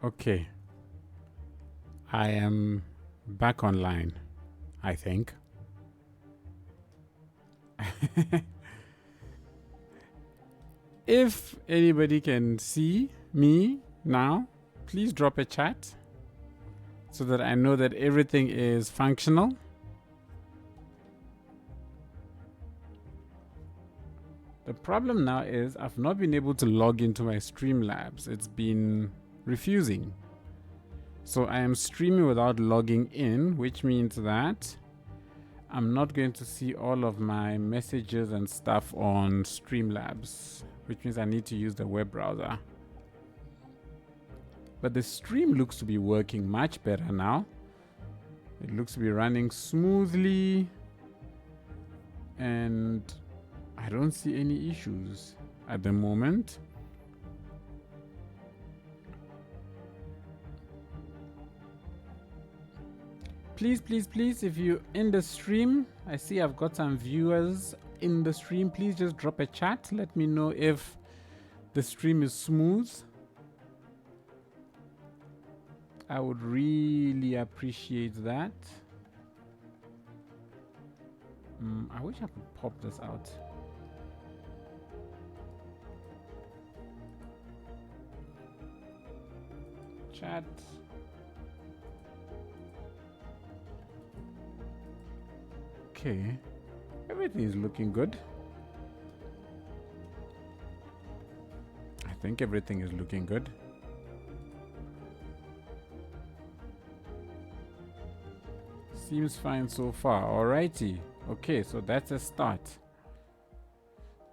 Okay. I am back online, I think. If anybody can see me now, please drop a chat so that I know that everything is functional. The problem now is I've not been able to log into my Streamlabs. It's been refusing. So I am streaming without logging in, which means that I'm not going to see all of my messages and stuff on Streamlabs, which means I need to use the web browser. But the stream looks to be working much better now. It looks to be running smoothly, and I don't see any issues at the moment. Please, please, please, if you're in the stream, I see I've got some viewers in the stream. Please just drop a chat. Let me know if the stream is smooth. I would really appreciate that. I wish I could pop this out. Chat. Okay, everything is looking good. I think everything is looking good. Seems fine so far. Alrighty. Okay, so that's a start.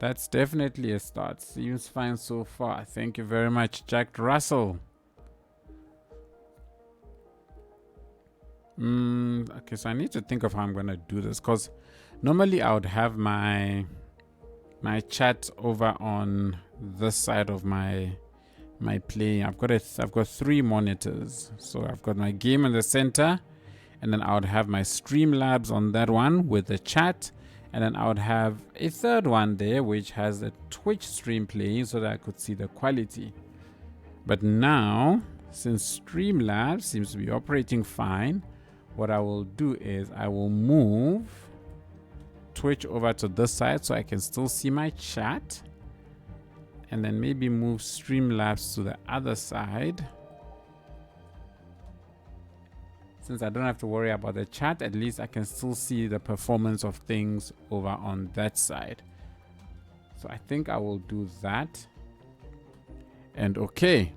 That's definitely a start. Seems fine so far. Thank you very much, Jack Russell. Okay, so I need to think of how I'm gonna do this, because normally I would have my chat over on this side of my play. I've got 3 monitors, so I've got my game in the center, and then I would have my Streamlabs on that one with the chat, and then I would have a third one there which has the Twitch stream playing so that I could see the quality. But now, since Streamlabs seems to be operating fine, what I will do is I will move Twitch over to this side so I can still see my chat, and then maybe move Streamlabs to the other side. Since I don't have to worry about the chat, at least I can still see the performance of things over on that side. So I think I will do that. And okay,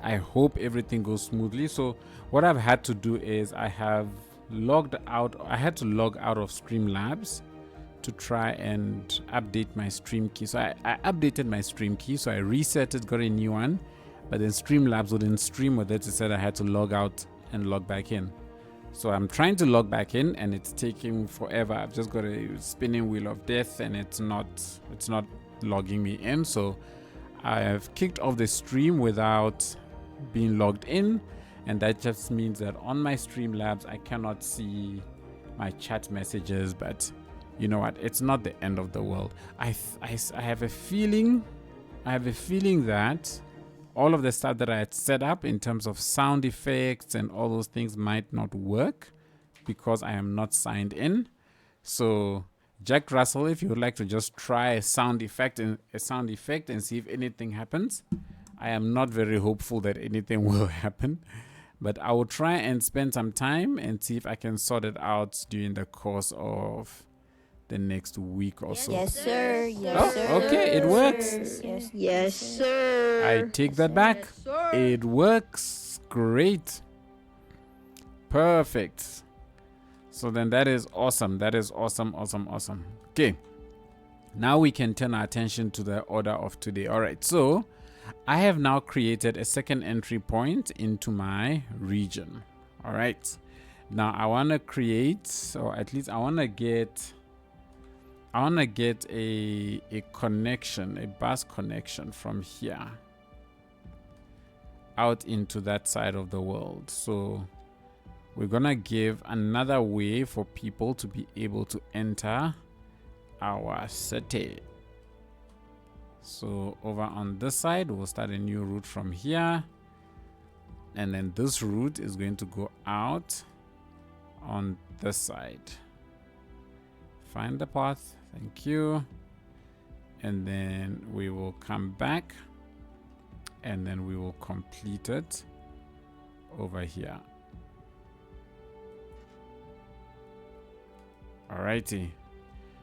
I hope everything goes smoothly. So what I've had to do is I had to log out of Streamlabs to try and update my stream key. So I updated my stream key, so I reset it, got a new one, but then Streamlabs wouldn't stream with it. It said I had to log out and log back in. So I'm trying to log back in and it's taking forever. I've just got a spinning wheel of death and it's not logging me in. So I have kicked off the stream without being logged in, and that just means that on my Streamlabs I cannot see my chat messages. But you know what, it's not the end of the world. I have a feeling that all of the stuff that I had set up in terms of sound effects and all those things might not work because I am not signed in. So Jack Russell, if you would like to just try a sound effect and see if anything happens. I am not very hopeful that anything will happen, but I will try and spend some time and see if I can sort it out during the course of the next week or so. Yes, sir. Yes, sir. Okay, it works. Yes, sir. I take that back. It works. Great. Perfect. So then that is awesome. That is awesome, awesome, awesome. Okay. Now we can turn our attention to the order of today. All right. So I have now created a second entry point into my region. All right. Now I want to create, or at least I want to get a connection, a bus connection from here out into that side of the world. So we're gonna give another way for people to be able to enter our city. So over on this side, we'll start a new route from here. and then this root is going to go out on this side. Find the path, thank you, and then we will come back and then we will complete it over here. Alrighty,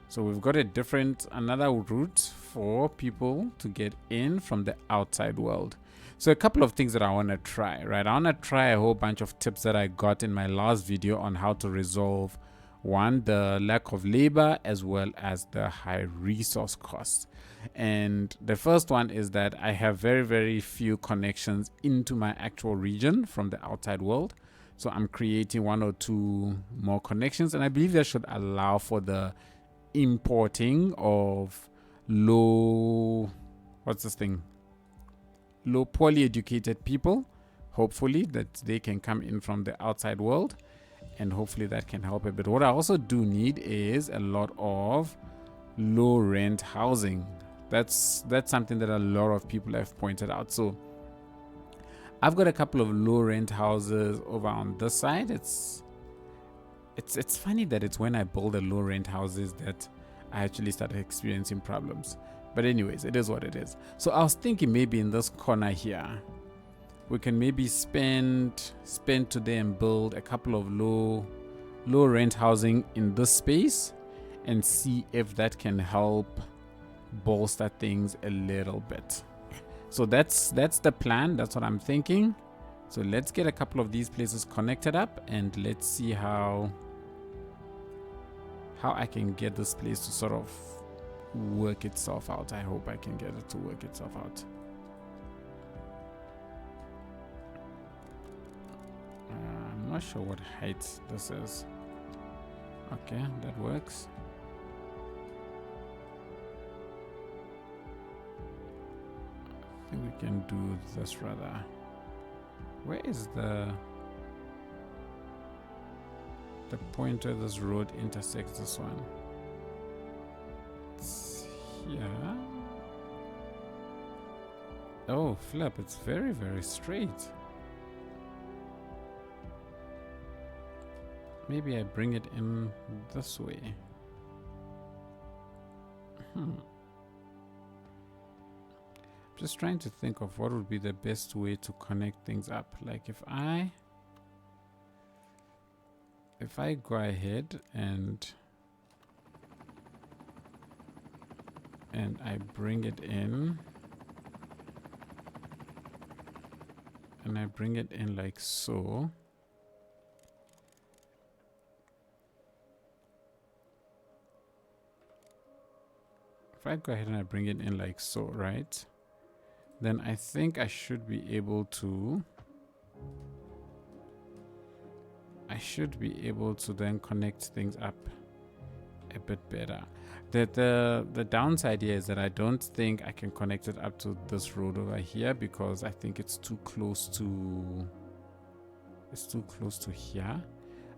so we've got another route for people to get in from the outside world. So a couple of things that I want to try, right? I want to try a whole bunch of tips that I got in my last video on how to resolve one, the lack of labor as well as the high resource costs. And the first one is that I have very, very few connections into my actual region from the outside world. So I'm creating 1 or 2 more connections, and I believe that should allow for the importing of low poorly educated people, hopefully, that they can come in from the outside world, and hopefully that can help a bit. What I also do need is a lot of low rent housing. That's something that a lot of people have pointed out. So I've got a couple of low rent houses over on this side. It's funny that it's when I build the low rent houses that I actually started experiencing problems. But anyways, it is what it is. So I was thinking maybe in this corner here, we can maybe spend today and build a couple of low rent housing in this space and see if that can help bolster things a little bit. So that's the plan. That's what I'm thinking. So let's get a couple of these places connected up and let's see how I can get this place to sort of work itself out. I hope I can get it to work itself out. I'm not sure what height this is. Okay, that works. I think we can do this rather. Where is the point where this road intersects this one? It's here. Oh, flip, it's very, very straight. Maybe I bring it in this way. Just trying to think of what would be the best way to connect things up. Like if I go ahead and I bring it in and I bring it in like so. If I go ahead and I bring it in like so, right? Then I think I should be able to then connect things up a bit better. The downside here is that I don't think I can connect it up to this road over here because I think it's too close to here,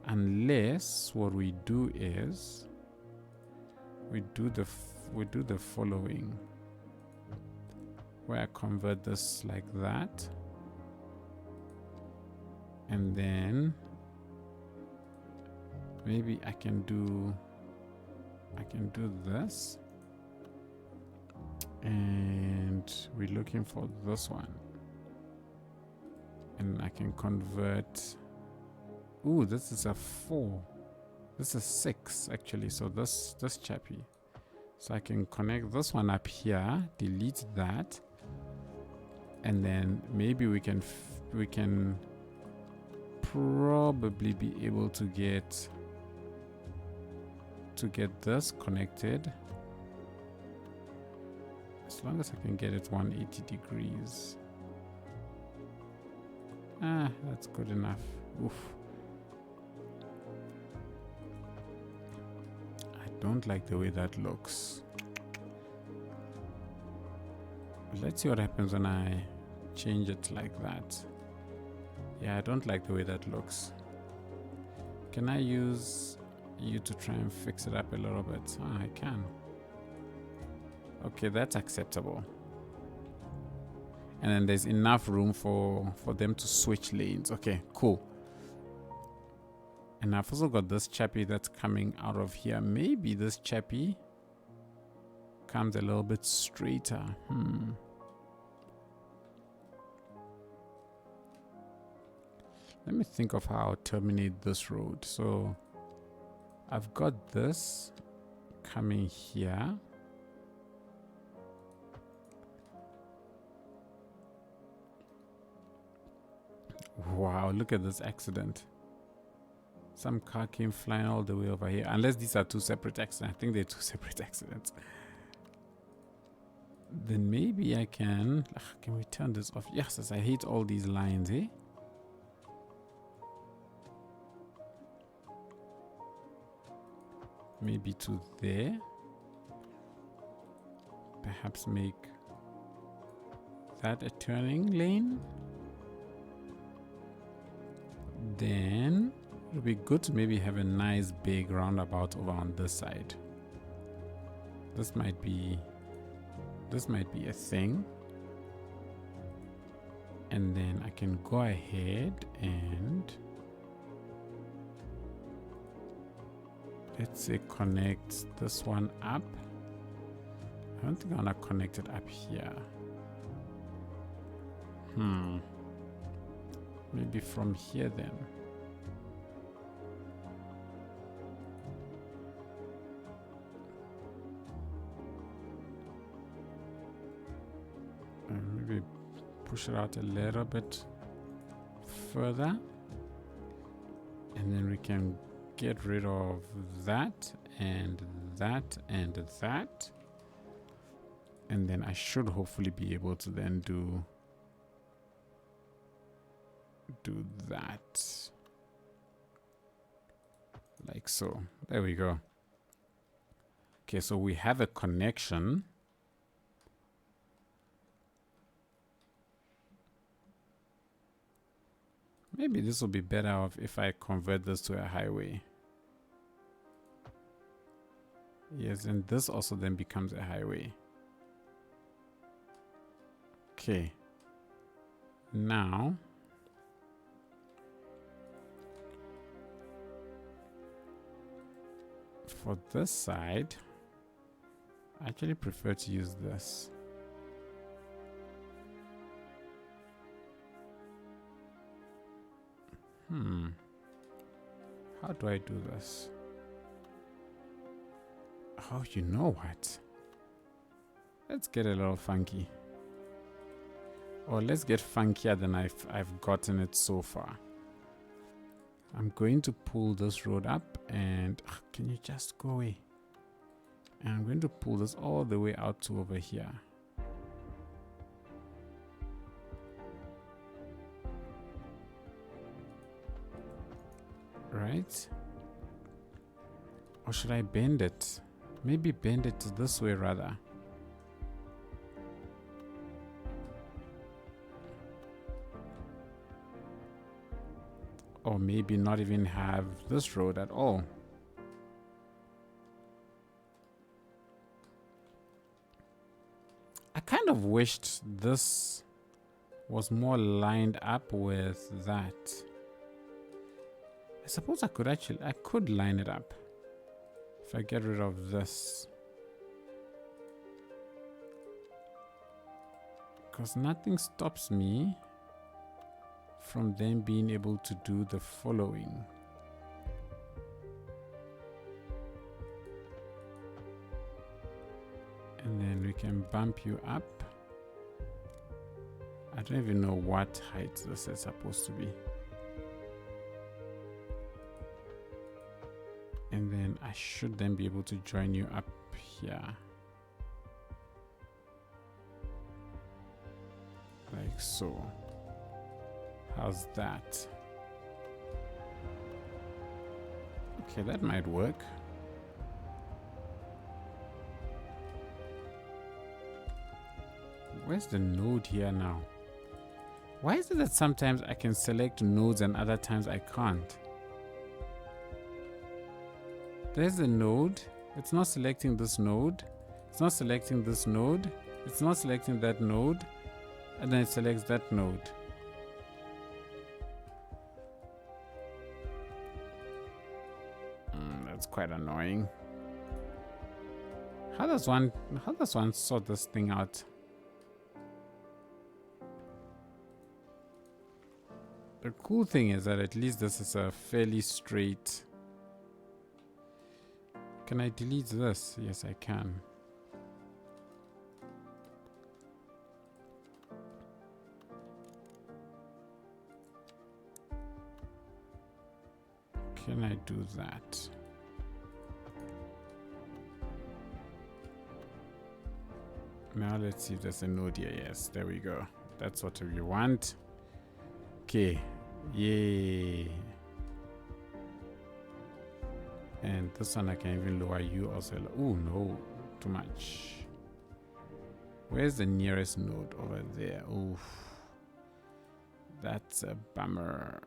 unless what we do is we do the following, where I convert this like that, and then maybe I can do this, and we're looking for this one, and I can convert. Ooh, this is a 4. This is 6 actually. So this chappy. So I can connect this one up here, delete that, and then maybe we can probably be able to get this connected, as long as I can get it 180 degrees. That's good enough. Oof. I don't like the way that looks. Let's see what happens when I change it like that. Yeah, I don't like the way that looks. Can I use you to try and fix it up a little bit? I can. Okay, that's acceptable. and then there's enough room for them to switch lanes. Okay, cool. And I've also got this chappie that's coming out of here. Maybe this chappie comes a little bit straighter. Let me think of how I'll terminate this road. So I've got this coming here. Wow, look at this accident. Some car came flying all the way over here. Unless these are two separate accidents. I think they're two separate accidents. Then maybe I can... can we turn this off? Yes, I hate all these lines, eh? Maybe to there. Perhaps make that a turning lane. Then it would be good to maybe have a nice big roundabout over on this side. This might be a thing. And then I can go ahead and let's say connect this one up. I don't think I want to connect it up here. Maybe from here then. Maybe push it out a little bit further. And then we can get rid of that and that and that. And then I should hopefully be able to then do that. Like so. There we go. Okay, so we have a connection. Maybe this will be better off if I convert this to a highway. Yes, and this also then becomes a highway. Okay. Now, for this side, I actually prefer to use this. How do I do this? Oh, you know what? Let's get a little funky. Or let's get funkier than I've gotten it so far. I'm going to pull this road up and can you just go away? And I'm going to pull this all the way out to over here. Right? Or should I bend it? Maybe bend it this way rather. Or maybe not even have this road at all. I kind of wished this was more lined up with that. I suppose I could line it up if I get rid of this. Because nothing stops me from them being able to do the following. And then we can bump you up. I don't even know what height this is supposed to be. And then I should then be able to join you up here. Like so. How's that? Okay, that might work. Where's the node here now? Why is it that sometimes I can select nodes and other times I can't? There's a node. It's not selecting this node. It's not selecting this node. It's not selecting that node. and then it selects that node. That's quite annoying. How does one sort this thing out? The cool thing is that at least this is a fairly straight. Can I delete this? Yes, I can. Can I do that? Now let's see if there's a node here. Yes, there we go. That's what we want. Okay. Yay. And this one I can even lower you also. Oh no, too much. Where's the nearest node? Over there. Oof. That's a bummer.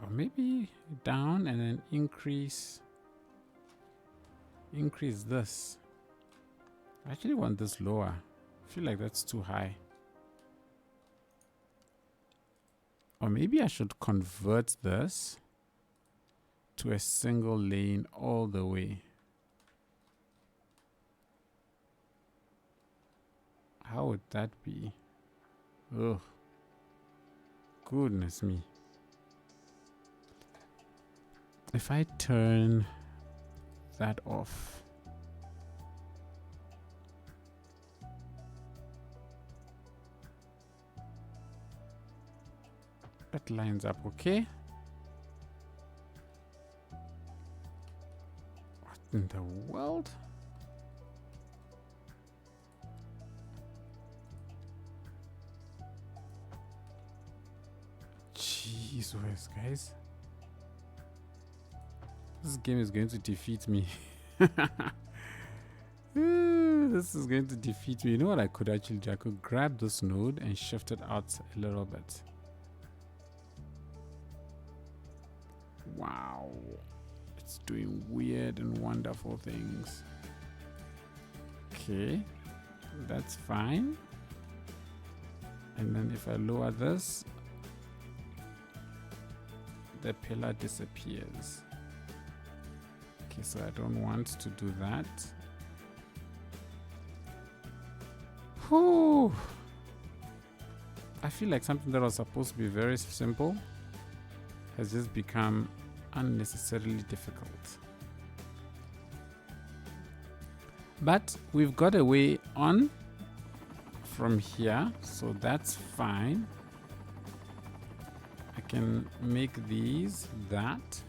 Or maybe down and then increase this. I actually want this lower. I feel like that's too high. Or maybe I should convert this to a single lane all the way. How would that be? Oh, goodness me. If I turn that off, that lines up okay. What in the world? Jeez whiz, guys. This game is going to defeat me. This is going to defeat me. You know what I could actually do? I could grab this node and shift it out a little bit. Wow. It's doing weird and wonderful things. Okay. That's fine. And then if I lower this, the pillar disappears. Okay, so I don't want to do that. Whew. I feel like something that was supposed to be very simple has just become unnecessarily difficult. But we've got a way on from here, so that's fine. I can make these that.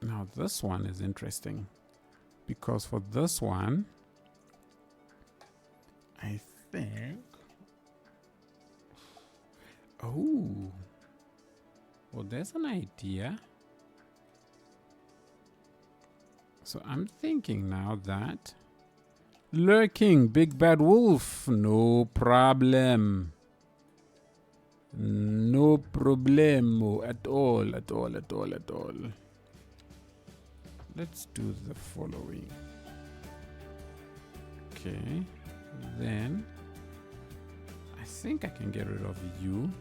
Now this one is interesting because for this one, I think, oh, well, there's an idea. So I'm thinking now that lurking big bad wolf, no problem. No problemo at all, at all, at all, at all. Let's do the following. Okay, then I think I can get rid of you.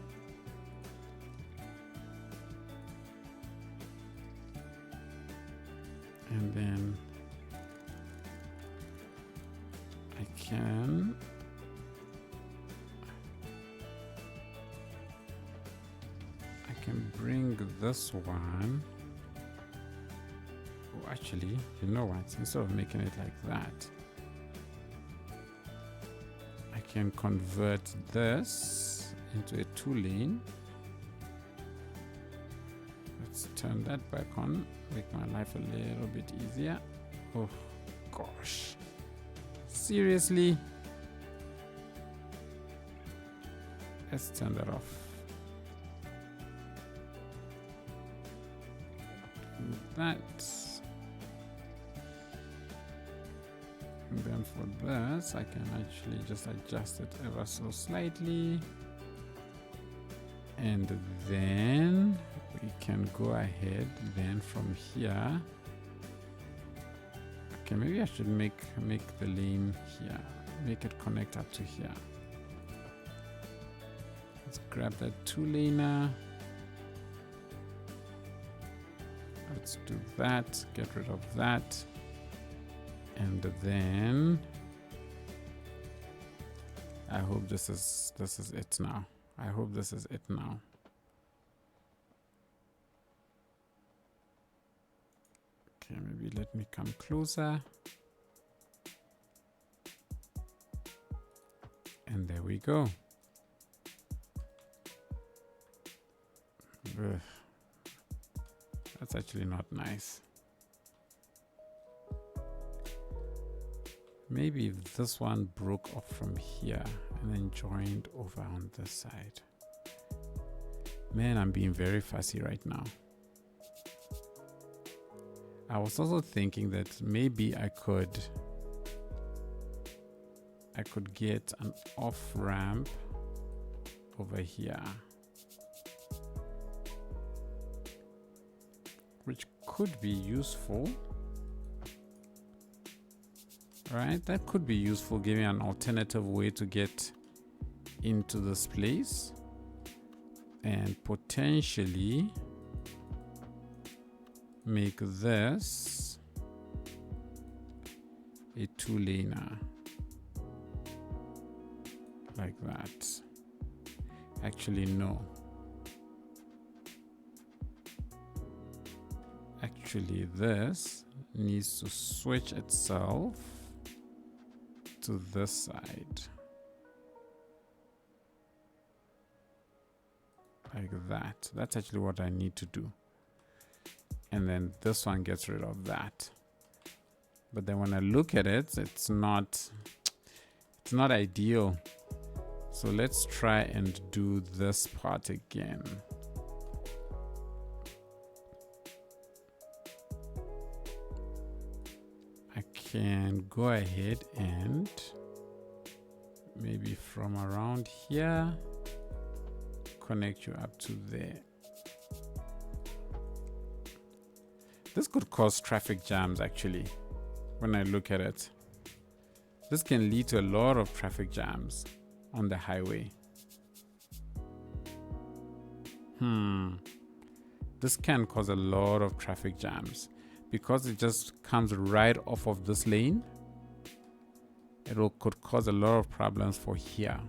And then I can bring this one. Oh, actually, you know what? Instead of making it like that, I can convert this into a 2-lane. Let's turn that back on, make my life a little bit easier. Oh gosh, seriously? Let's turn that off. Do that. And then for this, I can actually just adjust it ever so slightly. And then we can go ahead then from here. Okay, maybe I should make the lane here, make it connect up to here. Let's grab that 2-laner. Let's do that, get rid of that. And then I hope this is it now. I hope this is it now. Okay, maybe let me come closer. And there we go. Ugh. That's actually not nice. Maybe if this one broke off from here and then joined over on this side. Man, I'm being very fussy right now. I was also thinking that maybe I could get an off ramp over here, which could be useful. Right, that could be useful, giving an alternative way to get into this place, and potentially make this a 2-laner like that. Actually, no. Actually, this needs to switch itself to this side like that. That's actually what I need to do. And then this one gets rid of that. But then when I look at it, it's not ideal. So let's try and do this part again. I can go ahead and maybe from around here connect you up to there. This could cause traffic jams actually. When I look at it, this can lead to a lot of traffic jams on the highway. This can cause a lot of traffic jams because it just comes right off of this lane. Could cause a lot of problems for here.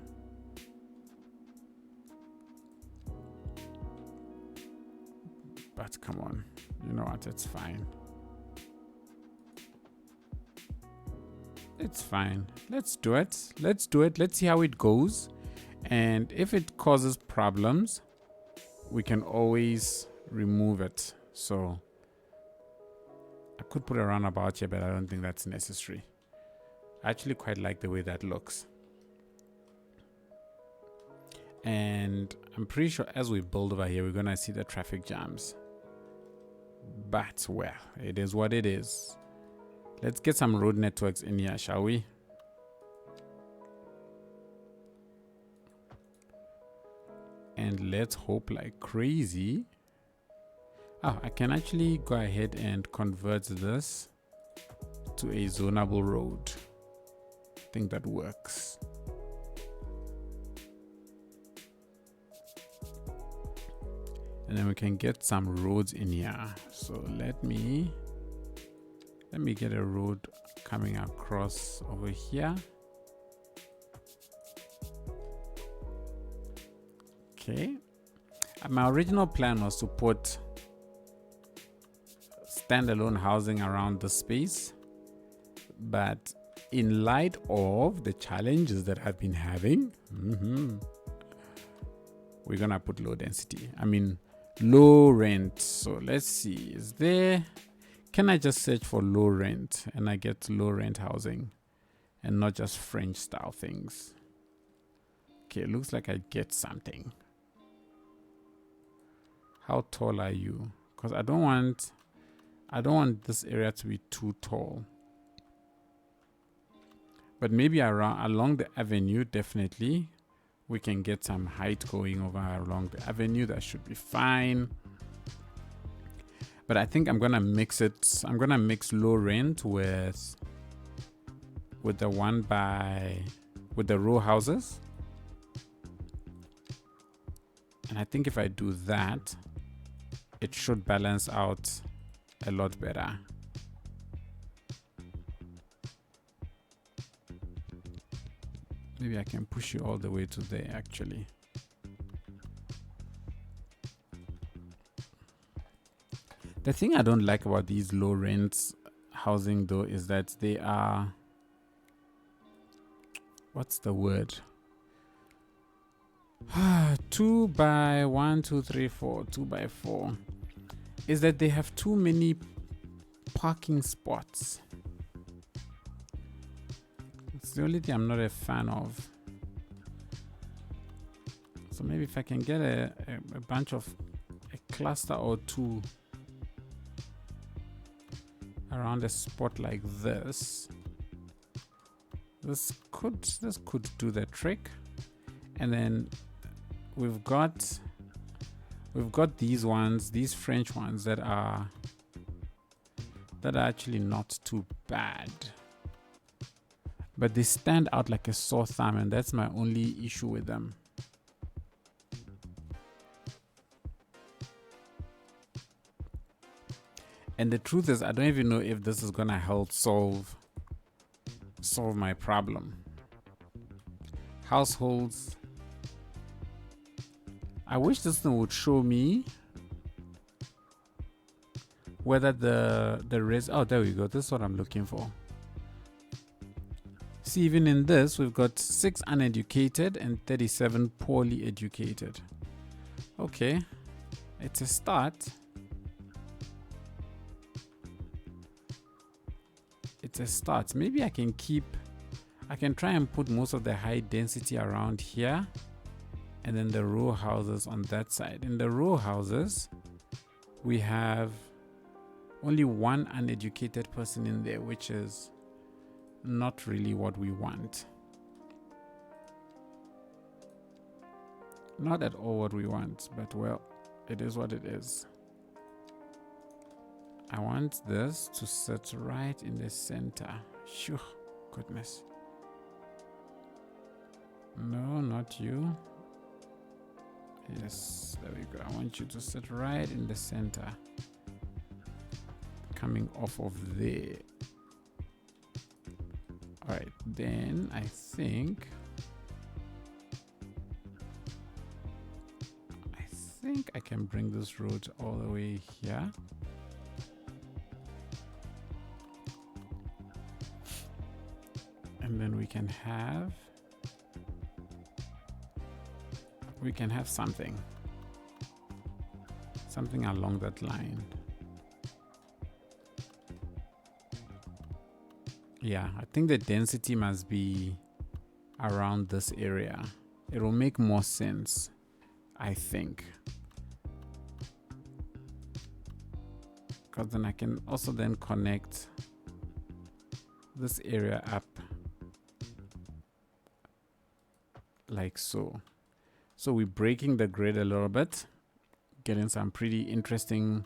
But come on, you know what, it's fine. It's fine. Let's do it. Let's do it. Let's see how it goes. And if it causes problems, we can always remove it. So I could put a roundabout here, but I don't think that's necessary. I actually quite like the way that looks. And I'm pretty sure as we build over here, we're going to see the traffic jams. But, well, it is what it is. Let's get some road networks in here, shall we? And let's hope like crazy. Oh, I can actually go ahead and convert this to a zonable road. I think that works. And then we can get some roads in here. So let me get a road coming across over here. Okay. My original plan was to put standalone housing around the space, but in light of the challenges that I've been having, we're gonna put low density. I mean, low rent. So let's see, can I just search for low rent and I get low rent housing and not just French style things? Okay, it looks like I get something. How tall are you? Because I don't want this area to be too tall. But maybe along the avenue, definitely we can get some height going over along the avenue. That should be fine. But I think I'm gonna mix it. I'm gonna mix low rent with the with the row houses. And I think if I do that, it should balance out a lot better. Maybe I can push you all the way to there actually. The thing I don't like about these low rent housing though is that they are, what's the word? 2 by 1, 2, 3, 4, 2 by 4 is that they have too many parking spots. It's the only thing I'm not a fan of. So maybe if I can get a bunch of a cluster or two around a spot like this, this could do the trick. And then we've got these ones, these French ones that are actually not too bad, but they stand out like a sore thumb, and that's my only issue with them. And the truth is, I don't even know if this is gonna help solve my problem. Households. I wish this thing would show me whether the res. Oh, there we go. This is what I'm looking for. See, even in this, we've got 6 uneducated and 37 poorly educated. Okay, it's a start. It's a start. Maybe I can try and put most of the high density around here, and then the row houses on that side. In the row houses, we have only 1 uneducated person in there, which is not really what we want. Not at all what we want, but well, it is what it is. I want this to sit right in the center. Phew, goodness. No, not you. Yes, there we go. I want you to sit right in the center, coming off of there. All right, then I think I can bring this road all the way here. And then we can have something along that line. Yeah, I think the density must be around this area. It will make more sense, I think. Because then I can also then connect this area up like so. So we're breaking the grid a little bit, getting some pretty interesting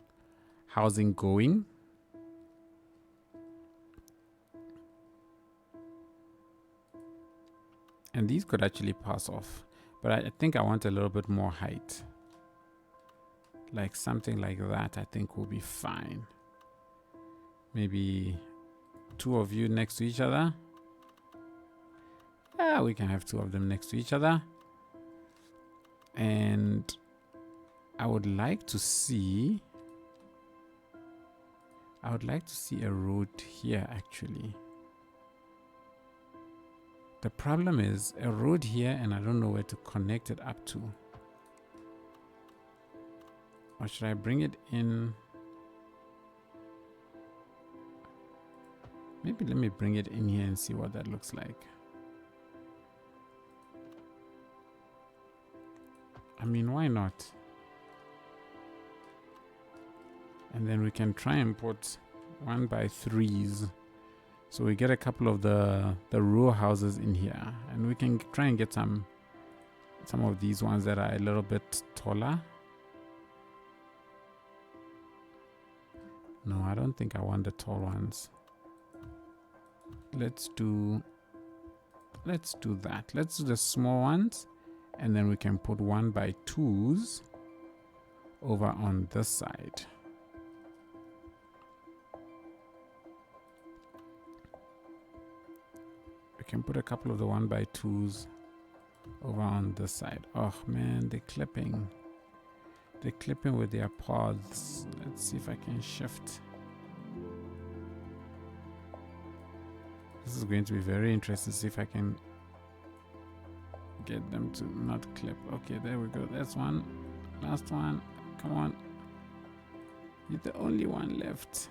housing going. And these could actually pass off, but I think I want a little bit more height. Like something like that, I think will be fine. Maybe 2 of you next to each other. Yeah, we can have 2 of them next to each other. And I would like to see a road here actually. The problem is a road here, and I don't know where to connect it up to. Or should I bring it in? Maybe let me bring it in here and see what that looks like. I mean, why not? And then we can try and put 1 by 3s. So we get a couple of the row houses in here, and we can try and get some some of these ones that are a little bit taller. No, I don't think I want the tall ones. Let's do that. Let's do the small ones, and then we can put 1x2s over on this side. We can put a couple of the 1x2s over on this side. Oh man, they're clipping. They're clipping with their paths. Let's see if I can shift. This is going to be very interesting to see if I can get them to not clip. Okay, there we go. That's one. Last one. Come on. You're the only one left.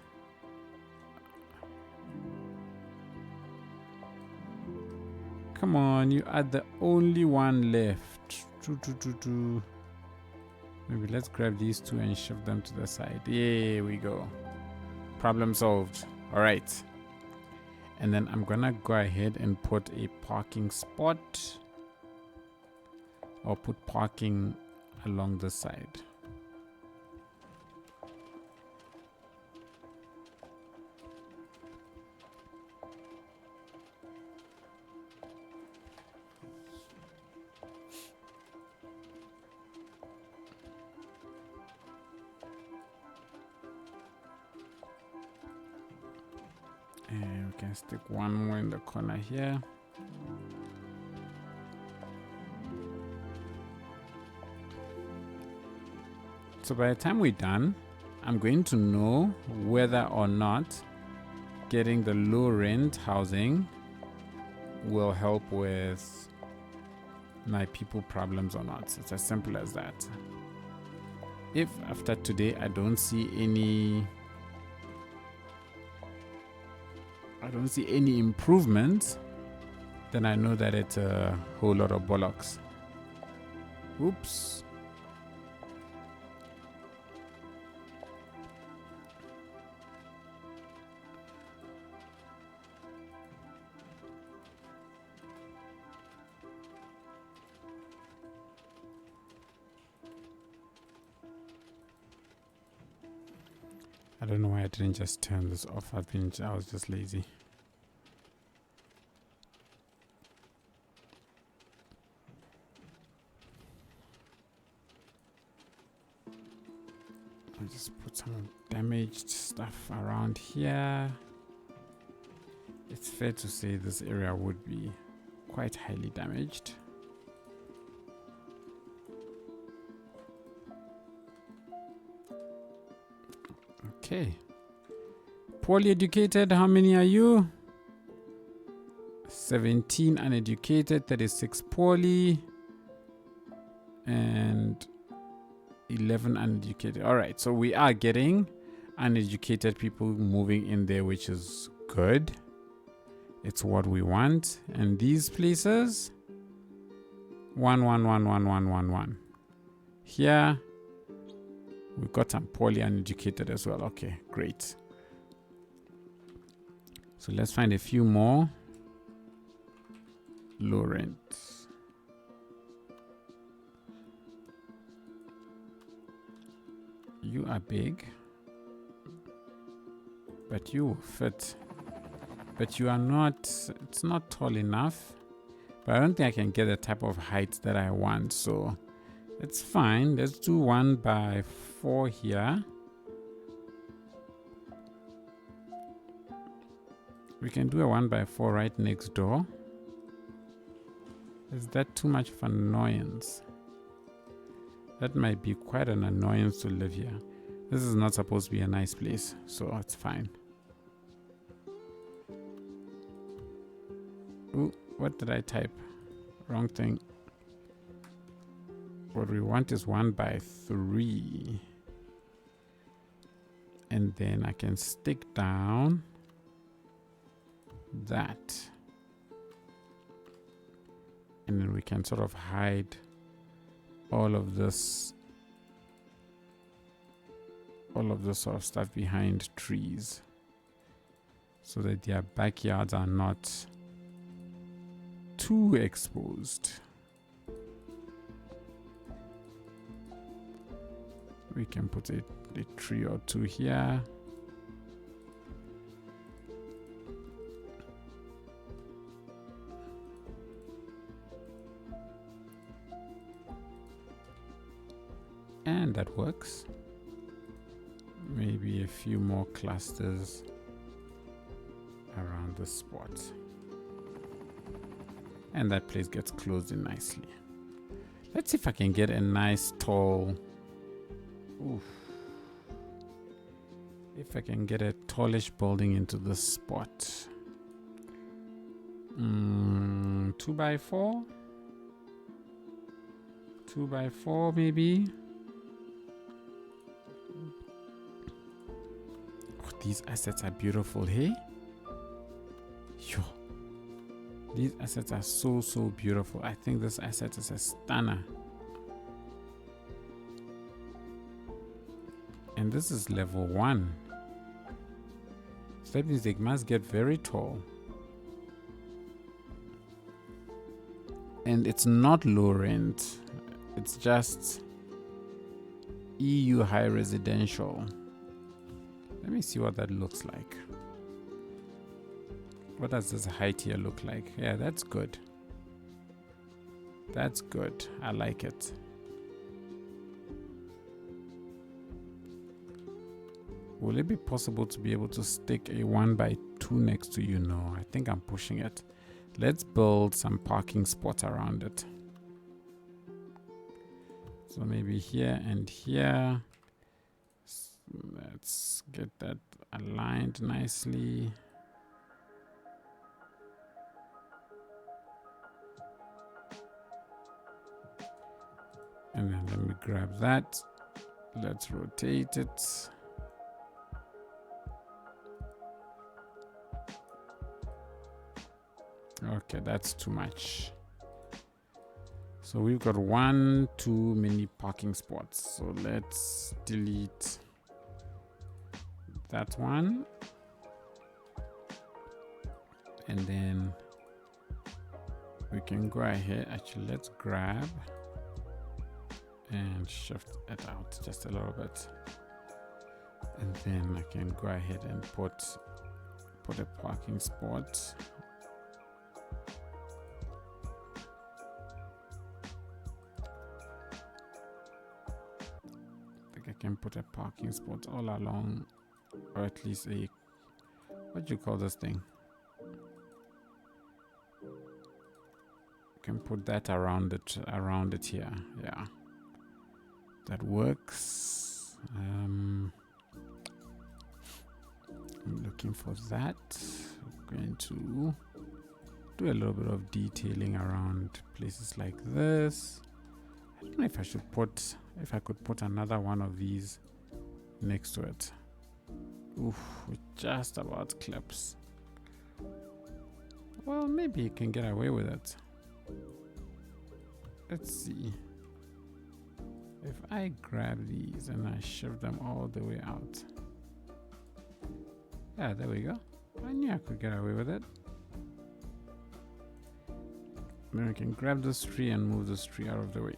Come on, you are the only one left. Maybe let's grab these two and shift them to the side. There we go. Problem solved. All right. And then I'm gonna go ahead and put a parking spot. Or put parking along the side. And we can stick one more in the corner here. So by the time we're done, I'm going to know whether or not getting the low rent housing will help with my people problems or not. It's as simple as that. If after today I don't see any improvements, then I know that it's a whole lot of bollocks. Oops. I don't know why I didn't just turn this off. I was just lazy. I'll just put some damaged stuff around here. It's fair to say this area would be quite highly damaged. Okay. Poorly educated, how many are you? 17 uneducated, 36 poorly, and 11 uneducated. All right, so we are getting uneducated people moving in there, which is good. It's what we want. And these places, 1, 1, 1, 1, 1, 1, 1. Here, we've got some poorly uneducated as well. Okay, great. So let's find a few more low rent. You are big, but you fit. But you are not, it's not tall enough. But I don't think I can get the type of height that I want. So it's fine. Let's do 1x4 here. We can do a 1x4 right next door. Is that too much of an annoyance? That might be quite an annoyance to live here. This is not supposed to be a nice place, so it's fine. Ooh, what did I type? Wrong thing. What we want is 1x3. And then I can stick down that. And then we can sort of hide all of this sort of stuff behind trees so that their backyards are not too exposed. We can put a tree or two here. And that works. Maybe a few more clusters around the spot. And that place gets closed in nicely. Let's see if I can get a nice tall... Oof. If I can get a tallish building into the spot. 2x4? 2x4 maybe? Oh, these assets are beautiful, hey? Yo. These assets are so beautiful. I think this asset is a stunner. And this is level 1. So that means they must get very tall. And it's not low rent. It's just EU high residential. Let me see what that looks like. What does this height here look like? Yeah, that's good. That's good. I like it. Will it be possible to be able to stick a 1x2 next to you? No, I think I'm pushing it. Let's build some parking spots around it. So maybe here and here. Let's get that aligned nicely. And then let me grab that. Let's rotate it. Okay, that's too much. So we've got 1 too many parking spots. So let's delete that one. And then we can go ahead. Actually, let's grab and shift it out just a little bit. And then I can go ahead and put a parking spot. I can put a parking spot all along, or at least a, what do you call this thing? Can put that around it here. Yeah, that works. I'm looking for that. I'm going to do a little bit of detailing around places like this. I don't know if I should put, if I could put another one of these next to it. Oof, it just about clips. Well, maybe you can get away with it. Let's see. If I grab these and I shift them all the way out. Yeah, there we go. I knew I could get away with it. Then we can grab this tree and move this tree out of the way.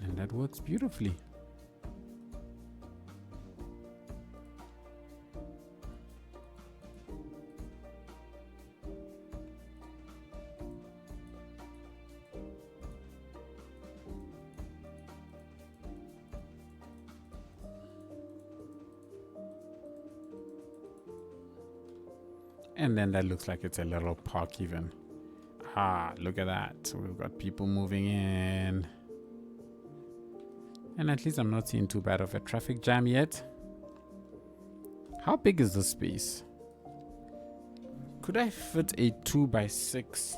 And that works beautifully. And then that looks like it's a little park even. Ah, look at that. So we've got people moving in. And at least I'm not seeing too bad of a traffic jam yet. How big is the space? Could I fit a 2x6?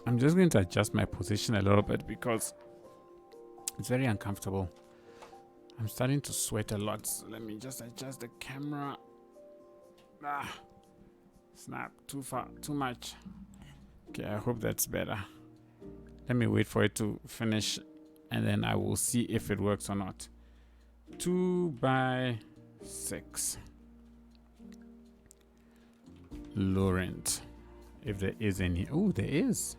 I'm just going to adjust my position a little bit because it's very uncomfortable. I'm starting to sweat a lot. So let me just adjust the camera. Ah, snap, too far, too much. Okay, I hope that's better. Let me wait for it to finish and then I will see if it works or not. 2x6. Low rent. If there is any. Oh, there is.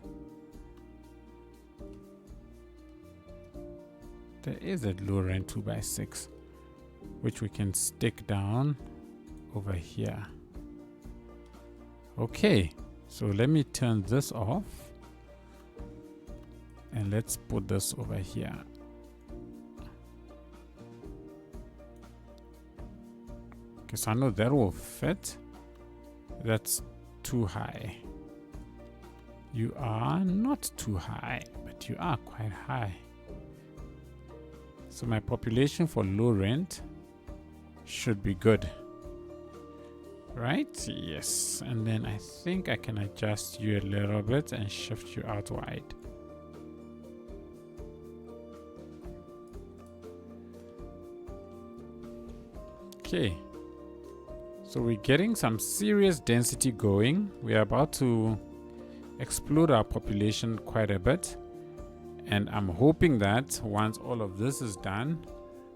There is a low rent 2x6, which we can stick down over here. Okay, so let me turn this off. And let's put this over here. Okay, so I know that will fit. That's too high. You are not too high, but you are quite high. So my population for low rent should be good. Right? Yes. And then I think I can adjust you a little bit and shift you out wide. Okay. So we're getting some serious density going. We are about to explode our population quite a bit. And I'm hoping that once all of this is done,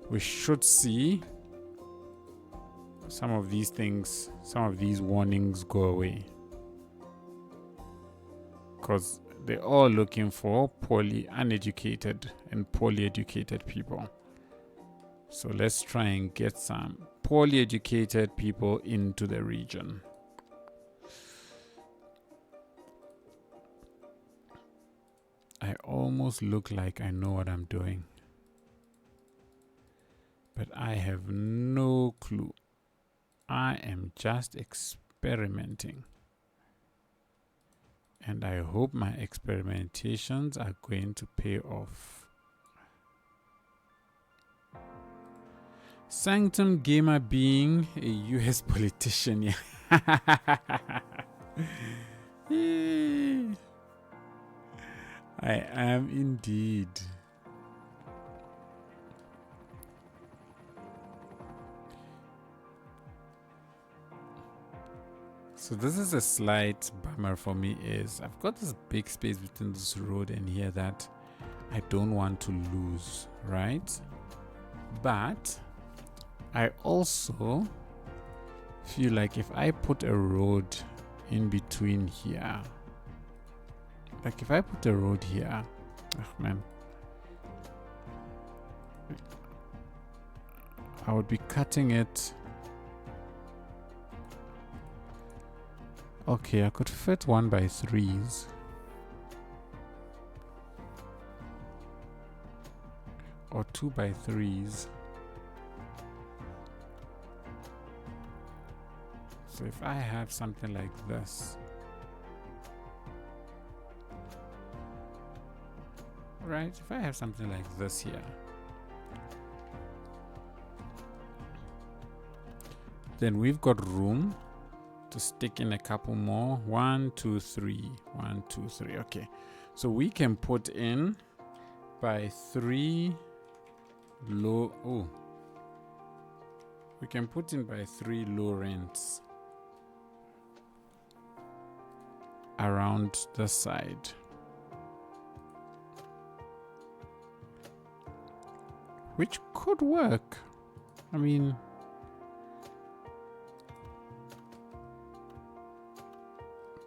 we should see some of these things, some of these warnings go away. Because they're all looking for poorly uneducated and poorly educated people. So let's try and get some poorly educated people into the region. I almost look like I know what I'm doing, but I have no clue. I am just experimenting, and I hope my experimentations are going to pay off. Sanctum Gamer being a US politician. Yeah. I am indeed. So this is a slight bummer for me is I've got this big space between this road and here that I don't want to lose, right? But I also feel like if I put a road in between here, like if I put a road here, oh man, I would be cutting it. Okay, I could fit 1x3s. Or 2x3s. So if I have something like this, right? If I have something like this here, then we've got room to stick in a couple more. 1, 2, 3. 1, 2, 3. Okay, so we can put in by 3 low. Oh, we can put in by 3 low rents around the side. Which could work. I mean,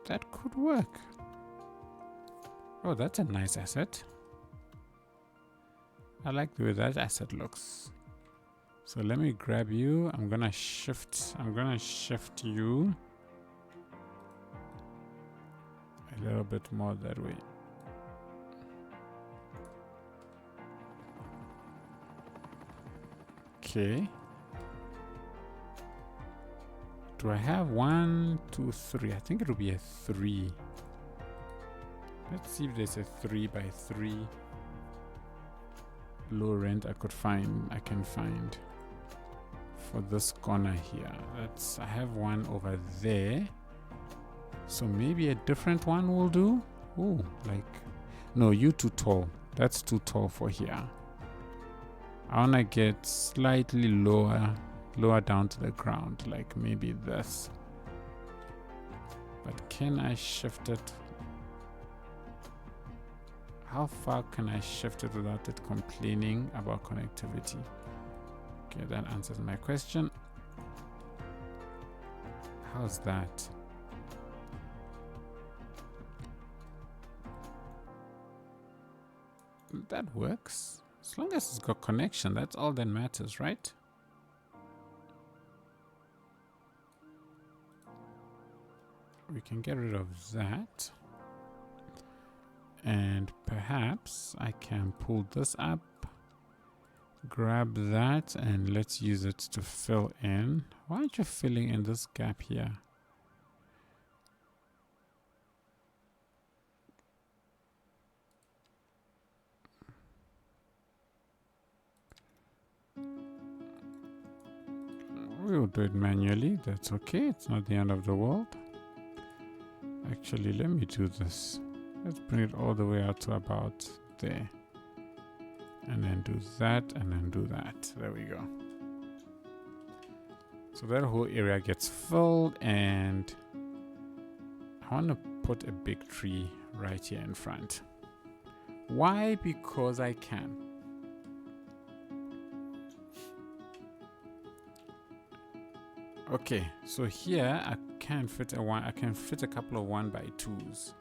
that could work. Oh, that's a nice asset. I like the way that asset looks. So let me grab you. I'm gonna shift you a little bit more that way. Okay. Do I have 1, 2, 3? I think it'll be a 3. Let's see if there's a 3x3 low rent I can find for this corner here. I have one over there. So maybe a different one will do. Oh, like, no, you too tall. That's too tall for here. I wanna get slightly lower down to the ground, like maybe this. But can I shift it? How far can I shift it without it complaining about connectivity? Okay, that answers my question. How's that? that works. As long as it's got connection, that's all that matters, right? We can get rid of that. And perhaps I can pull this up, grab that, and let's use it to fill in. Why aren't you filling in this gap here? We'll do it manually. That's okay. It's not the end of the world. Actually, let me do this. Let's bring it all the way out to about there. And then do that, and then do that. There we go. So that whole area gets filled, and I want to put a big tree right here in front. Why? Because I can. Okay, so here I can fit a couple of 1x2s.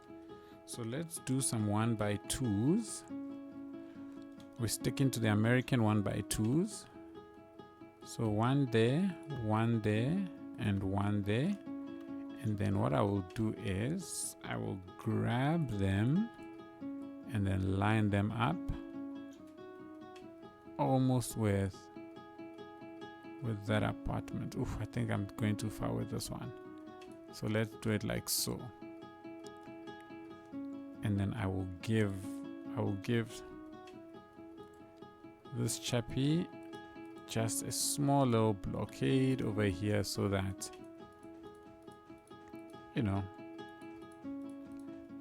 So let's do some 1x2s. We're sticking to the American 1x2s. So one there, and one there. And then what I will do is I will grab them and then line them up almost with that apartment. Oof, I think I'm going too far with this one. So let's do it like so. And then I will give this chappy just a small little blockade over here so that, you know,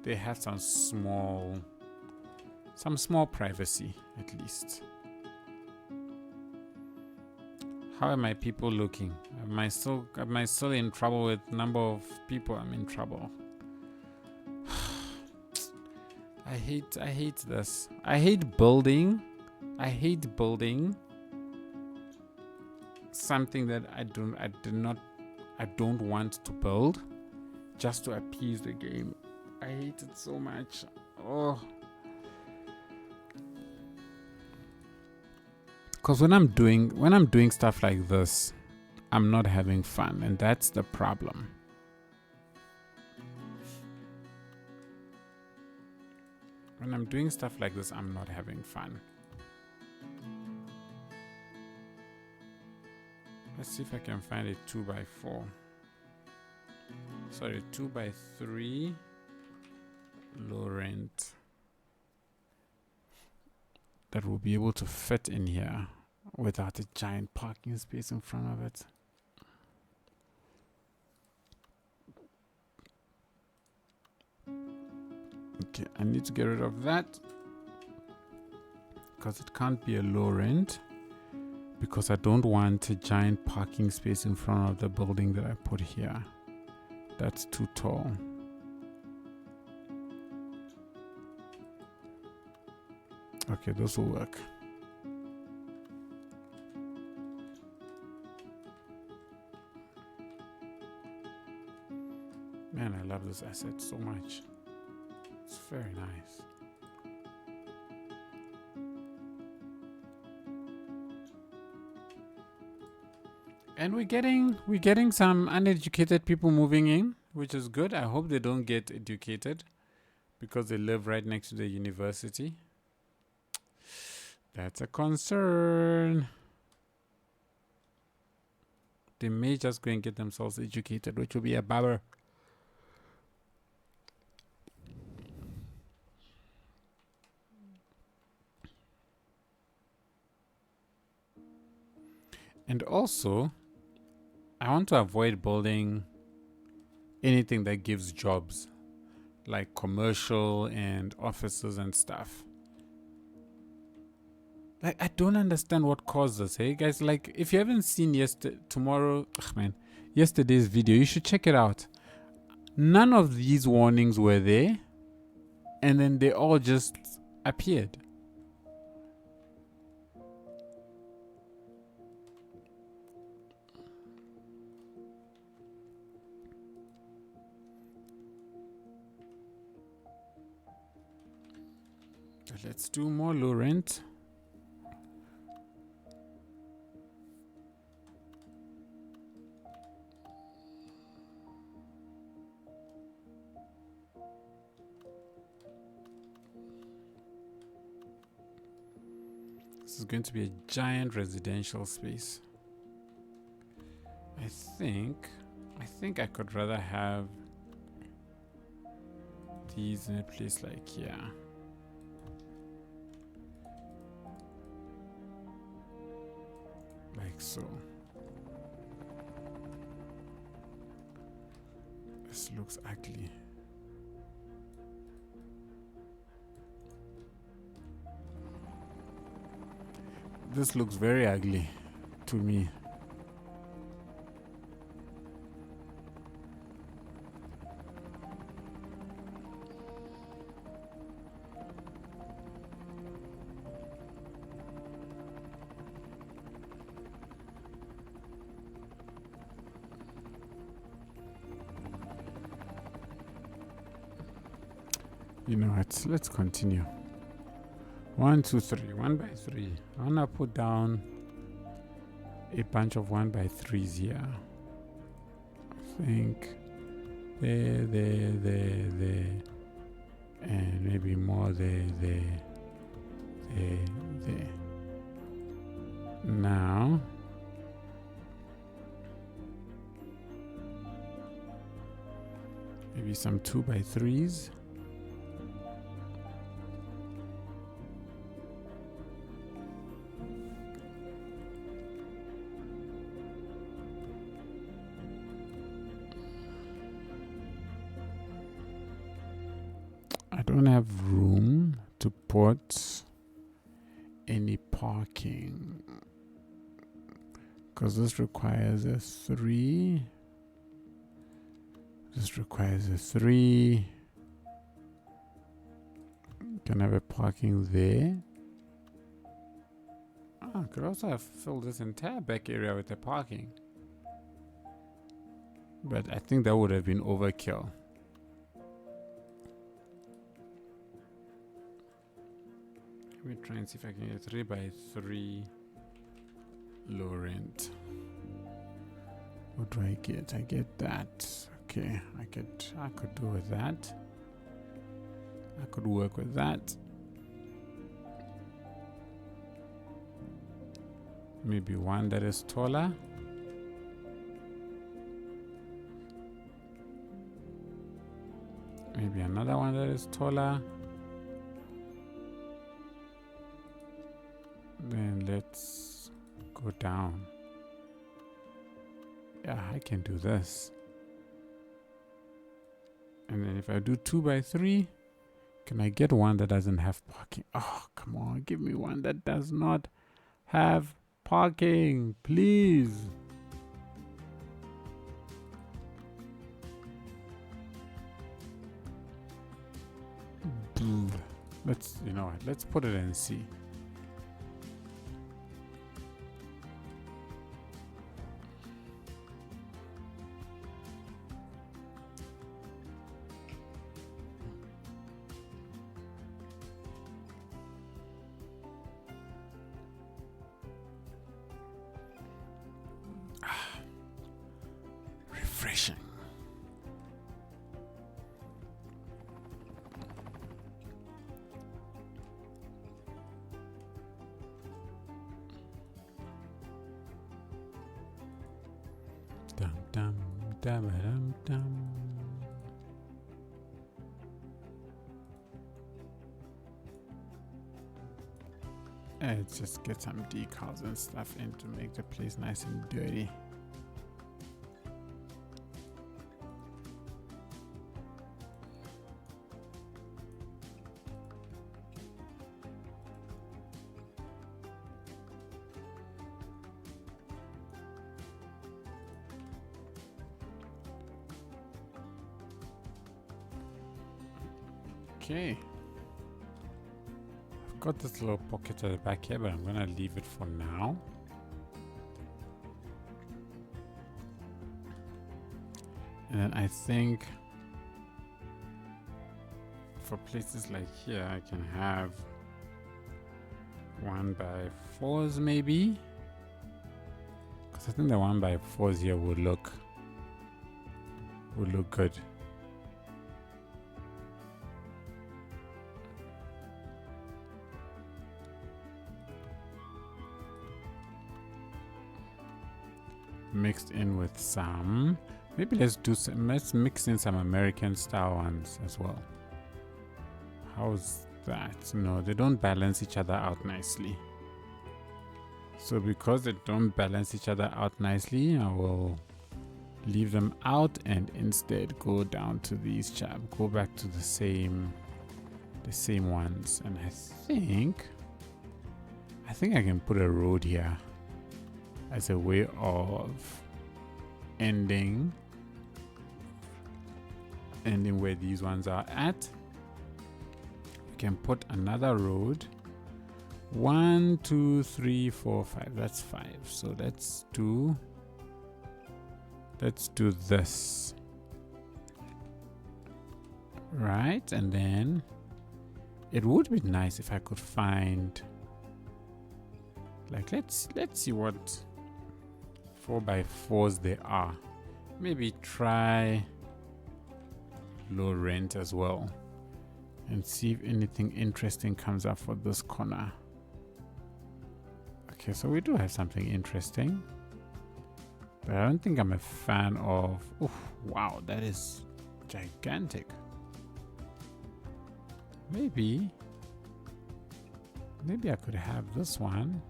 they have some small privacy at least. How are my people looking? Am I still in trouble with number of people? I'm in trouble. I hate this. I hate building something that I don't want to build just to appease the game. I hate it so much. Oh. Because when I'm doing stuff like this, I'm not having fun, and that's the problem. When I'm doing stuff like this, I'm not having fun. Let's see if I can find a 2x4. Sorry, 2x3 low rent that will be able to fit in here without a giant parking space in front of it. Okay, I need to get rid of that because it can't be a low rent, because I don't want a giant parking space in front of the building that I put here. That's too tall. Okay, this will work. Man, I love this asset so much. It's very nice. And we're getting some uneducated people moving in, which is good. I hope they don't get educated because they live right next to the university. That's a concern. They may just go and get themselves educated, which will be a bummer. And also, I want to avoid building anything that gives jobs, like commercial and offices and stuff. Like, I don't understand what caused this, hey guys. Like, if you haven't seen yesterday's video, you should check it out. None of these warnings were there, and then they all just appeared. So let's do more low rent. This is going to be a giant residential space. I think I could rather have these in a place like here. Like so. This looks ugly. This looks very ugly to me. You know what? Let's continue. 1, 2, 3. 1 by 3. I wanna put down a bunch of 1 by 3s here. I think there, and maybe more there. Now maybe some 2 by 3s. I don't have room to put any parking because this requires a 3. This requires a 3. Can I have a parking there? I could also have filled this entire back area with the parking, but I think that would have been overkill. Let me try and see if I can get 3 by 3 low rent. What do I get? I get that. Okay, I could do with that. I could work with that. Maybe one that is taller. Maybe another one that is taller. Then let's go down. Yeah, I can do this. And then if I do 2 by 3, can I get one that doesn't have parking? Oh, come on. Give me one that does not have parking, please. Let's, you know what? Let's put it and see. Refreshing. Dum dum dum dum dum. Let's just get some decals and stuff in to make the place nice and dirty. Okay. I've got this little pocket at the back here, but I'm gonna leave it for now. And then I think for places like here, I can have 1x4s maybe, because I think the 1x4s here would look good. Mixed in with some, maybe let's mix in some American style ones as well. How's that? No, they don't balance each other out nicely. So because they don't balance each other out nicely, I will leave them out and instead go down to these go back to the same ones. And I think I can put a road here as a way of ending where these ones are at. We can put another road. 1, 2, 3, 4, 5. That's 5. So let's do this. Right, and then it would be nice if I could find, like, let's see what 4x4s there are. Maybe try low rent as well and see if anything interesting comes up for this corner. Okay, so we do have something interesting, but I don't think I'm a fan of. Oh wow, that is gigantic. Maybe I could have this one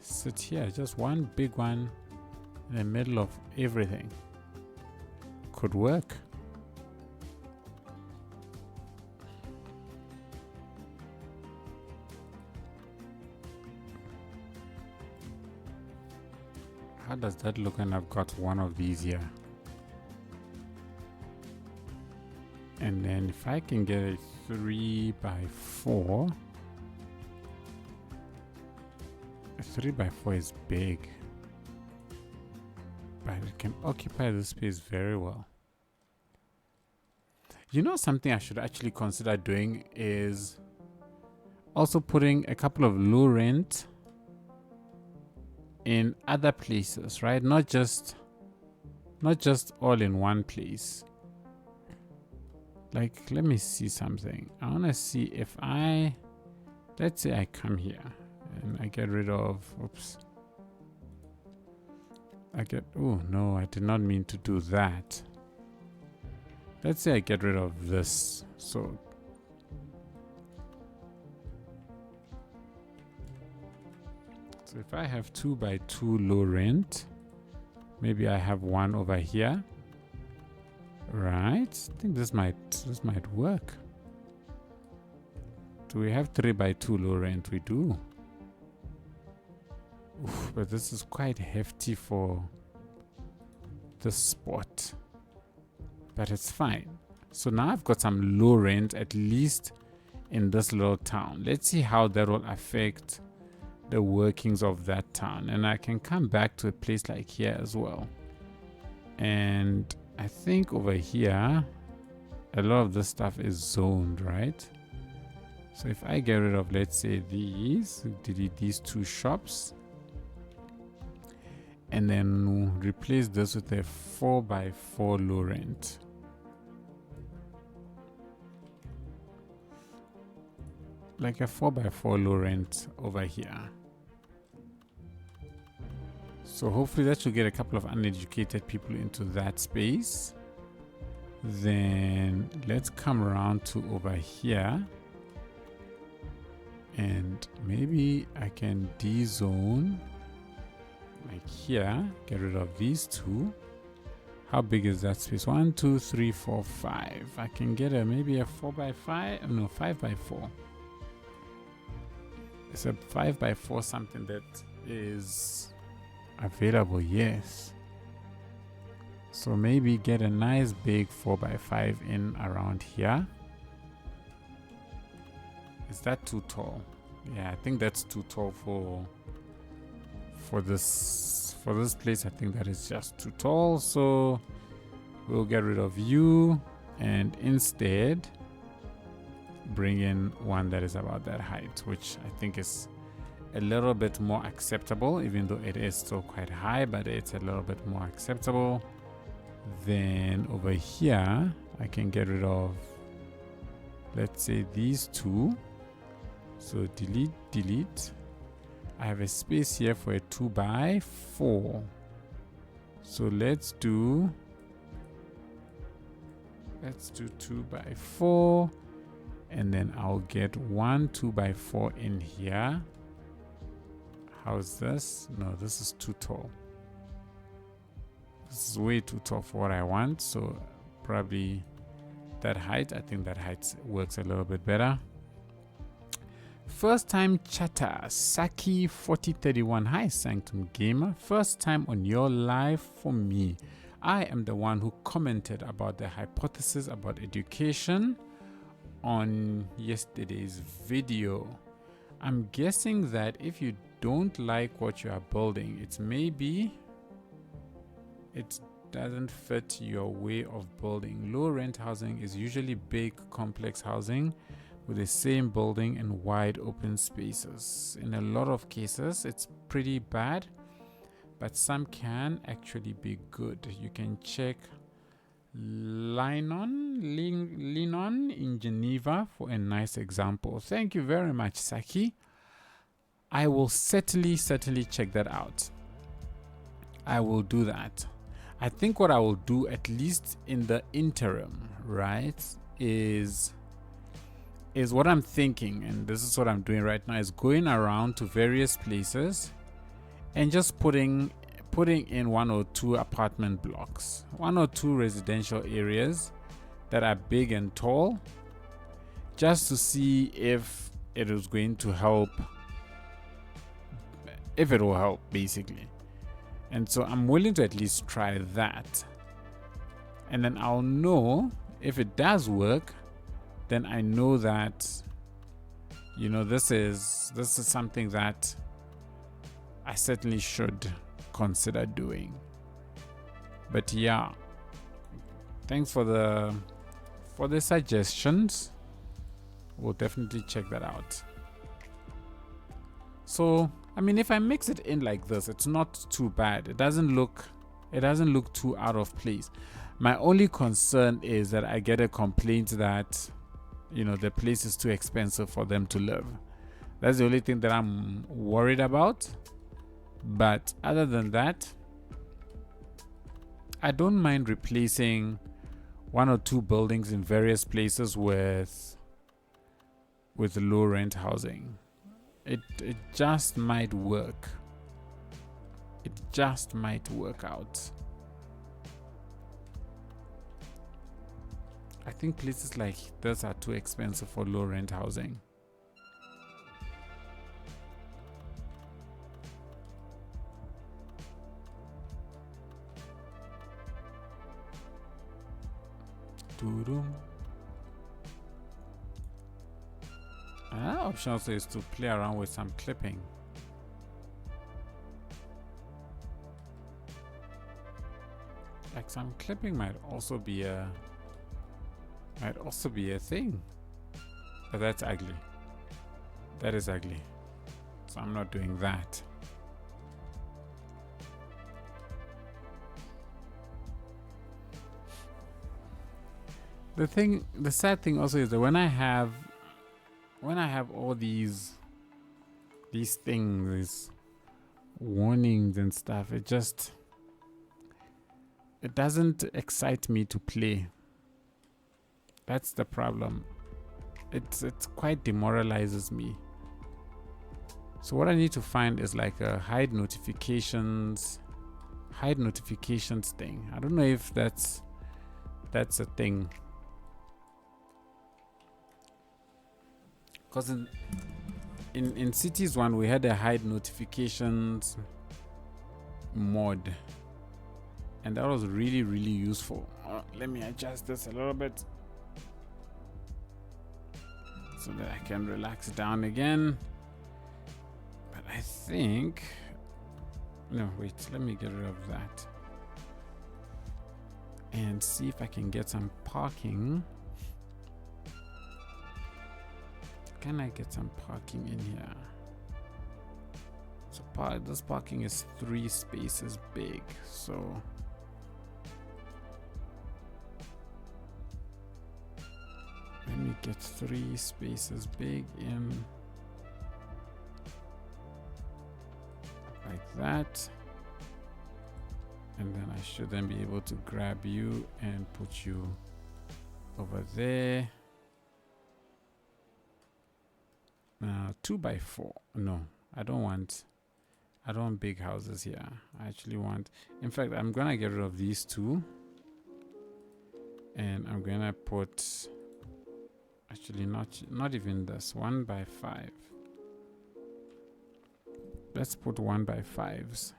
sit here, just one big one in the middle of everything. Could work. How does that look when I've got one of these here? And then if I can get a 3x4, a 3x4 is big, but it can occupy the space very well. You know, something I should actually consider doing is also putting a couple of low rent in other places, right? Not just all in one place. Like, let me see something. I want to see if let's say I come here and I get rid of, oh no, I did not mean to do that. Let's say I get rid of this. So if I have 2x2 low rent, maybe I have one over here. Right, I think this might work. Do we have 3x2 low rent? We do. Oof, but this is quite hefty for this spot, but it's fine. So now I've got some low rent, at least in this little town. Let's see how that will affect the workings of that town, and I can come back to a place like here as well. And I think over here a lot of this stuff is zoned, right? So if I get rid of, let's say, delete these two shops and then replace this with a 4x4 low rent, like a 4x4 low rent over here. So hopefully that should get a couple of uneducated people into that space. Then let's come around to over here, and maybe I can de-zone like here, get rid of these two. How big is that space? 1, 2, 3, 4, 5. I can get maybe a 4x5, no, 5x4. It's a 5x4, something that is available, yes. So maybe get a nice big 4x5 in around here. Is that too tall? Yeah, I think that's too tall for this place. I think that is just too tall, so we'll get rid of you and instead bring in one that is about that height, which I think is a little bit more acceptable, even though it is still quite high, but it's a little bit more acceptable. Then over here, I can get rid of, let's say, these two. So delete, delete. I have a space here for a 2x4. So let's do 2x4, and then I'll get one 2x4 in here. How's this? No, this is too tall. This is way too tall for what I want, so probably that height. I think that height works a little bit better. First time chatter, Saki 4031. Hi Sanctum Gamer. First time on your live for me. I am the one who commented about the hypothesis about education on yesterday's video. I'm guessing that if you don't like what you are building, it's maybe it doesn't fit your way of building. Low rent housing is usually big complex housing with the same building and wide open spaces. In a lot of cases it's pretty bad, but some can actually be good. You can check Linon in Geneva for a nice example. Thank you very much, Saki. I will certainly check that out. I will do that. I think what I will do, at least in the interim, right, is what I'm thinking, and this is what I'm doing right now, is going around to various places and just putting in 1 or 2 apartment blocks, 1 or 2 residential areas that are big and tall, just to see if it is going to help, if it will help basically. And so I'm willing to at least try that, and then I'll know if it does work. Then I know that, you know, this is something that I certainly should consider doing. But yeah, thanks for the suggestions. We'll definitely check that out. So I mean, if I mix it in like this, it's not too bad. It doesn't look too out of place. My only concern is that I get a complaint that, you know, the place is too expensive for them to live. That's the only thing that I'm worried about. But other than that, I don't mind replacing 1 or 2 buildings in various places with low rent housing. It just might work. It just might work out. I think places like this are too expensive for low rent housing. Another option also is to play around with some clipping. Like some clipping might also be a thing. But that's ugly. That is ugly. So I'm not doing that. The sad thing also is that when I have all these things, these warnings and stuff, it doesn't excite me to play. That's the problem. It quite demoralizes me. So what I need to find is like a hide notifications thing. I don't know if that's a thing. Because in Cities 1 we had a hide notifications mod, and that was really useful. Let me adjust this a little bit so that I can relax down again. But I think, no, wait, let me get rid of that and see if I can get some parking. Can I get some parking in here? So this parking is 3 spaces big, so let me get 3 spaces big in like that, and then I should then be able to grab you and put you over there. Now 2x4. No, I don't want big houses here. I actually want, in fact, I'm gonna get rid of these 2 and I'm gonna put, actually not even this, 1x5. Let's put 1x5s.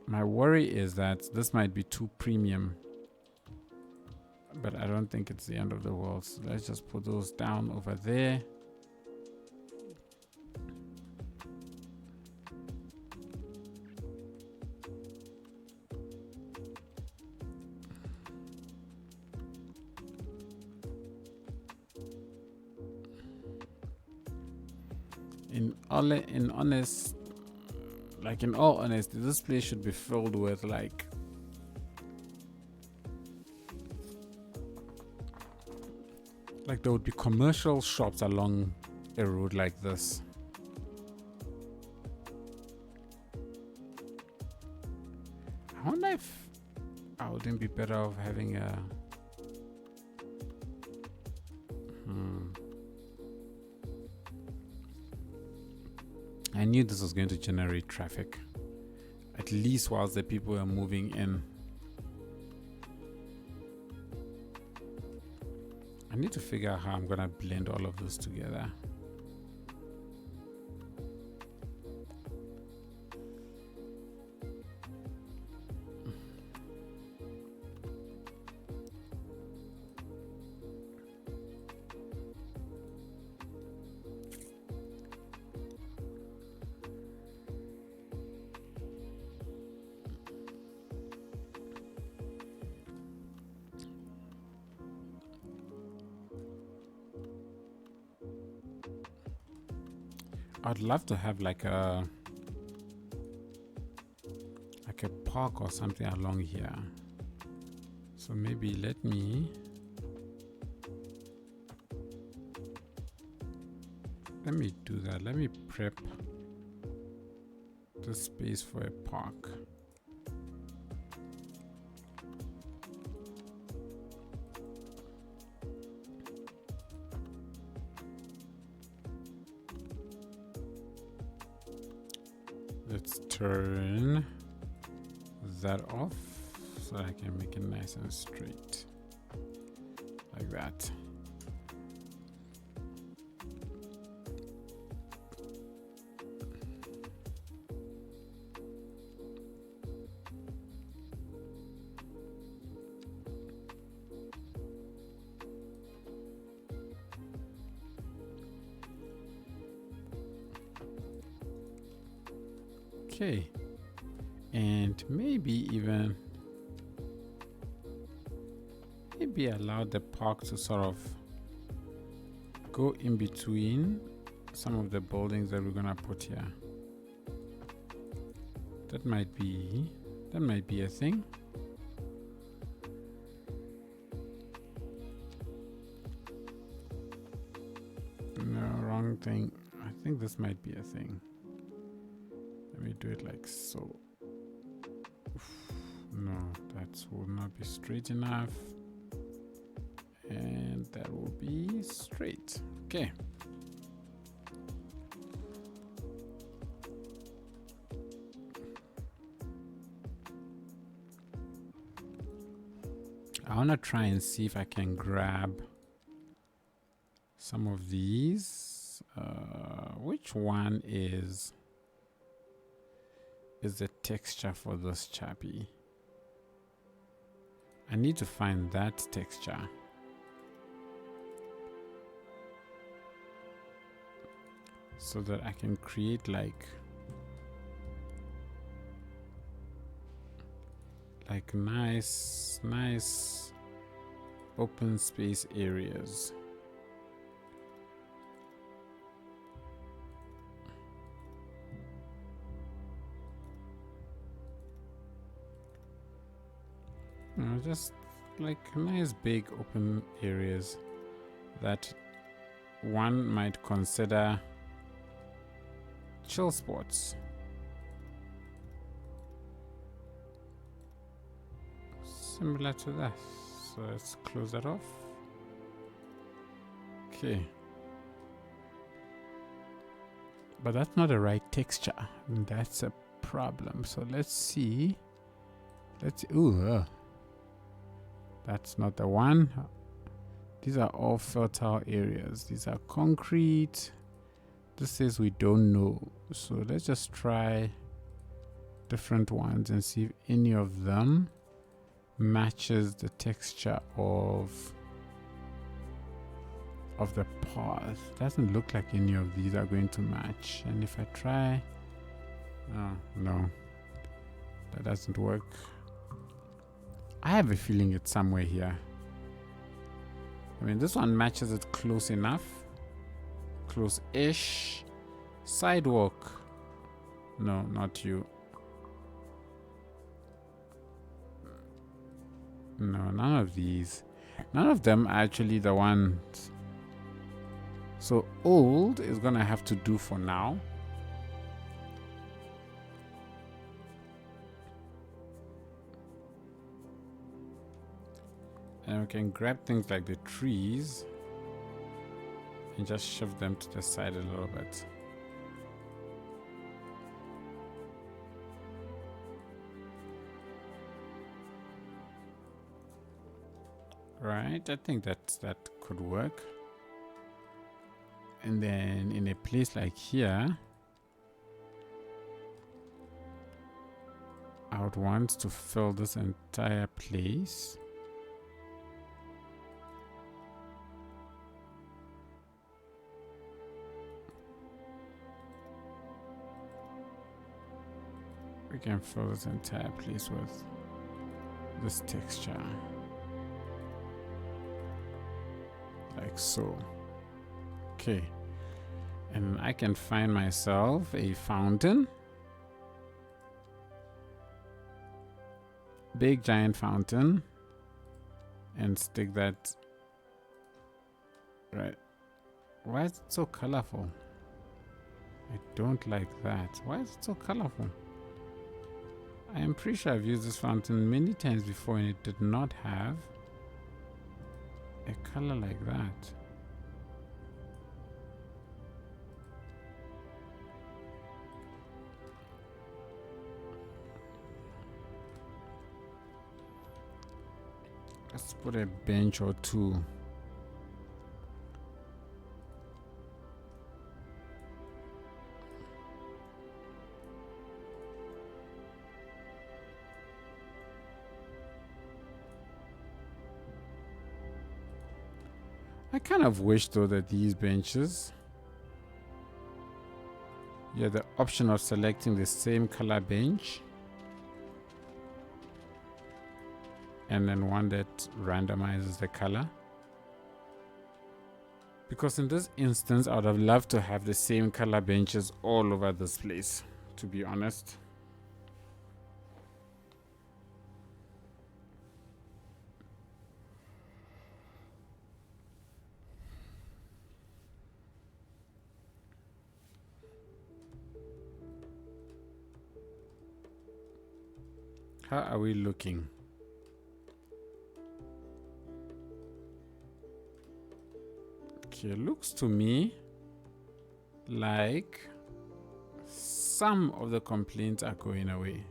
My worry is that this might be too premium, but I don't think it's the end of the world. So let's just put those down over there. In all honesty, this place should be filled with like there would be commercial shops along a road like this. I wonder if I wouldn't be better off having a I knew this was going to generate traffic, at least whilst the people are moving in. I need to figure out how I'm gonna blend all of this together. I'd love to have like a park or something along here. So maybe let me do that. Let me prep the space for a park. Let's turn that off so I can make it nice and straight like that. Okay, and maybe allow the park to sort of go in between some of the buildings that we're gonna put here. That might be a thing. No, wrong thing. I think this might be a thing. Let me do it like so. No, that will not be straight enough. And that will be straight. Okay. I want to try and see if I can grab some of these. Which one is the texture for this chappy? I need to find that texture. So that I can create like nice open space areas. Just like nice big open areas that one might consider chill spots. Similar to that. So let's close that off. Okay. But that's not the right texture. And that's a problem. So let's see. Ooh. That's not the one. These are all fertile areas. These are concrete. This says we don't know. So let's just try different ones and see if any of them matches the texture of the path. Doesn't look like any of these are going to match. And if I try, oh no, that doesn't work. I have a feeling it's somewhere here. I mean, this one matches it close enough. Close-ish. Sidewalk. No, not you. No, none of these. None of them are actually the ones. So old is gonna have to do for now. And we can grab things like the trees and just shift them to the side a little bit. Right, I think that could work. And then in a place like here, I would want to fill this entire place. We can fill this entire place with this texture. Like so. Okay. And I can find myself a fountain. Big giant fountain. And stick that. Right. Why is it so colorful? I don't like that. Why is it so colorful? I am pretty sure I've used this fountain many times before and it did not have a color like that. Let's put a bench or two. I kind of wish though that these benches, you have the option of selecting the same color bench and then one that randomizes the color. Because in this instance, I would have loved to have the same color benches all over this place, to be honest. How are we looking? Okay, it looks to me like some of the complaints are going away.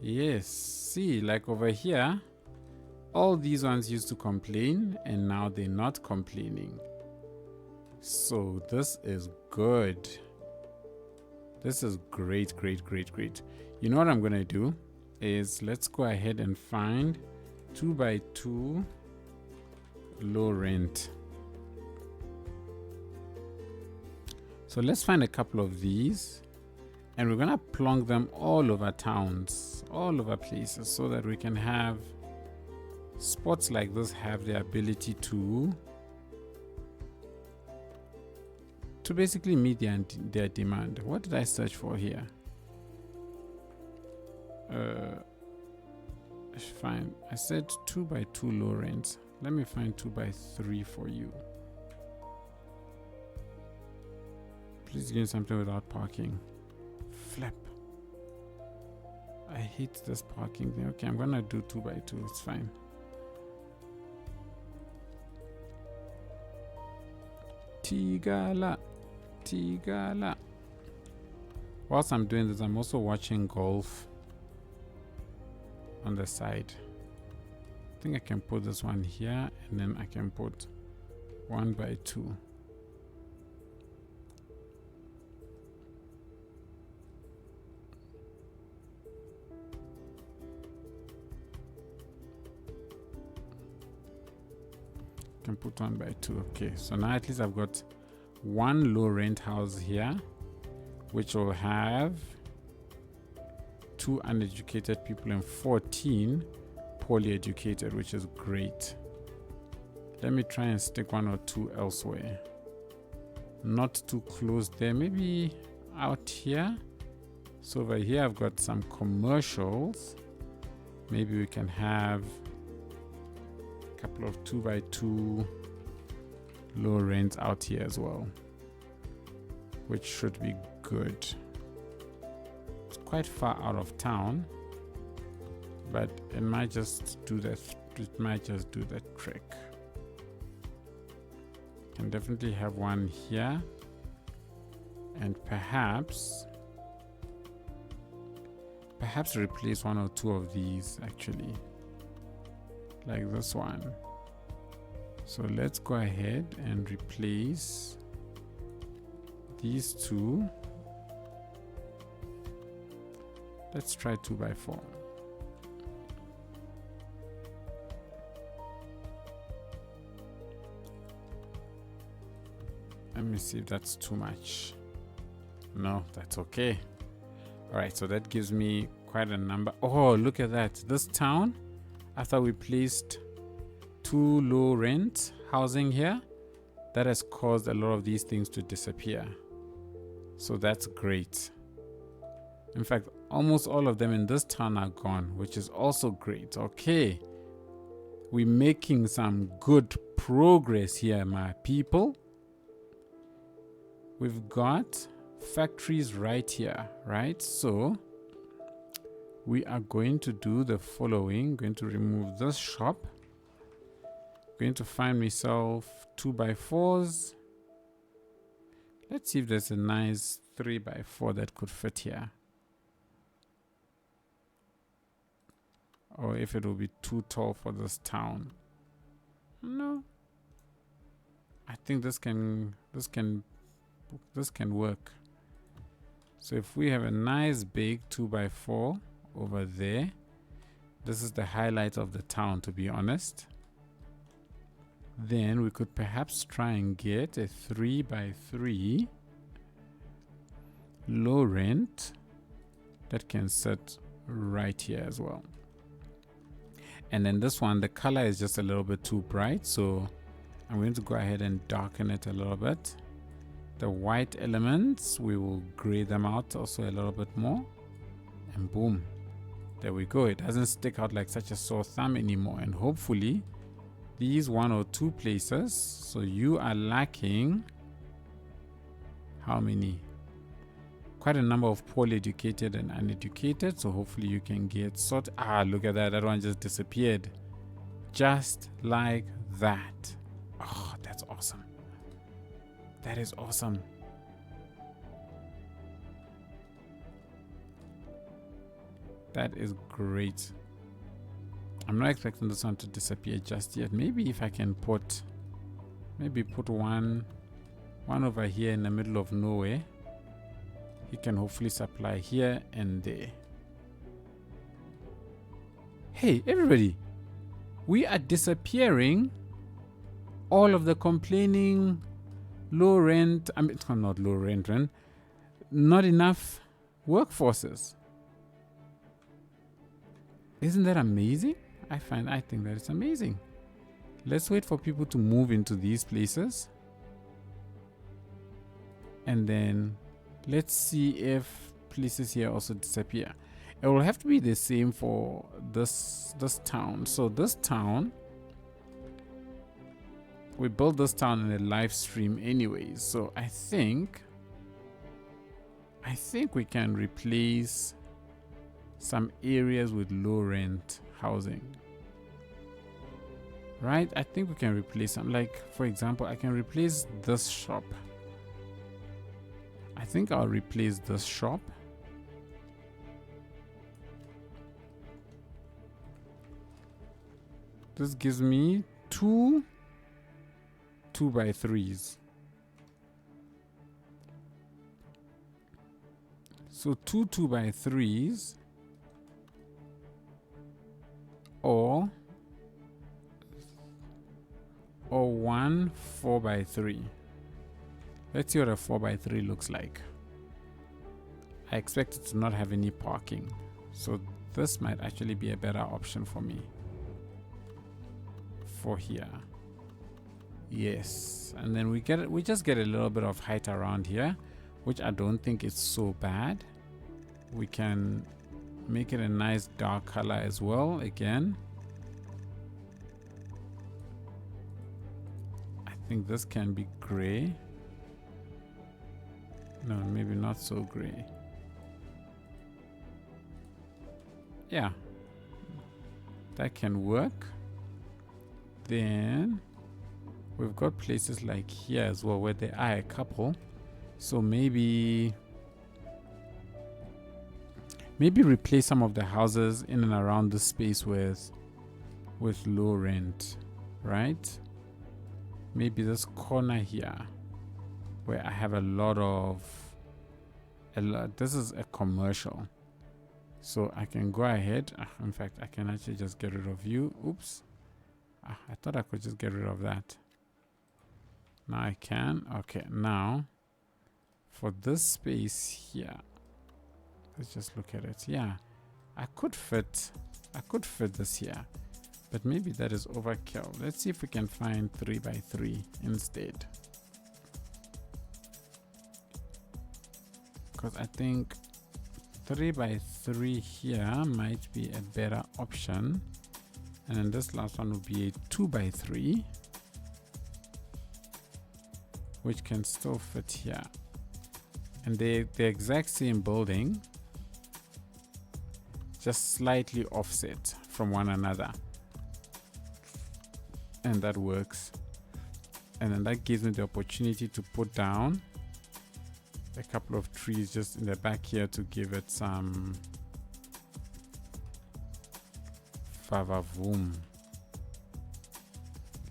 Yes, see, like over here, all these ones used to complain and now they're not complaining. So this is good. This is great, great, great, great. You know what I'm gonna do is let's go ahead and find 2x2 low rent. So let's find a couple of these and we're gonna plonk them all over towns, all over places, so that we can have spots like this have the ability to basically meet their demand. What did I search for here? Fine. I said 2 by 2 low rent. Let me find 2 by 3 for you. Please give me something without parking. Flap. I hate this parking thing. Okay, I'm gonna do 2 by 2. It's fine. Tigala. Tigala. Whilst I'm doing this, I'm also watching golf on the side. I think I can put this one here, and then I can put 1 by 2. Can put 1 by 2. Okay, so now at least I've got one low rent house here, which will have 2 uneducated people and 14 poorly educated, which is great. Let me try and stick 1 or 2 elsewhere. Not too close there, maybe out here. So over here I've got some commercials. Maybe we can have a couple of 2 by 2 low rents out here as well, which should be good. It's quite far out of town, but it might just do that. It might just do that trick. Can definitely have one here, and perhaps replace 1 or 2 of these actually, like this one. So let's go ahead and replace these 2. Let's try 2 by 4. Let me see if that's too much. No, that's okay. All right, so that gives me quite a number. Oh, look at that. This town, after we placed 2 low rent housing here, that has caused a lot of these things to disappear. So that's great. In fact, almost all of them in this town are gone, which is also great. Okay, we're making some good progress here, my people. We've got factories right here, right? So we are going to do the following. Going to remove this shop. Going to find myself 2 by 4s. Let's see if there's a nice 3 by 4 that could fit here, or if it will be too tall for this town. No, I think this can work. So if we have a nice big 2 by 4 over there, this is the highlight of the town, to be honest. Then we could perhaps try and get a 3 by 3 low rent that can sit right here as well. And then this one, the color is just a little bit too bright, so I'm going to go ahead and darken it a little bit. The white elements, we will gray them out also a little bit more, and boom, there we go. It doesn't stick out like such a sore thumb anymore. And hopefully these 1 or 2 places, so you are lacking how many? Quite a number of poorly educated and uneducated, so hopefully you can get sort. Look at that, one just disappeared just like that. Oh, that's awesome. That is awesome. That is great. I'm not expecting this one to disappear just yet. Maybe if I can put one over here in the middle of nowhere, he can hopefully supply here and there. Hey everybody, we are disappearing all of the complaining low rent, not low rent, not enough workforces. Isn't that amazing? I think that it's amazing. Let's wait for people to move into these places, and then let's see if places here also disappear. It will have to be the same for this town. So this town, we built this town in a live stream anyways. So I think we can replace some areas with low rent housing. Right? I think we can replace some, like for example, I can replace this shop. I think I'll replace this shop. This gives me two 2x3s. So two 2x3s or one 4x3. Let's see what a 4x3 looks like. I expect it to not have any parking, so this might actually be a better option for me. For here, yes, and then we just get a little bit of height around here, which I don't think is so bad. We can make it a nice dark color as well. Again, I think this can be gray. No, maybe not so gray. Yeah, that can work. Then we've got places like here as well where there are a couple, so maybe replace some of the houses in and around the space with low rent, right? Maybe this corner here where I have a lot of this is a commercial, so I can go ahead. In fact, I can actually just get rid of you. Oops. I thought I could just get rid of that. Now I can. Okay, now for this space here, let's just look at it. Yeah, I could fit this here, but maybe that is overkill. Let's see if we can find 3x3 instead, because I think 3x3 here might be a better option. And then this last one would be a 2x3, which can still fit here. And they're the exact same building, just slightly offset from one another. And that works. And then that gives me the opportunity to put down a couple of trees just in the back here to give it some vavavoom,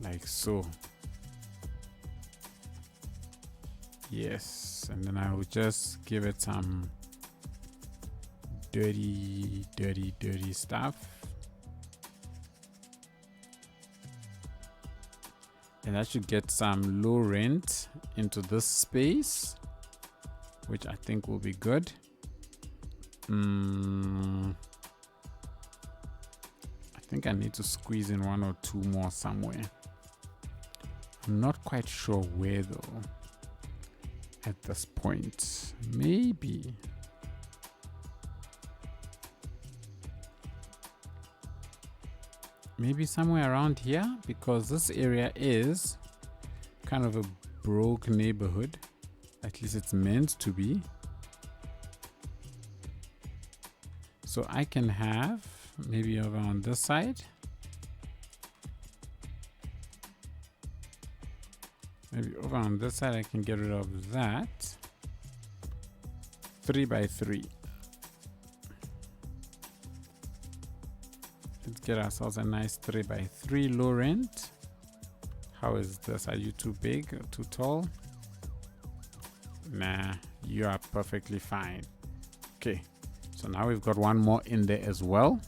like so. Yes, and then I will just give it some dirty stuff, and I should get some low rent into this space, which I think will be good. I think I need to squeeze in one or two more somewhere. I'm not quite sure where though at this point. Maybe somewhere around here, because this area is kind of a broke neighborhood. At least it's meant to be. So I can have maybe over on this side, I can get rid of that 3x3. Let's get ourselves a nice 3x3 low rent. How is this? Are you too big or too tall? Nah, you are perfectly fine. Okay, so now we've got one more in there as well.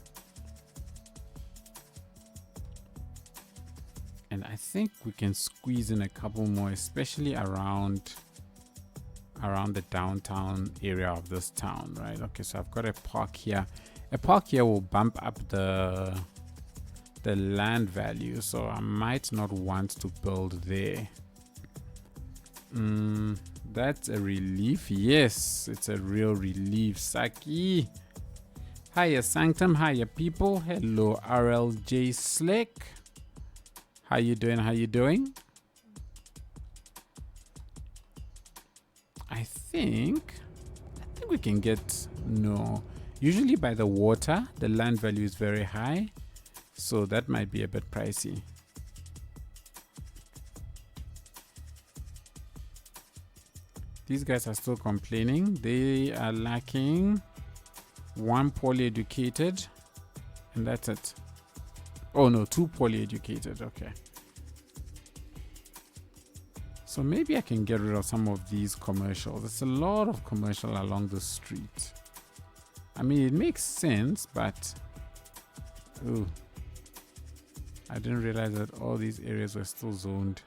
And I think we can squeeze in a couple more, especially around the downtown area of this town, right? Okay, so I've got a park here. A park here will bump up the land value, so I might not want to build there. That's a relief. Yes, it's a real relief, Saki. Hiya Sanctum, hiya people. Hello RLJ Slick. How you doing? How you doing? I think we can get, no. Usually by the water, the land value is very high. So that might be a bit pricey. These guys are still complaining. They are lacking one poorly educated, and that's it. Oh no, two poorly educated. Okay. So maybe I can get rid of some of these commercials. There's a lot of commercial along the street. I mean, it makes sense, but ooh, I didn't realize that all these areas were still zoned.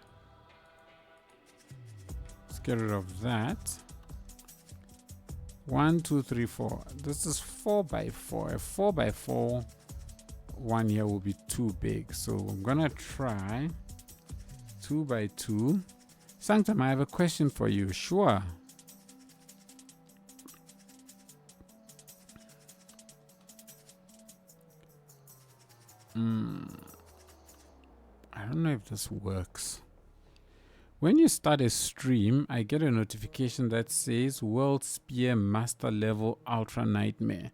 Let's get rid of that. 1, 2, 3, 4. This is 4 by 4. A 4 by 4 one here will be too big. So I'm gonna try 2 by 2. Sanctum, I have a question for you. Sure. I don't know if this works. When you start a stream, I get a notification that says World Spear Master Level Ultra Nightmare.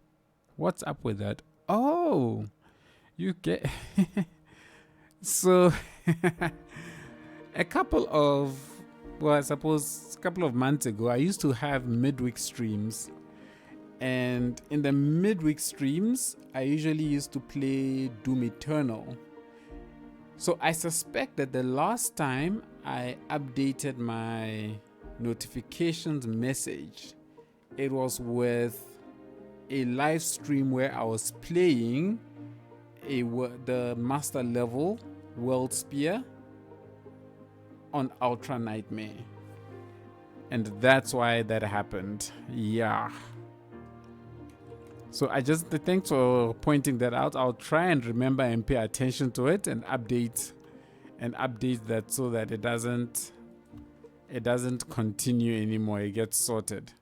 What's up with that? Oh, you get so a couple of, well, I suppose a couple of months ago, I used to have midweek streams, and in the midweek streams, I usually used to play Doom Eternal. So I suspect that the last time I updated my notifications message, it was with a live stream where I was playing the master level World Spear on Ultra Nightmare, and that's why that happened. Yeah. So I just, thanks for pointing that out. I'll try and remember and pay attention to it and update that so that it doesn't continue anymore. It gets sorted.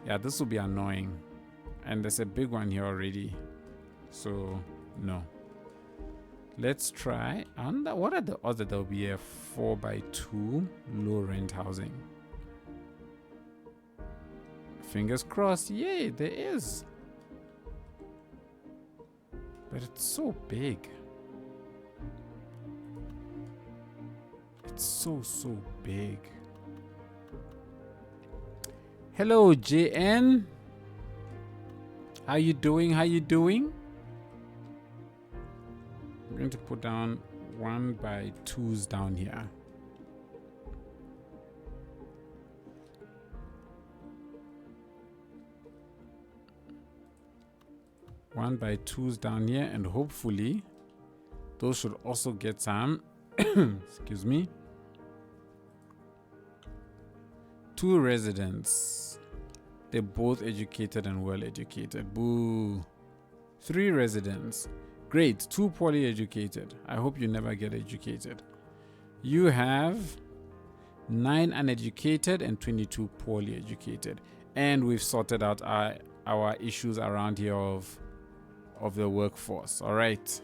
Yeah, this will be annoying. And there's a big one here already. So no. Let's try. And what are the odds that there'll be a 4 by 2 low rent housing? Fingers crossed. Yay, there is. But it's so big. It's so big. Hello, JN. How you doing? How you doing? I'm going to put down 1 by 2s down here. One by 2s down here, and hopefully those should also get some excuse me, 2 residents. They're both educated and well educated. Boo. 3 residents. Great. 2 poorly educated. I hope you never get educated. You have 9 uneducated and 22 poorly educated, and we've sorted out our issues around here of the workforce. All right.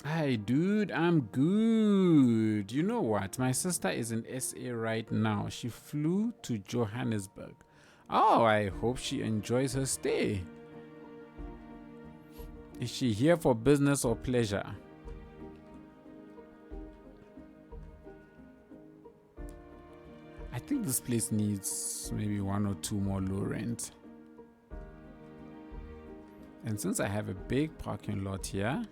Hi, dude. I'm good. You know what? My sister is in SA right now. She flew to Johannesburg. Oh, I hope she enjoys her stay. Is she here for business or pleasure? I think this place needs maybe 1 or 2 more low rent. And since I have a big parking lot here,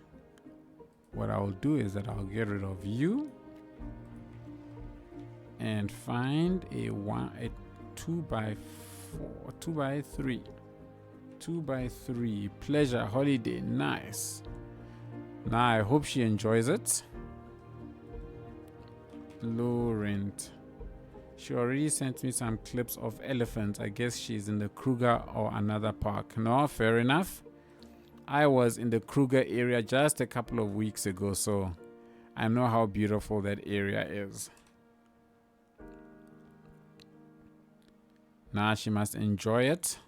what I'll do is that I'll get rid of you and find a 2 by 4, 2 by 3, 2 by 3 pleasure holiday. Nice. Now I hope she enjoys it. Low rent. She already sent me some clips of elephants. I guess she's in the Kruger or another park. No, fair enough. I was in the Kruger area just a couple of weeks ago, so I know how beautiful that area is. Now she must enjoy it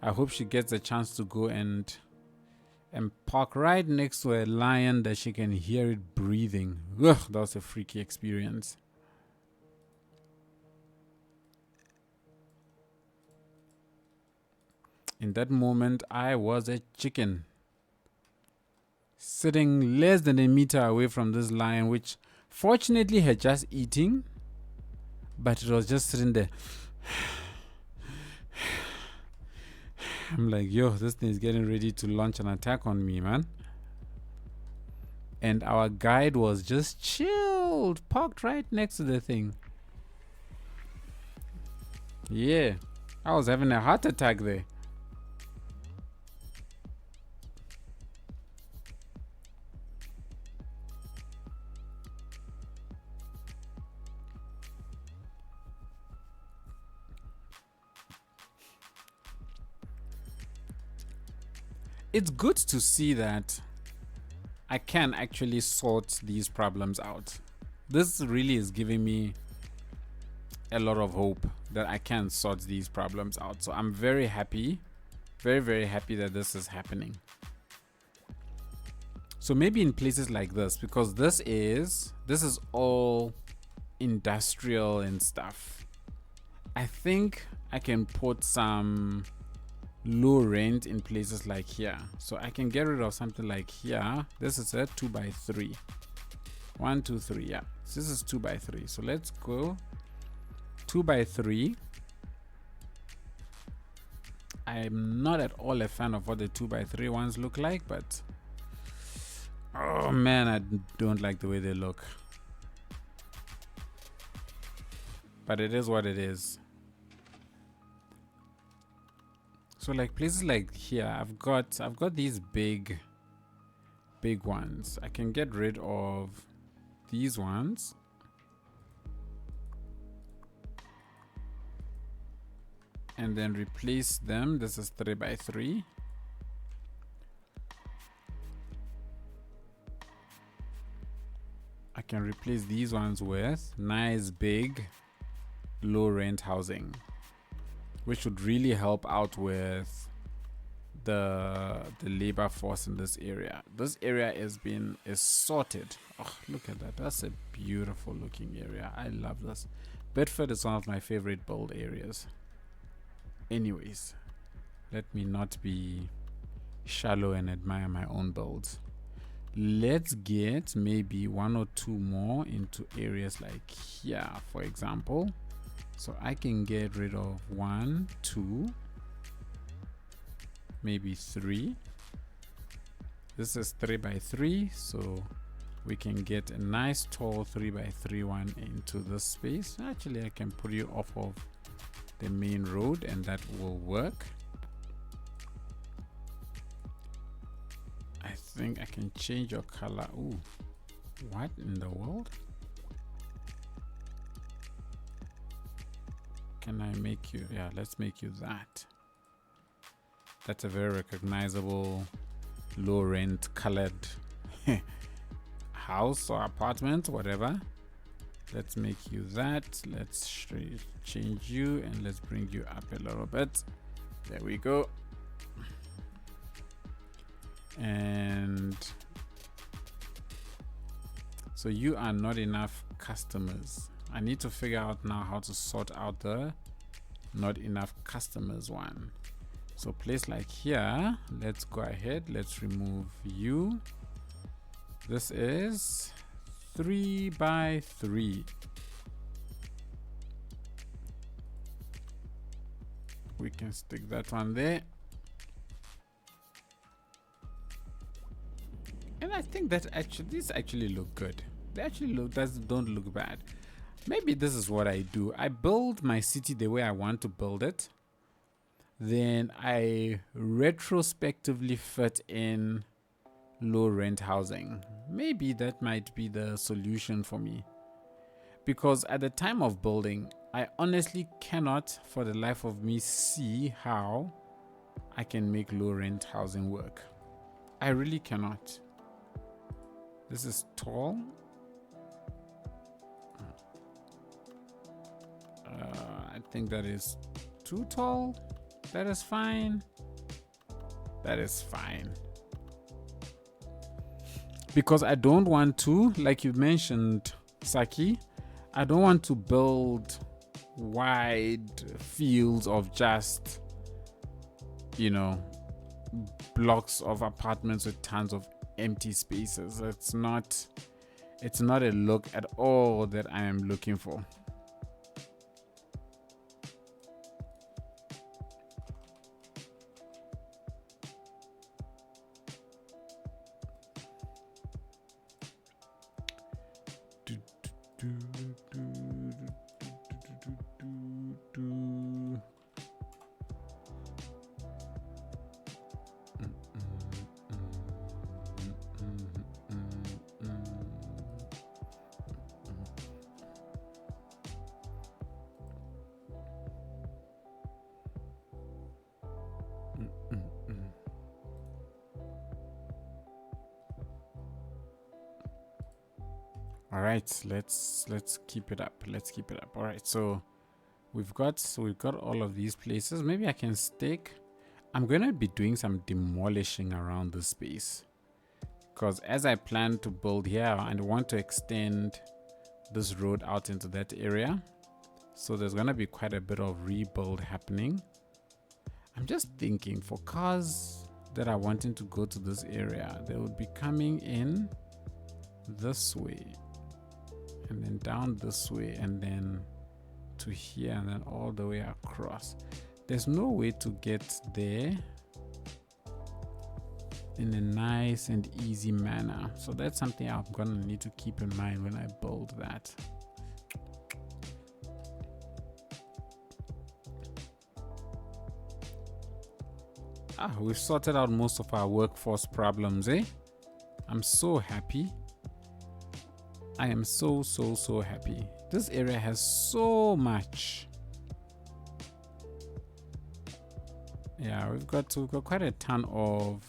I hope she gets a chance to go and park right next to a lion that she can hear it breathing. Ugh, that was a freaky experience. In that moment, I was a chicken, sitting less than a meter away from this lion, which fortunately had just eaten, but it was just sitting there. I'm like, yo, this thing is getting ready to launch an attack on me, man. And our guide was just chilled, parked right next to the thing. Yeah, I was having a heart attack there. It's good to see that I can actually sort these problems out. This really is giving me a lot of hope that I can sort these problems out. So I'm very happy, very, very happy that this is happening. So maybe in places like this, because this is all industrial and stuff, I think I can put some low rent in places like here. So I can get rid of something like here. This is a 2x3. 1, 2, 3. Yeah, so this is 2x3. So let's go 2x3. I'm not at all a fan of what the 2x3 ones look like, but oh man, I don't like the way they look. But it is what it is. So like places like here, I've got these big ones. I can get rid of these ones. And then replace them. This is 3x3. I can replace these ones with nice big low rent housing, which would really help out with the labor force in this area. This area is sorted. Oh, look at that. That's a beautiful looking area. I love this. Bedford is one of my favorite build areas. Anyways, let me not be shallow and admire my own builds. Let's get maybe 1 or 2 more into areas like here, for example. So I can get rid of 1, 2, maybe 3. This is 3x3, so we can get a nice tall 3x3 one into this space. Actually, I can put you off of the main road and that will work. I think I can change your color. Ooh, what in the world? Can I make you? Yeah, let's make you that. That's a very recognizable low rent colored house or apartment, whatever. Let's make you that. Let's change you and let's bring you up a little bit. There we go. And so you are not enough customers. I need to figure out now how to sort out the not enough customers one. So place like here, let's go ahead, let's remove you. This is 3x3. We can stick that one there. And I think that these actually look good. They actually don't look bad. Maybe this is what I do. I build my city the way I want to build it. Then I retrospectively fit in low rent housing. Maybe that might be the solution for me. Because at the time of building, I honestly cannot for the life of me see how I can make low rent housing work. I really cannot. This is tall. I think that is too tall. That is fine. That is fine. Because I don't want to, like you mentioned, Saki, I don't want to build wide fields of just, you know, blocks of apartments with tons of empty spaces. It's not a look at all that I am looking for. All right, let's keep it up. Let's keep it up. All right, so we've got all of these places. Maybe I can stick. I'm gonna be doing some demolishing around the space, because as I plan to build here, I want to extend this road out into that area. So there's gonna be quite a bit of rebuild happening. I'm just thinking for cars that are wanting to go to this area, they would be coming in this way, and then down this way, and then to here, and then all the way across. There's no way to get there in a nice and easy manner. So that's something I'm gonna need to keep in mind when I build that. We've sorted out most of our workforce problems, eh? I'm so happy. I am so happy. This area has so much. Yeah, we've got quite a ton of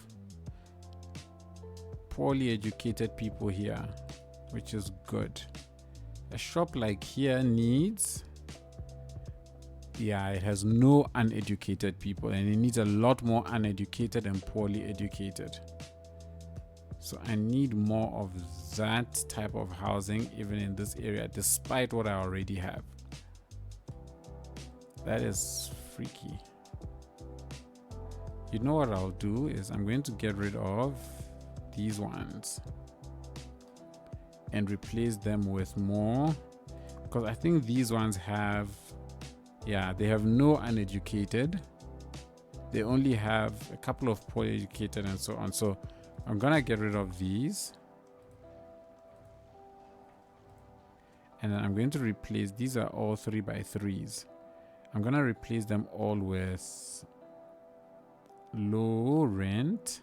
poorly educated people here, which is good. A shop like here needs, it has no uneducated people, and it needs a lot more uneducated and poorly educated. So I need more of that type of housing even in this area, despite what I already have. That is freaky. You know what I'll do is I'm going to get rid of these ones and replace them with more, because I think these ones have, they have no uneducated. They only have a couple of poorly educated and so on. So I'm gonna get rid of these, and then I'm going to replace, these are all 3x3s. I'm gonna replace them all with low rent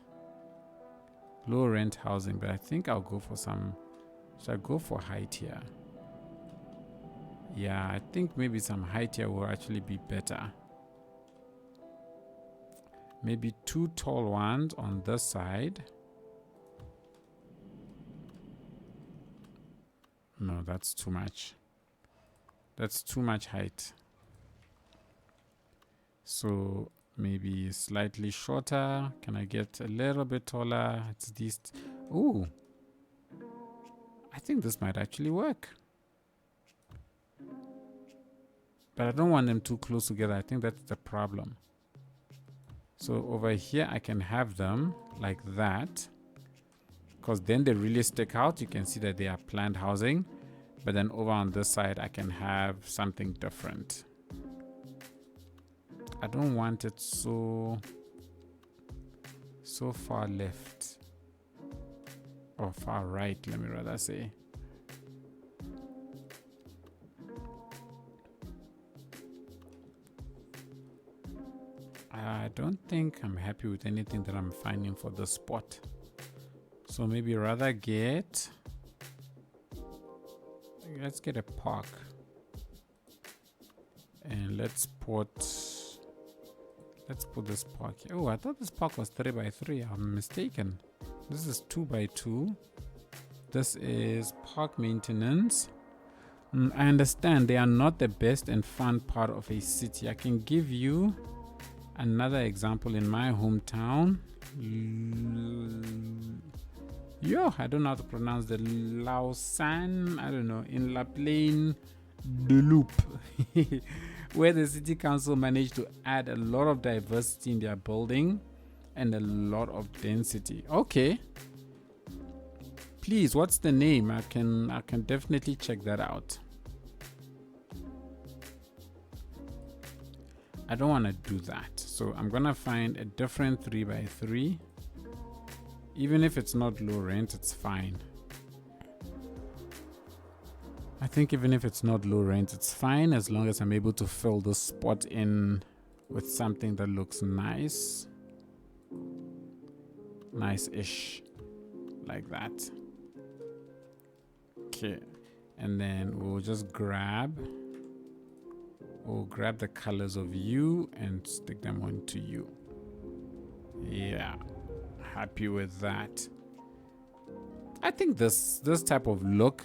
housing, but I think I'll go for some, should I go for high tier? Yeah, I think maybe some high tier will actually be better. Maybe 2 tall ones on this side. No, that's too much. That's too much height. So maybe slightly shorter. Can I get a little bit taller? It's this. Ooh. I think this might actually work. But I don't want them too close together. I think that's the problem. So over here, I can have them like that, because then they really stick out. You can see that they are planned housing. But then over on this side, I can have something different. I don't want it so far left, or far right, let me rather say. I don't think I'm happy with anything that I'm finding for this spot. So maybe rather let's get a park. And let's put this park here. Oh, I thought this park was 3x3. I'm mistaken. This is 2x2. This is park maintenance. I understand they are not the best and fun part of a city. I can give you Another example in my hometown. I don't know how to pronounce the Lausanne. I don't know. In La Plaine de Loop, where the city council managed to add a lot of diversity in their building and a lot of density. Okay. Please, what's the name? I can definitely check that out. I don't want to do that. So I'm going to find a different 3x3. Even if it's not low rent, it's fine. I think even if it's not low rent, it's fine as long as I'm able to fill this spot in with something that looks nice. Nice-ish. Like that. Okay. And then we'll just grab the colors of you and stick them onto you. Yeah. Happy with that. I think this type of look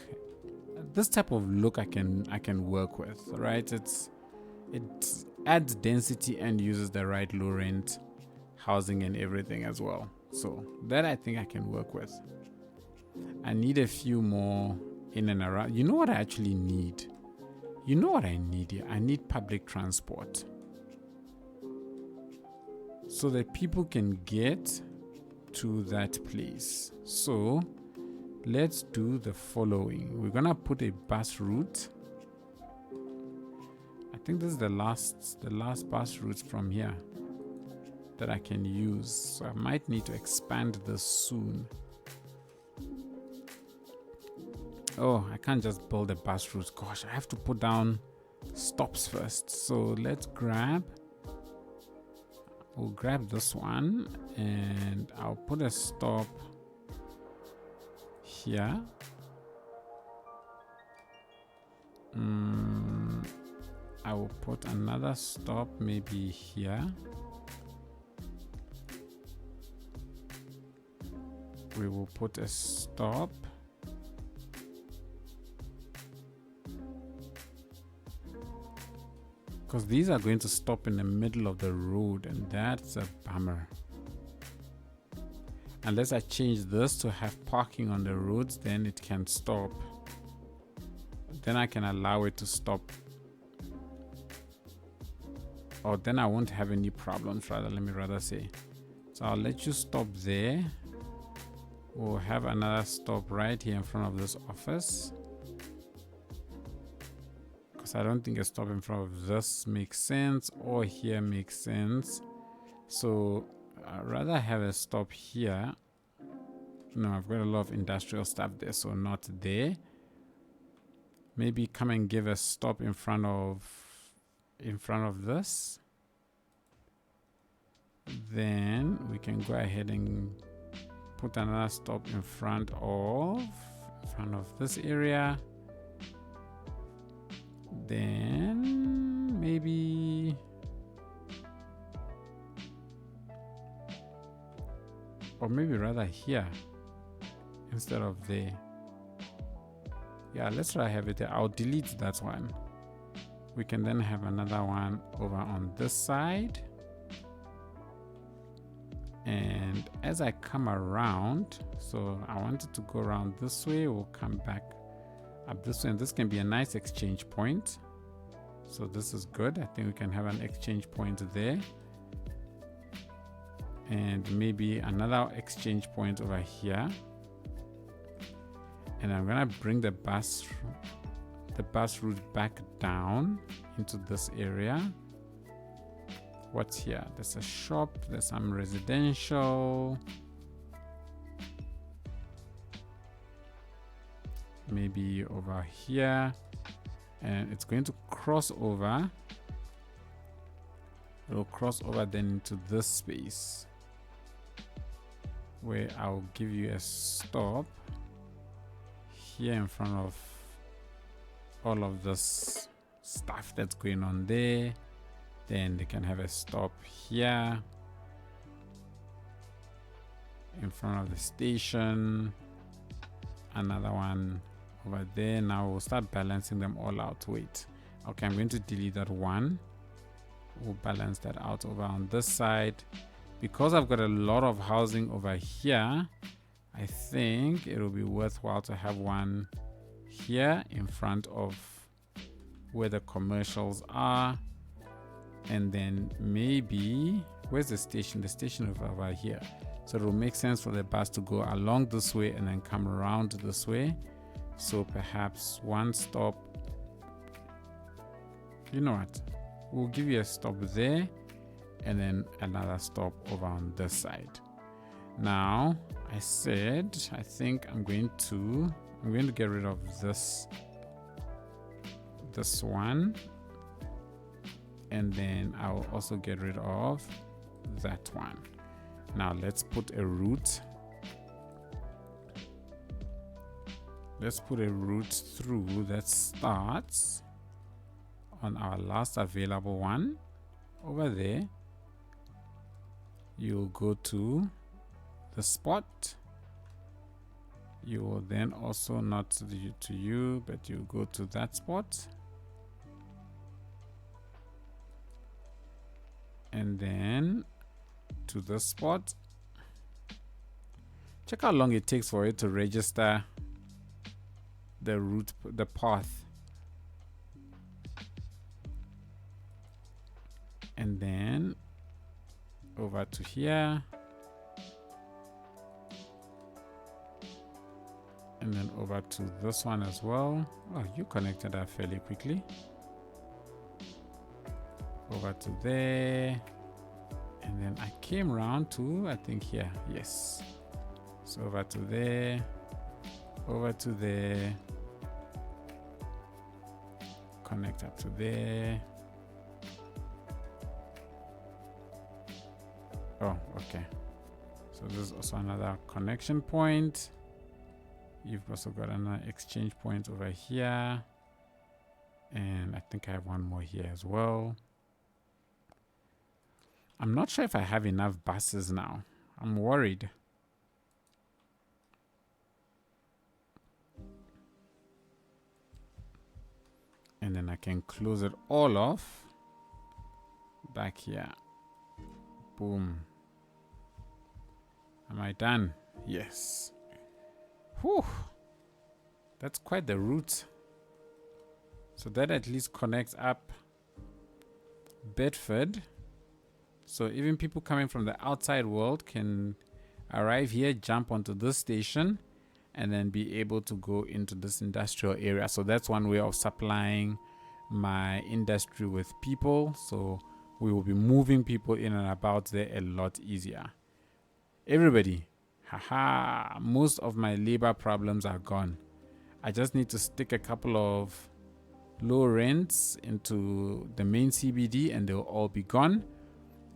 I can work with, right? It adds density and uses the right low rent housing and everything as well. So that I think I can work with. I need a few more in and around. You know what I actually need? You know what I need here? I need public transport so that people can get to that place. So let's do the following. We're gonna put a bus route. I think this is the last bus route from here that I can use. So I might need to expand this soon. Oh, I can't just build a bus route. Gosh, I have to put down stops first. So we'll grab this one and I'll put a stop here. I will put another stop maybe here. We will put a stop. Because these are going to stop in the middle of the road and that's a bummer. Unless I change this to have parking on the roads, then it can stop. Then I can allow it to stop. Or then I won't have any problems, let me rather say. So I'll let you stop there. We'll have another stop right here in front of this office. Because I don't think a stop in front of this makes sense or here makes sense. So I'd rather have a stop here. No, I've got a lot of industrial stuff there, so not there. Maybe come and give a stop in front of this. Then we can go ahead and put another stop in front of this area. Then maybe rather here instead of there. Yeah, let's try have it there. I'll delete that one. We can then have another one over on this side. And as I come around, so I wanted to go around this way, we'll come back up this way, and this can be a nice exchange point. So this is good. I think we can have an exchange point there. And maybe another exchange point over here. And I'm gonna bring the bus route back down into this area. What's here? There's a shop, there's some residential. Maybe over here. And it's going to cross over. It'll cross over then into this space, where I'll give you a stop here in front of all of this stuff that's going on there. Then they can have a stop here in front of the station, another one over there. Now we'll start balancing them all out. Wait, okay, I'm going to delete that one. We'll balance that out over on this side. Because I've got a lot of housing over here, I think it'll be worthwhile to have one here in front of where the commercials are. And then maybe, where's the station? The station is over here. So it will make sense for the bus to go along this way and then come around this way. So perhaps one stop. You know what? We'll give you a stop there and then another stop over on this side. Now, I think I'm going to get rid of this one, and then I'll also get rid of that one. Now let's put a route. Let's put a route through that starts on our last available one over there. You'll go to the spot. You will then also not to you, but you go to that spot. And then to the spot. Check how long it takes for it to register the route, the path. And then over to here. And then over to this one as well. Oh, you connected that fairly quickly. Over to there. And then I came around to, I think here. Yes. So over to there. Over to there. Connect up to there. Oh, okay. So this is also another connection point. You've also got another exchange point over here. And I think I have one more here as well. I'm not sure if I have enough buses now. I'm worried. And then I can close it all off back here. Boom. Am I done? Yes. Whew. That's quite the route. So that at least connects up Bedford. So even people coming from the outside world can arrive here, jump onto this station, and then be able to go into this industrial area. So that's one way of supplying my industry with people. So we will be moving people in and about there a lot easier. Everybody, haha, most of my labor problems are gone. I just need to stick a couple of low rents into the main CBD and they'll all be gone.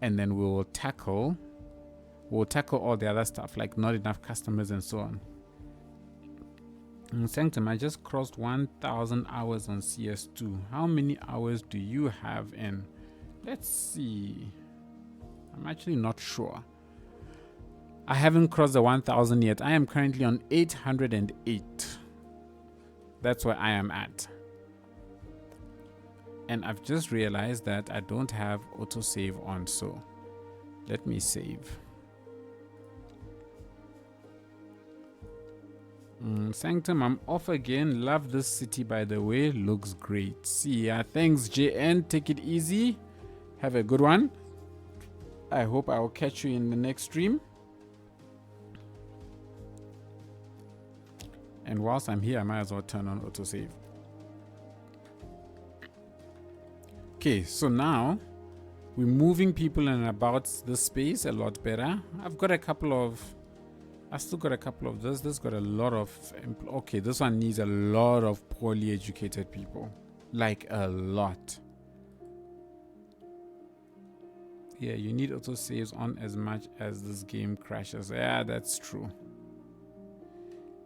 And then we'll tackle all the other stuff like not enough customers and so on. Sanctum, I just crossed 1,000 hours on CS2. How many hours do you have in? Let's see. I'm actually not sure. I haven't crossed the 1,000 yet. I am currently on 808. That's where I am at. And I've just realized that I don't have autosave on, so let me save. Sanctum, I'm off again. Love this city, by the way. Looks great. See ya. Thanks, JN. Take it easy. Have a good one. I hope I will catch you in the next stream. And whilst I'm here, I might as well turn on autosave. Okay, so now we're moving people in and about this space a lot better. I still got a couple of this. This got a lot of, okay, this one needs a lot of poorly educated people. Like a lot. Yeah, you need autosaves on as much as this game crashes. Yeah, that's true.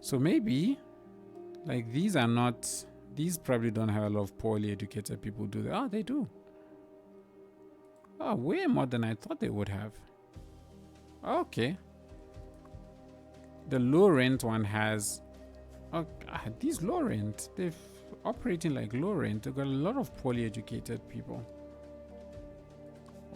So maybe, like these probably don't have a lot of poorly educated people, do they? Oh, they do. Oh, way more than I thought they would have. Okay. The low rent one has, oh, these low rent, they're operating like low rent. They've got a lot of poorly educated people.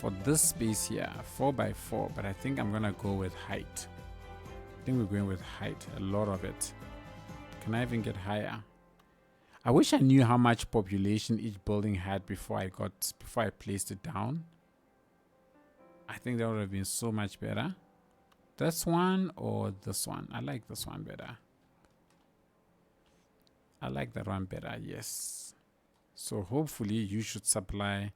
for this space here, 4 by 4, but I think I'm gonna go with height. I think we're going with height, a lot of it. Can I even get higher? I wish I knew how much population each building had before I placed it down. I think that would have been so much better. This one or this one? I like this one better. I like that one better, yes. So hopefully you should supply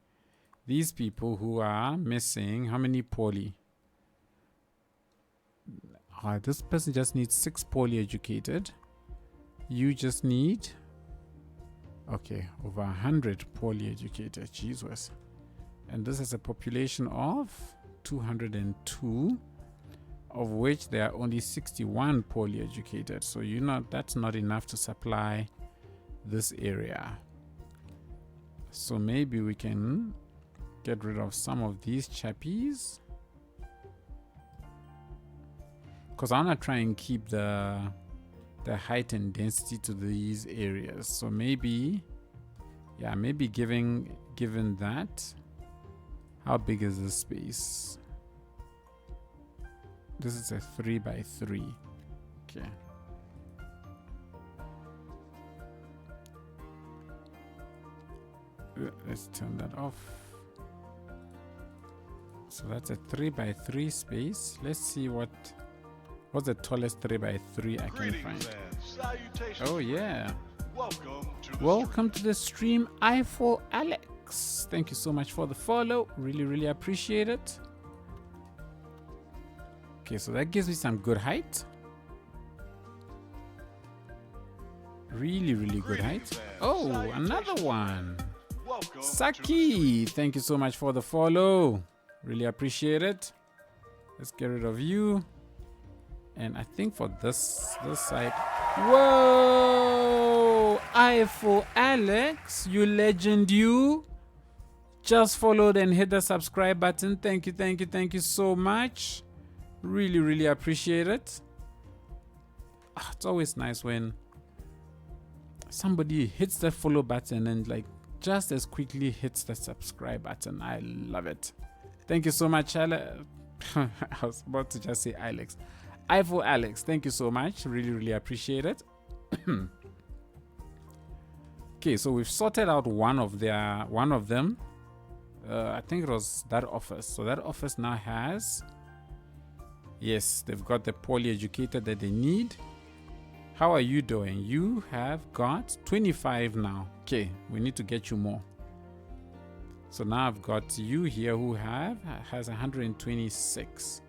these people who are missing. How many poly? This person just needs 6 poly educated. You just need, okay, over 100 poly educated. Jesus. And this is a population of 202, of which there are only 61 poly educated. So that's not enough to supply this area. So maybe we can get rid of some of these chappies, because I want to try and keep the height and density to these areas. So maybe, yeah, maybe given that, how big is this space? This is a 3 by 3. Okay. Let's turn that off. So that's a 3 by 3 space. Let's see what's the tallest 3 by 3 I can find. Oh yeah. Welcome to the stream, Eiffel Alex. Thank you so much for the follow. Really appreciate it. Okay, so that gives me some good height. Really good height. Oh, another one. Saki, thank you so much for the follow. Really appreciate it. Let's get rid of you. And I think for this side. Whoa! Eiffel Alex, you legend, you. Just followed and hit the subscribe button. Thank you so much. Really appreciate it. It's always nice when somebody hits the follow button and like just as quickly hits the subscribe button. I love it. Thank you so much, Alex. I was about to just say Alex. Eiffel Alex, thank you so much. Really appreciate it. Okay, so we've sorted out one of them. I think it was that office. So that office now has, yes, they've got the poly educated that they need. How are you doing? You have got 25 now. Okay, we need to get you more. So now I've got you here who has 126.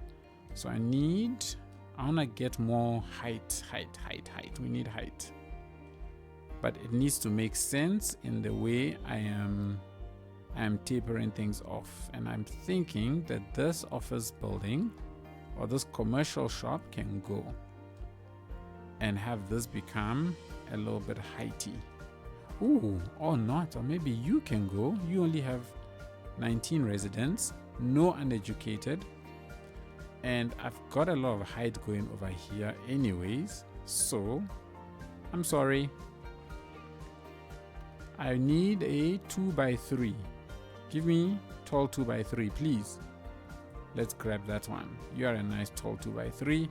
So I want to get more height. We need height. But it needs to make sense in the way I am tapering things off. And I'm thinking that this office building or this commercial shop can go and have this become a little bit heighty. Ooh, or not, or maybe you can go. You only have 19 residents, no uneducated, and I've got a lot of height going over here anyways, so I'm sorry. I need a 2 by 3. Give me tall 2 by 3, please. Let's grab that one. You are a nice tall 2 by 3.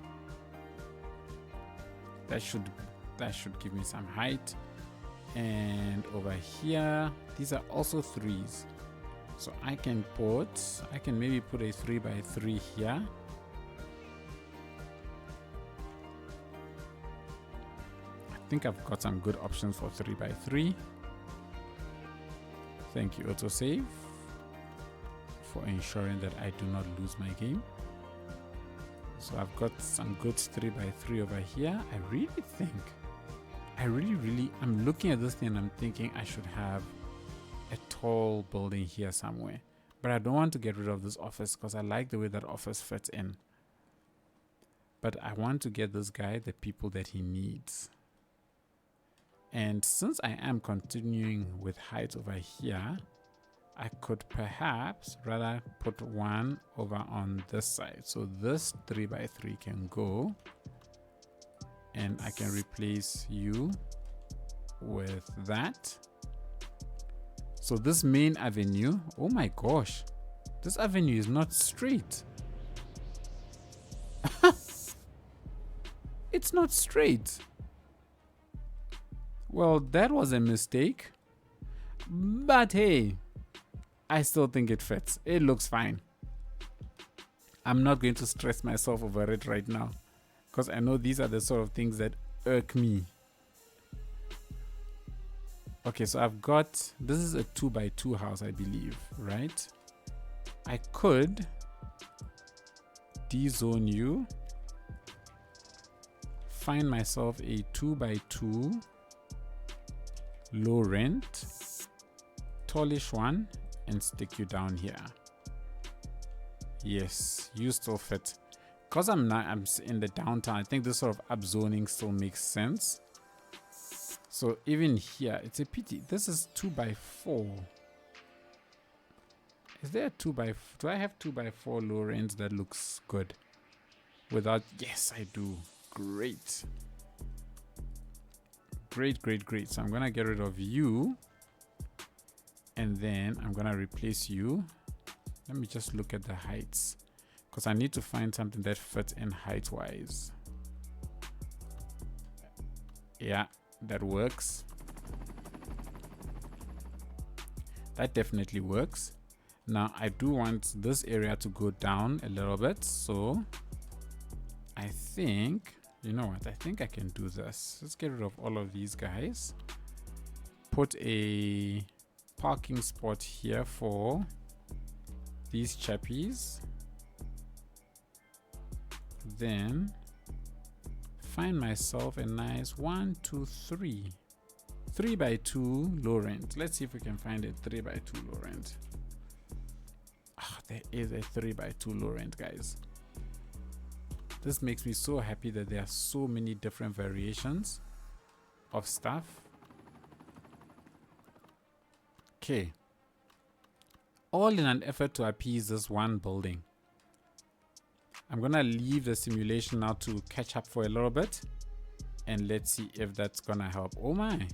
That should give me some height. And over here, these are also 3s. So I can maybe put a 3 by 3 here. I think I've got some good options for 3 by 3. Thank you, autosave, for ensuring that I do not lose my game. So I've got some good 3 by 3 over here. I'm looking at this thing and I'm thinking I should have a tall building here somewhere. But I don't want to get rid of this office because I like the way that office fits in. But I want to get this guy the people that he needs. And since I am continuing with height over here, I could perhaps rather put one over on this side. So this 3 by 3 can go. And I can replace you with that. So this main avenue, oh my gosh, This avenue is not straight. It's not straight. Well, that was a mistake. But hey, I still think it fits. It looks fine. I'm not going to stress myself over it right now, because I know these are the sort of things that irk me. Okay, so I've got, this is a 2x2 house, I believe, right? I could dezone you, find myself a 2x2 low rent, tallish one, and stick you down here. Yes, you still fit. Because I'm in the downtown, I think this sort of upzoning still makes sense. So even here, it's a pity. This is 2x4. Is there a 2x4? Do I have 2x4 low rents that looks good? Without, yes, I do. Great. Great, great, great. So I'm going to get rid of you. And then I'm going to replace you. Let me just look at the heights, because I need to find something that fits in height-wise. Yeah, that works. That definitely works. Now, I do want this area to go down a little bit, so I think, you know what, I think I can do this. Let's get rid of all of these guys. Put a parking spot here for these chappies. Then find myself a nice 3x2 low rent. Let's see if we can find a 3x2 low rent. There is a 3x2 low rent, guys. This makes me so happy that there are so many different variations of stuff. Okay, all in an effort to appease this one building. I'm gonna leave the simulation now to catch up for a little bit, and let's see if that's gonna help. Oh my,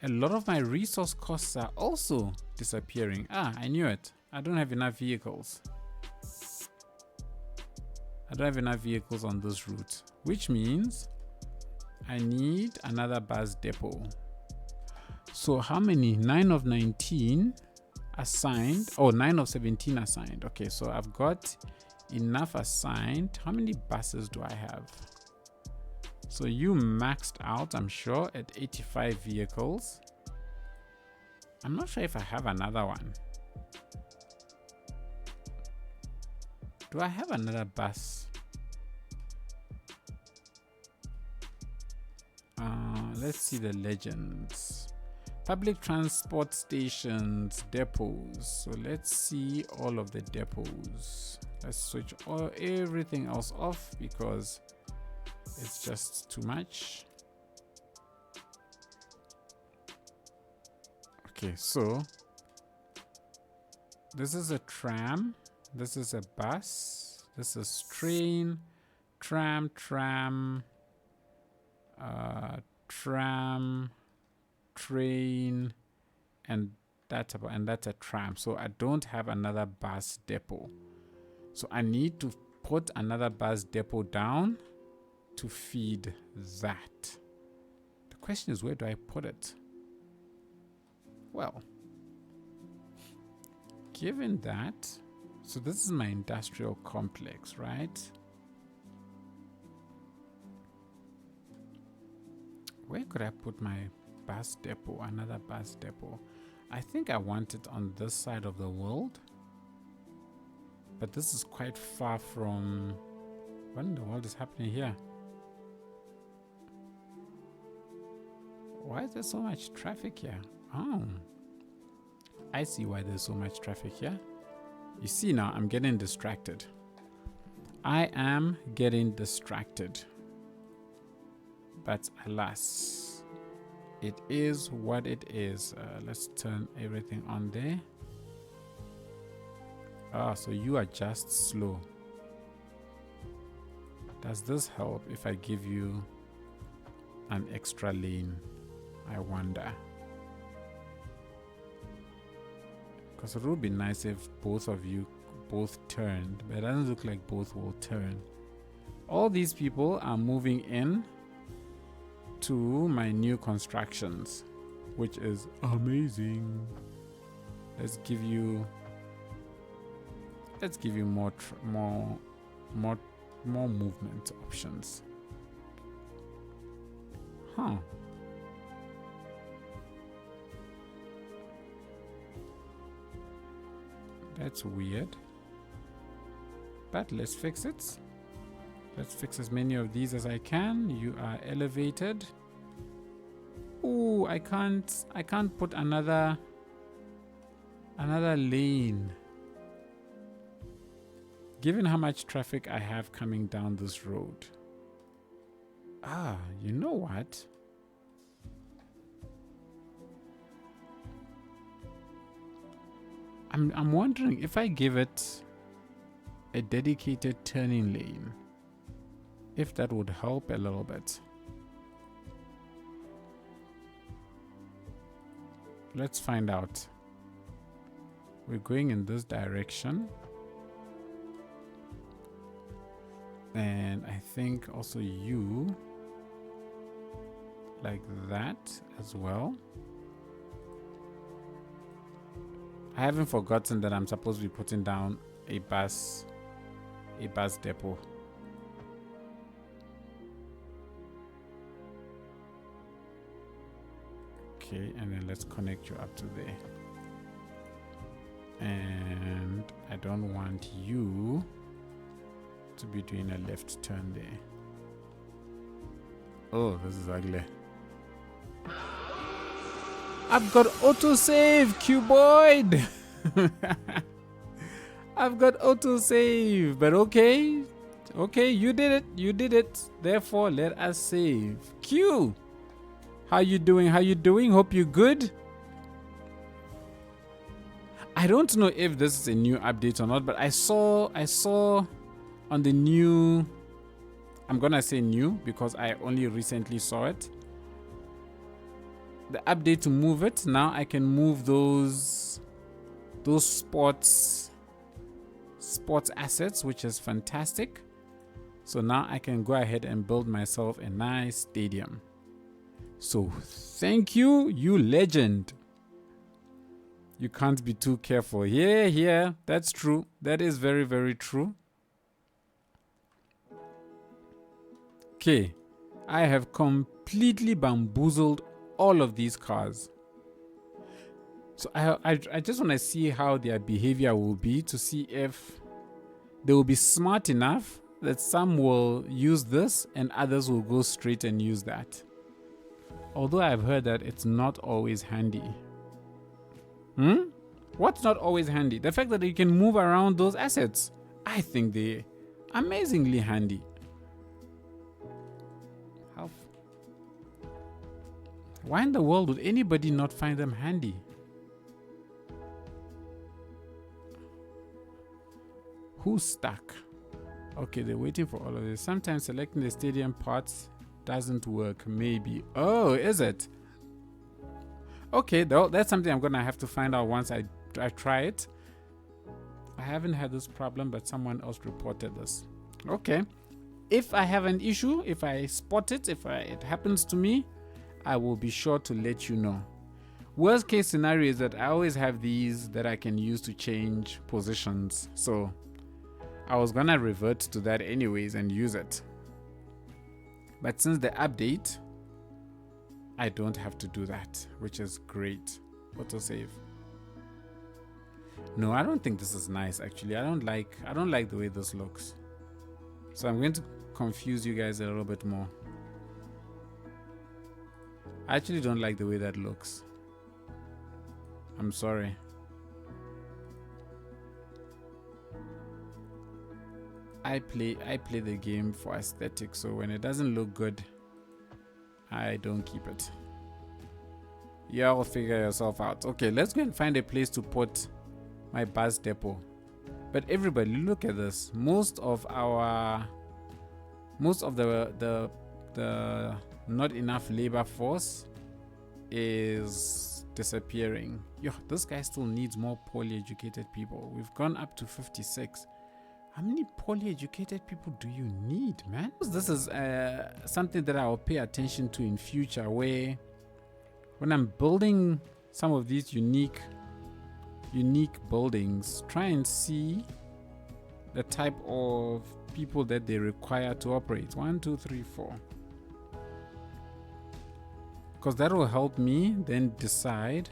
a lot of my resource costs are also disappearing. I knew it. I don't have enough vehicles. I don't have enough vehicles on this route, which means I need another bus depot. So how many? 9 of 19 assigned. Oh, 9 of 17 assigned. Okay, so I've got enough assigned. How many buses do I have? So you maxed out, I'm sure, at 85 vehicles. I'm not sure if I have another one. Do I have another bus? Let's see the legends. Public transport stations, depots. So let's see all of the depots. Let's switch everything else off because it's just too much. Okay, so this is a tram, this is a bus, this is train, tram, train, and that's a tram. So I don't have another bus depot. So I need to put another bus depot down to feed that. The question is, where do I put it? Well, given that, so this is my industrial complex, right? Where could I put my bus depot, another bus depot? I think I want it on this side of the world. But this is quite far from... What in the world is happening here? Why is there so much traffic here? Oh, I see why there's so much traffic here. You see now, I'm getting distracted. I am getting distracted. But alas, it is what it is. Let's turn everything on there. So you are just slow. Does this help if I give you an extra lane? I wonder. Because it would be nice if both of you both turned, but it doesn't look like both will turn. All these people are moving in to my new constructions, which is amazing. Let's give you more movement options. Huh. That's weird. But let's fix it. Let's fix as many of these as I can. You are elevated. Ooh, I can't put another lane. Given how much traffic I have coming down this road. Ah, you know what? I'm wondering if I give it a dedicated turning lane, if that would help a little bit. Let's find out. We're going in this direction. And I think also you like that as well. I haven't forgotten that I'm supposed to be putting down a bus depot. Okay, and then let's connect you up to there. And I don't want you to be doing a left turn there. Oh, this is ugly. I've got autosave, cuboid. I've got autosave, but okay. Okay, you did it. Therefore, let us save. Q. How you doing? Hope you're good. I don't know if this is a new update or not, but I saw on the new, I'm gonna say new because I only recently saw it. The update to move it. Now I can move those sports assets, which is fantastic. So now I can go ahead and build myself a nice stadium. So thank you, you legend. You can't be too careful. Yeah, that's true. That is very, very true. Okay, I have completely bamboozled all of these cars. So I just want to see how their behavior will be, to see if they will be smart enough that some will use this and others will go straight and use that. Although I've heard that it's not always handy. What's not always handy? The fact that you can move around those assets. I think they're amazingly handy. Why in the world would anybody not find them handy? Who's stuck? Okay, they're waiting for all of this. Sometimes selecting the stadium parts doesn't work. Maybe. Oh, is it? Okay, though, that's something I'm gonna have to find out once I try it. I haven't had this problem, but someone else reported this. Okay. If I have an issue, if I spot it, it happens to me, I will be sure to let you know. Worst case scenario is that I always have these that I can use to change positions. So I was gonna revert to that anyways and use it. But since the update, I don't have to do that, which is great. Autosave. No, I don't think this is nice actually. I don't like the way this looks. So I'm going to confuse you guys a little bit more. I actually don't like the way that looks. I'm sorry. I play the game for aesthetics, so when it doesn't look good, I don't keep it. Y'all figure yourself out. Okay, let's go and find a place to put my bus depot. But everybody, look at this. Most of the not enough labor force is disappearing. Yo, this guy still needs more poorly educated people. We've gone up to 56. How many poorly educated people do you need, man? This is something that I'll pay attention to in future, where when I'm building some of these unique buildings, try and see the type of people that they require to operate. 1, 2, 3, 4. Because that will help me then decide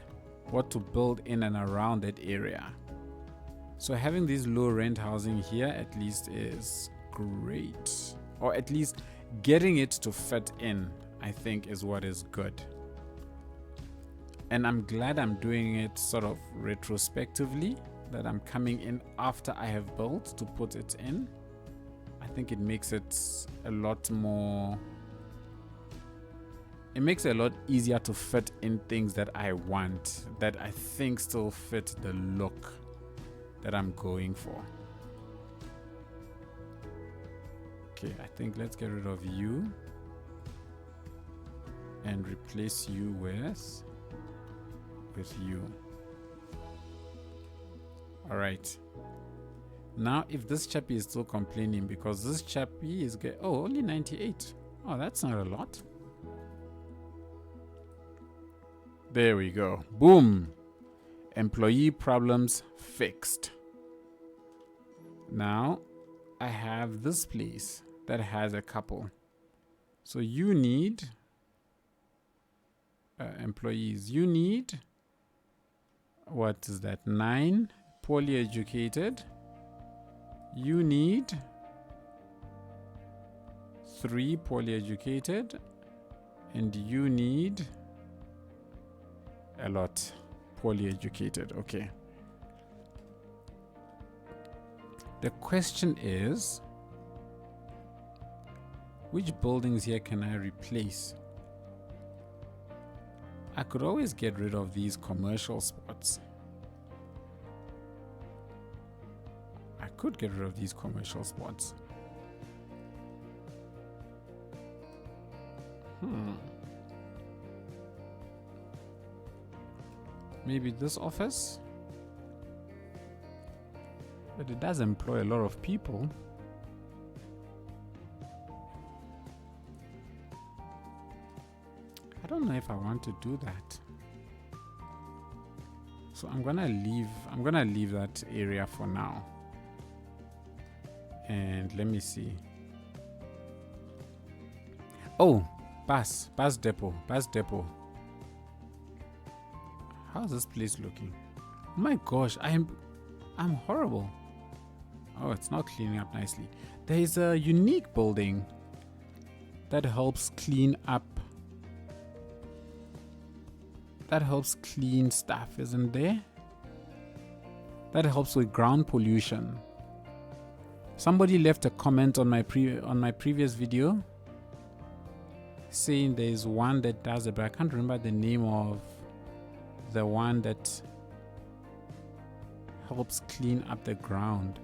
what to build in and around that area. So having these low rent housing here at least is great. Or at least getting it to fit in, I think, is what is good. And I'm glad I'm doing it sort of retrospectively, that I'm coming in after I have built to put it in. I think it makes it a lot more... It makes it a lot easier to fit in things that I want, that I think still fit the look that I'm going for. Okay, I think let's get rid of you and replace you with you. All right. Now, if this chappie is still complaining, because this chappie is only 98. Oh, that's not a lot. There we go. Boom. Employee problems fixed. Now, I have this place that has a couple. So you need employees. You need, what is that? 9 poorly educated. You need 3 poorly educated. And you need a lot poorly educated. Okay. The question is, which buildings here can I replace? I could always get rid of these commercial spots. I could get rid of these commercial spots. Maybe this office? But it does employ a lot of people. I don't know if I want to do that. So I'm gonna leave that area for now. And let me see. Oh, bus depot. How's this place looking? My gosh, I'm horrible. Oh, it's not cleaning up nicely. There is a unique building that helps clean up. That helps clean stuff, isn't there? That helps with ground pollution. Somebody left a comment on my previous video saying there is one that does it, but I can't remember the name of the one that helps clean up the ground.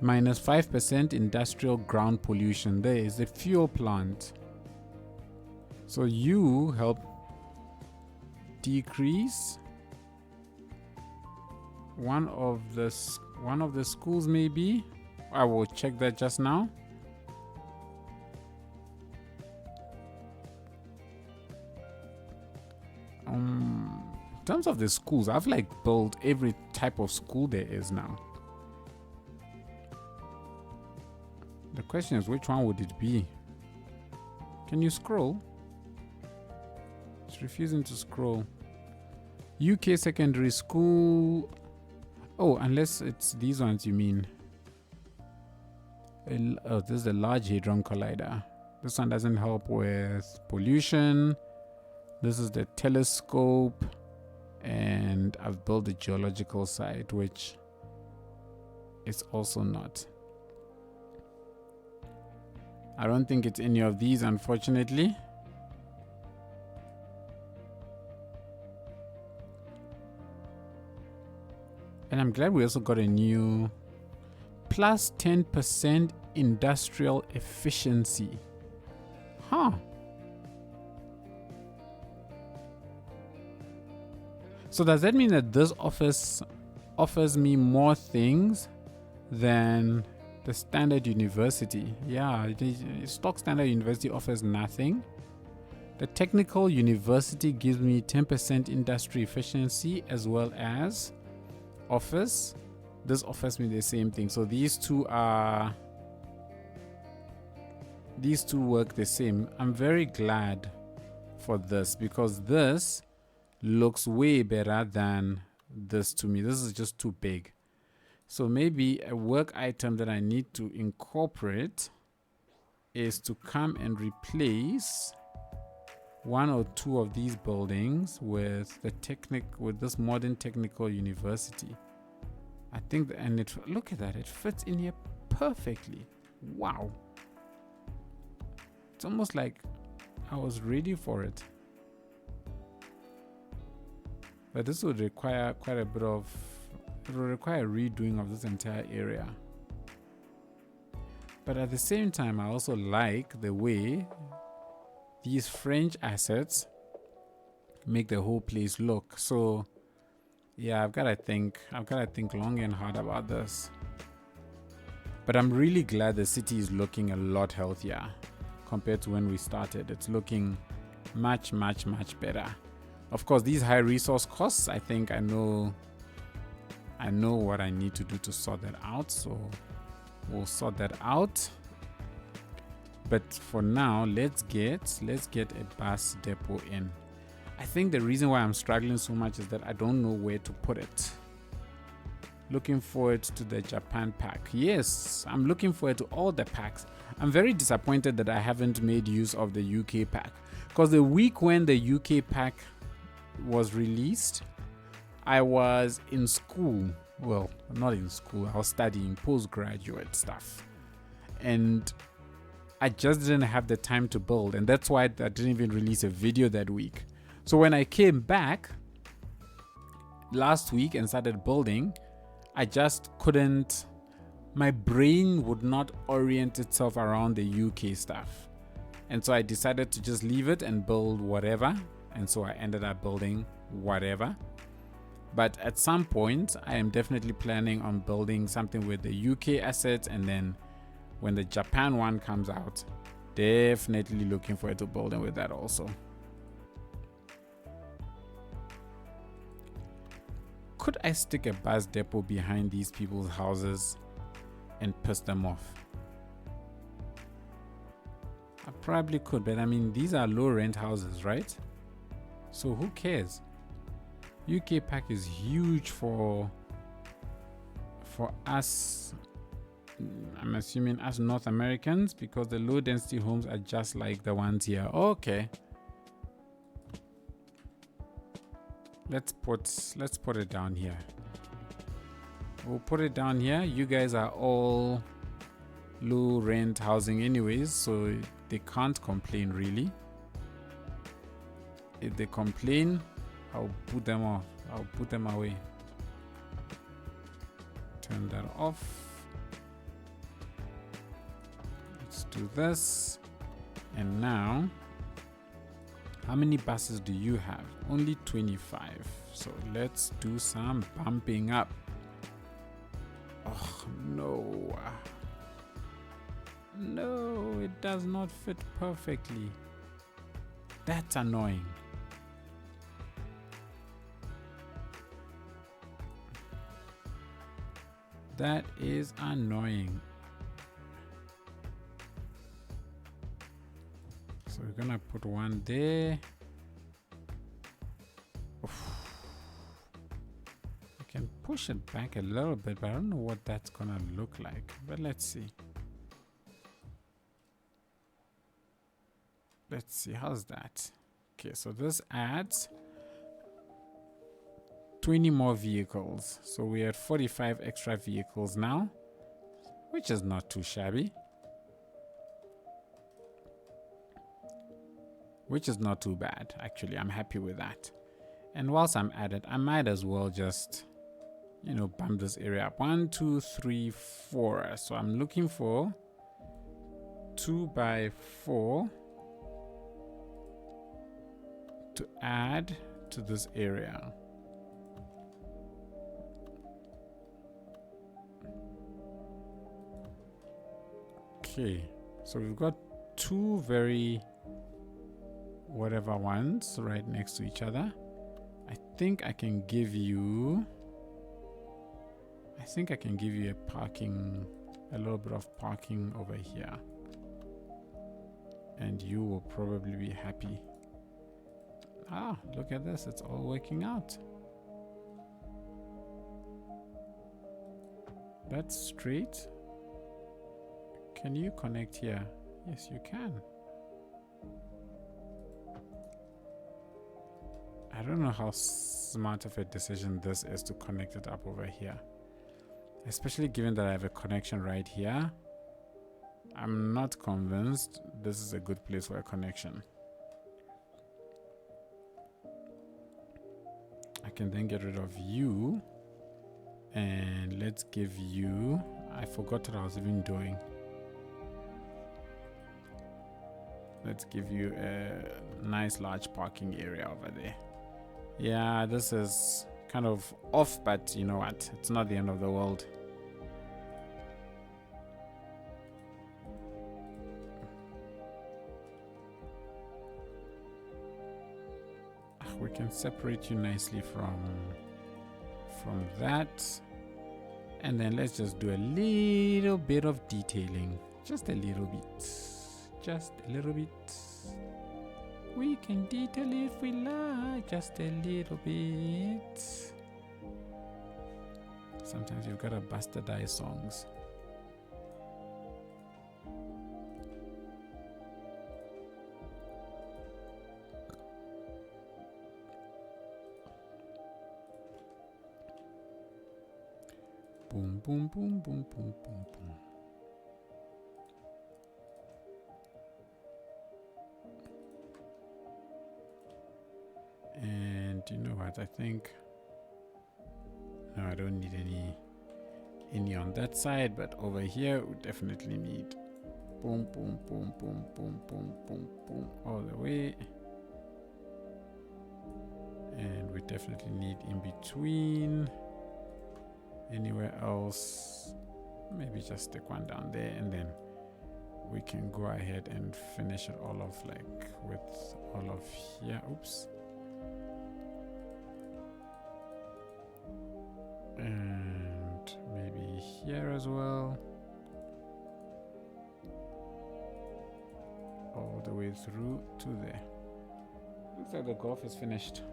Minus 5% industrial ground pollution. There is a fuel plant. So you help decrease one of the schools, maybe. I will check that just now. In terms of the schools, I've built every type of school there is now. The question is, which one would it be? Can you scroll? It's refusing to scroll. UK secondary school. Oh, unless it's these ones you mean. Oh, this is a Large Hadron Collider. This one doesn't help with pollution. This is the telescope. And I've built the geological site, which is also not. I don't think it's any of these, unfortunately. And I'm glad we also got a new plus 10% industrial efficiency. Huh. So does that mean that this office offers me more things than the standard university? Yeah, the stock standard university offers nothing. The technical university gives me 10% industry efficiency as well as office. This offers me the same thing. So these two work the same. I'm very glad for this because this looks way better than this to me. This is just too big. So maybe a work item that I need to incorporate is to come and replace one or two of these buildings with this modern technical university. I think look at that, it fits in here perfectly. Wow. It's almost like I was ready for it. But this would require quite a bit of, it will require redoing of this entire area. But at the same time, I also like the way these French assets make the whole place look. So yeah, I've gotta think long and hard about this. But I'm really glad the city is looking a lot healthier compared to when we started. It's looking much, much, much better. Of course, these high resource costs, I think I know what I need to do to sort that out. So we'll sort that out. But for now, let's get a bus depot in. I think the reason why I'm struggling so much is that I don't know where to put it. Looking forward to the Japan pack. Yes, I'm looking forward to all the packs. I'm very disappointed that I haven't made use of the UK pack, because the week when the UK pack was released, I was in school. Well, not in school, I was studying postgraduate stuff. And I just didn't have the time to build, and that's why I didn't even release a video that week. So when I came back last week and started building, I just couldn't, my brain would not orient itself around the UK stuff. And so I decided to just leave it and build whatever. And so I ended up building whatever. But at some point, I am definitely planning on building something with the UK assets, and then when the Japan one comes out, definitely looking forward to building with that also. Could I stick a bus depot behind these people's houses and piss them off? I probably could, but I mean, these are low rent houses, right? So who cares? UK pack is huge for us. I'm assuming us North Americans, because the low density homes are just like the ones here. Okay. Let's put it down here. We'll put it down here. You guys are all low rent housing anyways, so they can't complain really. If they complain, I'll put them off. I'll put them away. Turn that off. Let's do this. And now, how many buses do you have? Only 25. So let's do some bumping up. Oh no. No, it does not fit perfectly. That's annoying. That is annoying. So we're gonna put one there. Oof. I can push it back a little bit, but I don't know what that's gonna look like. But let's see. Let's see, how's that? Okay, so this adds 20 more vehicles. So we're at 45 extra vehicles now, which is not too shabby. Which is not too bad, actually. I'm happy with that. And whilst I'm at it, I might as well just, bump this area up. 1, 2, 3, 4. So I'm looking for 2x4 to add to this area. Okay, so we've got two very whatever ones right next to each other. I think I can give you a parking, a little bit of parking over here, and you will probably be happy. Ah, look at this, it's all working out. That's straight. Can you connect here? Yes, you can. I don't know how smart of a decision this is to connect it up over here, especially given that I have a connection right here. I'm not convinced this is a good place for a connection. I can then get rid of you, and let's give you, I forgot what I was even doing. Let's give you a nice large parking area over there. Yeah, this is kind of off, but you know what? It's not the end of the world. We can separate you nicely from that. And then let's just do a little bit of detailing. Just a little bit. Just a little bit. We can detail if we like, just a little bit. Sometimes you've got to bastardize songs. Boom, boom, boom, boom, boom, boom, boom. And you know what? I think no, I don't need any on that side, but over here we definitely need boom, boom, boom, boom, boom, boom, boom, boom, all the way. And we definitely need in between. Anywhere else, maybe just stick one down there, and then we can go ahead and finish it all off like with all of here. Oops. And maybe here as well, all the way through to there. Looks like the golf is finished.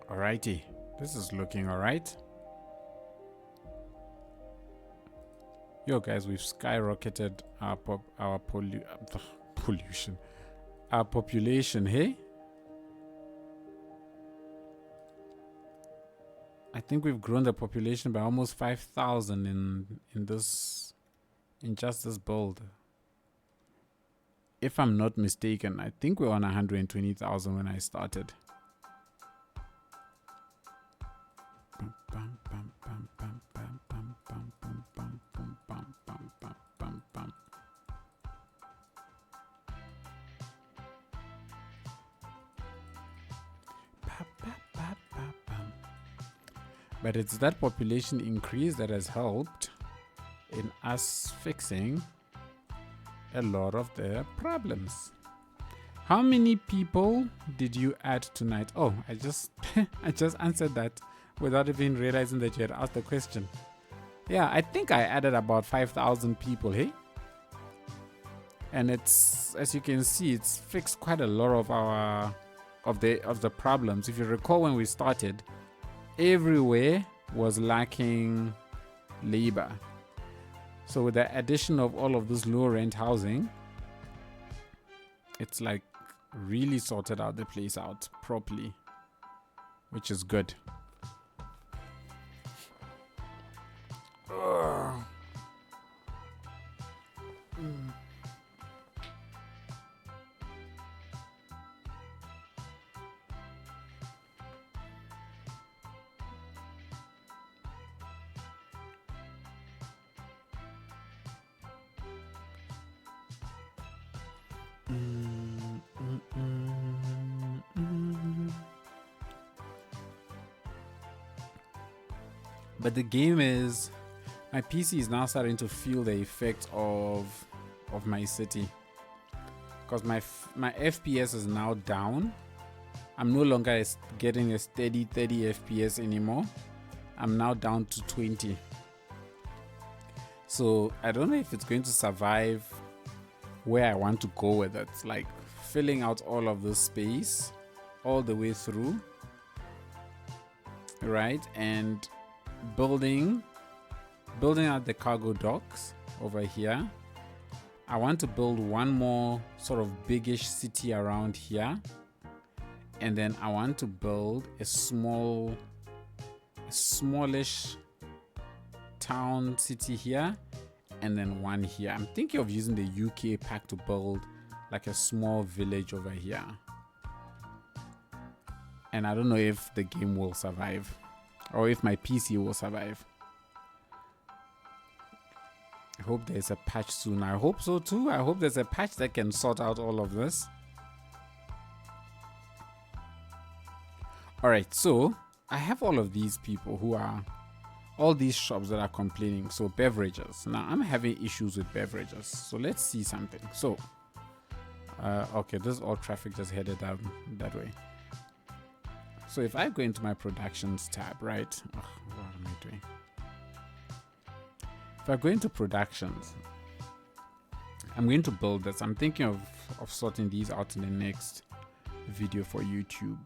Alrighty, this is looking alright. Yo guys, we've skyrocketed our population, hey? I think we've grown the population by almost 5,000 in just this build. If I'm not mistaken, I think we're on 120,000 when I started. But it's that population increase that has helped in us fixing a lot of the problems. How many people did you add tonight? Oh, I just answered that without even realizing that you had asked the question. Yeah, I think I added about 5,000 people, hey? And it's, as you can see, it's fixed quite a lot of the problems. If you recall, when we started, everywhere was lacking labor. So with the addition of all of this low rent housing, it's like really sorted out the place out properly, which is good. But the game is, my PC is now starting to feel the effect of my city, because my FPS is now down. I'm no longer getting a steady 30 FPS anymore. I'm now down to 20. So I don't know if it's going to survive where I want to go with it, like filling out all of this space all the way through, right? And building out the cargo docks over here. I want to build one more sort of biggish city around here, and then I want to build a smallish town city here, and then one here. I'm thinking of using the UK pack to build like a small village over here, and I don't know if the game will survive or if my PC will survive. I hope there's a patch soon. I hope so too. I hope there's a patch that can sort out all of this. Alright, so I have all of these people who are, all these shops that are complaining. So beverages. Now I'm having issues with beverages. So let's see something. So, okay, this is all traffic just headed down that way. So if I go into my productions tab, right? Oh, what am I doing? If I go into productions, I'm going to build this. I'm thinking of sorting these out in the next video for YouTube.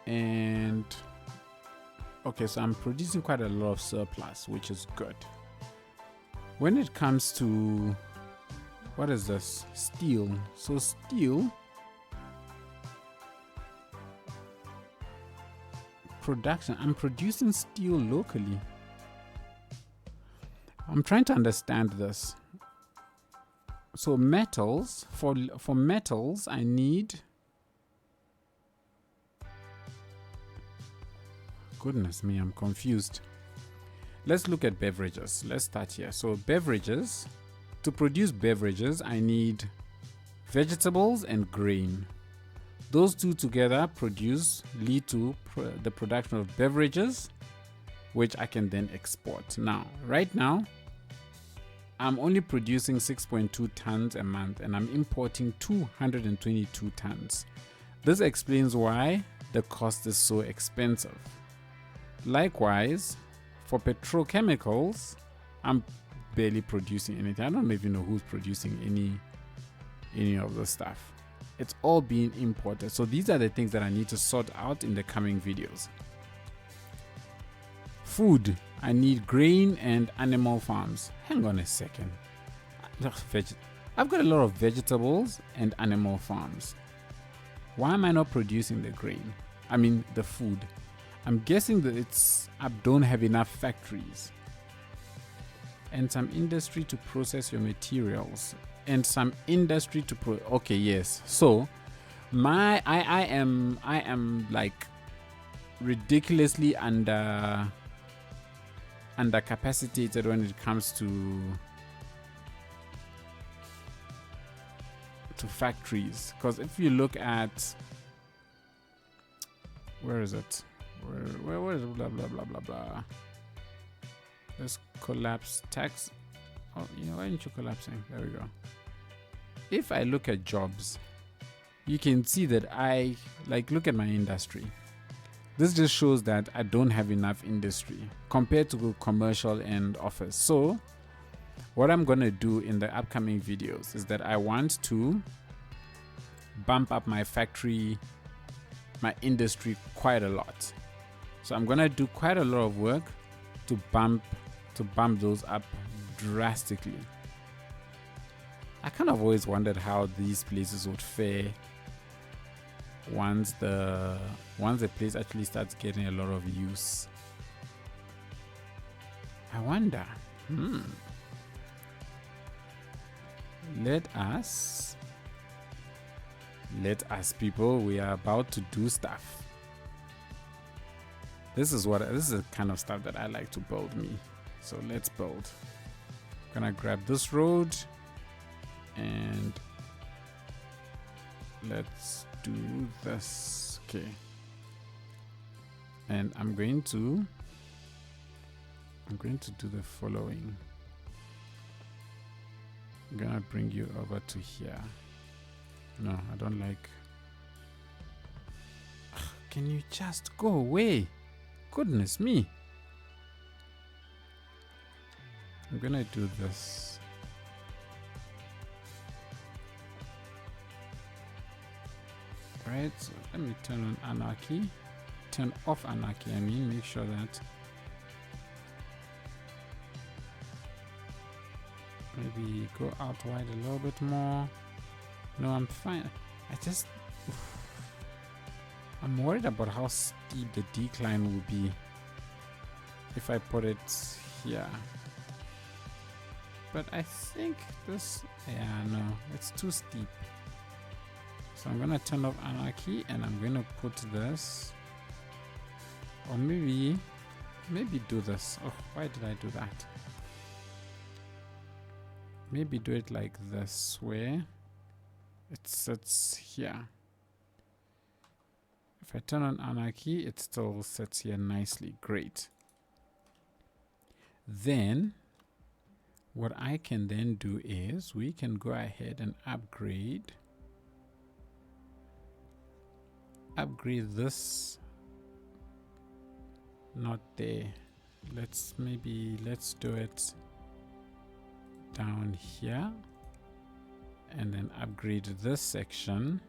And okay, so I'm producing quite a lot of surplus, which is good. When it comes to, what is this? Steel. So steel production, I'm producing steel locally. I'm trying to understand this. So metals, for metals I need, goodness me, I'm confused. Let's look at beverages. Let's start here. So beverages, to produce beverages I need vegetables and grain. Those two together lead to the production of beverages, which I can then export. Now, right now, I'm only producing 6.2 tons a month and I'm importing 222 tons. This explains why the cost is so expensive. Likewise, for petrochemicals, I'm barely producing anything. I don't even know who's producing any of the stuff. It's all being imported. So these are the things that I need to sort out in the coming videos. Food. I need grain and animal farms. Hang on a second. I've got a lot of vegetables and animal farms. Why am I not producing the grain? I mean the food. I'm guessing that I don't have enough factories. And some industry to process your materials. And some industry to okay, yes. So I am like ridiculously under capacitated when it comes to factories. Because if you look at, where is it? Where is blah blah blah blah blah? Let's collapse tax. Oh, why aren't you collapsing? There we go. If I look at jobs, you can see that look at my industry. This just shows that I don't have enough industry compared to commercial and office. So what I'm going to do in the upcoming videos is that I want to bump up my industry quite a lot. So I'm going to do quite a lot of work to bump those up drastically. I kind of always wondered how these places would fare once the place actually starts getting a lot of use. I wonder. Let us people, we are about to do stuff. This is the kind of stuff that I like to build me. So let's build. Gonna grab this road and let's do this. Okay. And I'm going to do the following. I'm gonna bring you over to here. No, I don't like. Can you just go away? Goodness me. I'm gonna do this. Right, so let me turn on Anarchy. Turn off Anarchy, I mean, make sure that maybe go out wide a little bit more. No, I'm fine. I'm worried about how steep the decline will be if I put it here. But I think this, yeah, no, it's too steep. So I'm gonna turn off Anarchy and I'm gonna put this, or maybe do this. Oh, why did I do that? Maybe do it like this, where it sits here. If I turn on Anarchy, it still sits here nicely. Great. Then what I can then do is we can go ahead and upgrade this. Not there. Let's do it down here and then upgrade this section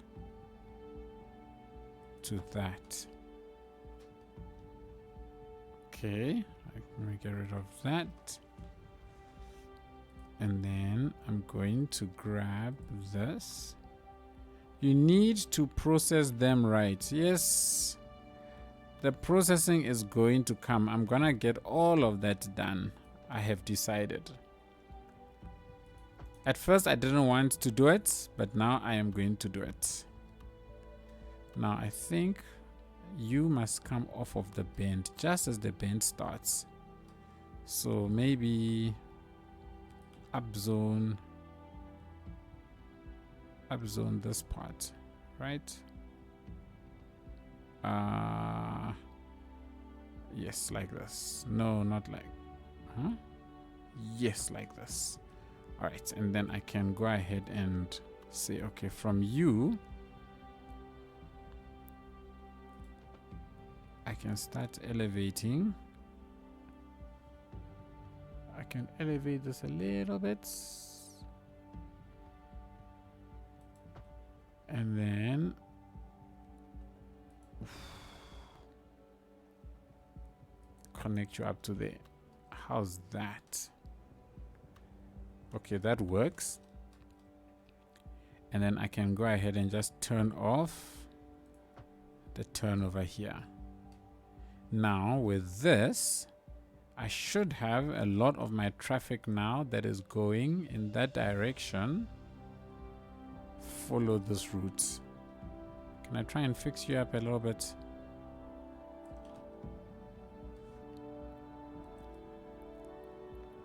to that. Okay, let me get rid of that. And then I'm going to grab this. You need to process them right. Yes, the processing is going to come. I'm gonna get all of that done. I have decided. At first I didn't want to do it, but now I am going to do it. Now I think you must come off of the bend just as the bend starts. So maybe upzone this part, right? Yes, like this. No, not like, huh? Yes, like this. All right, and then I can go ahead and say, okay, from you I can start elevating. I can elevate this a little bit. And then connect you up to there. How's that? Okay, that works. And then I can go ahead and just turn off the turn over here. Now with this, I should have a lot of my traffic now that is going in that direction. Follow this route. Can I try and fix you up a little bit?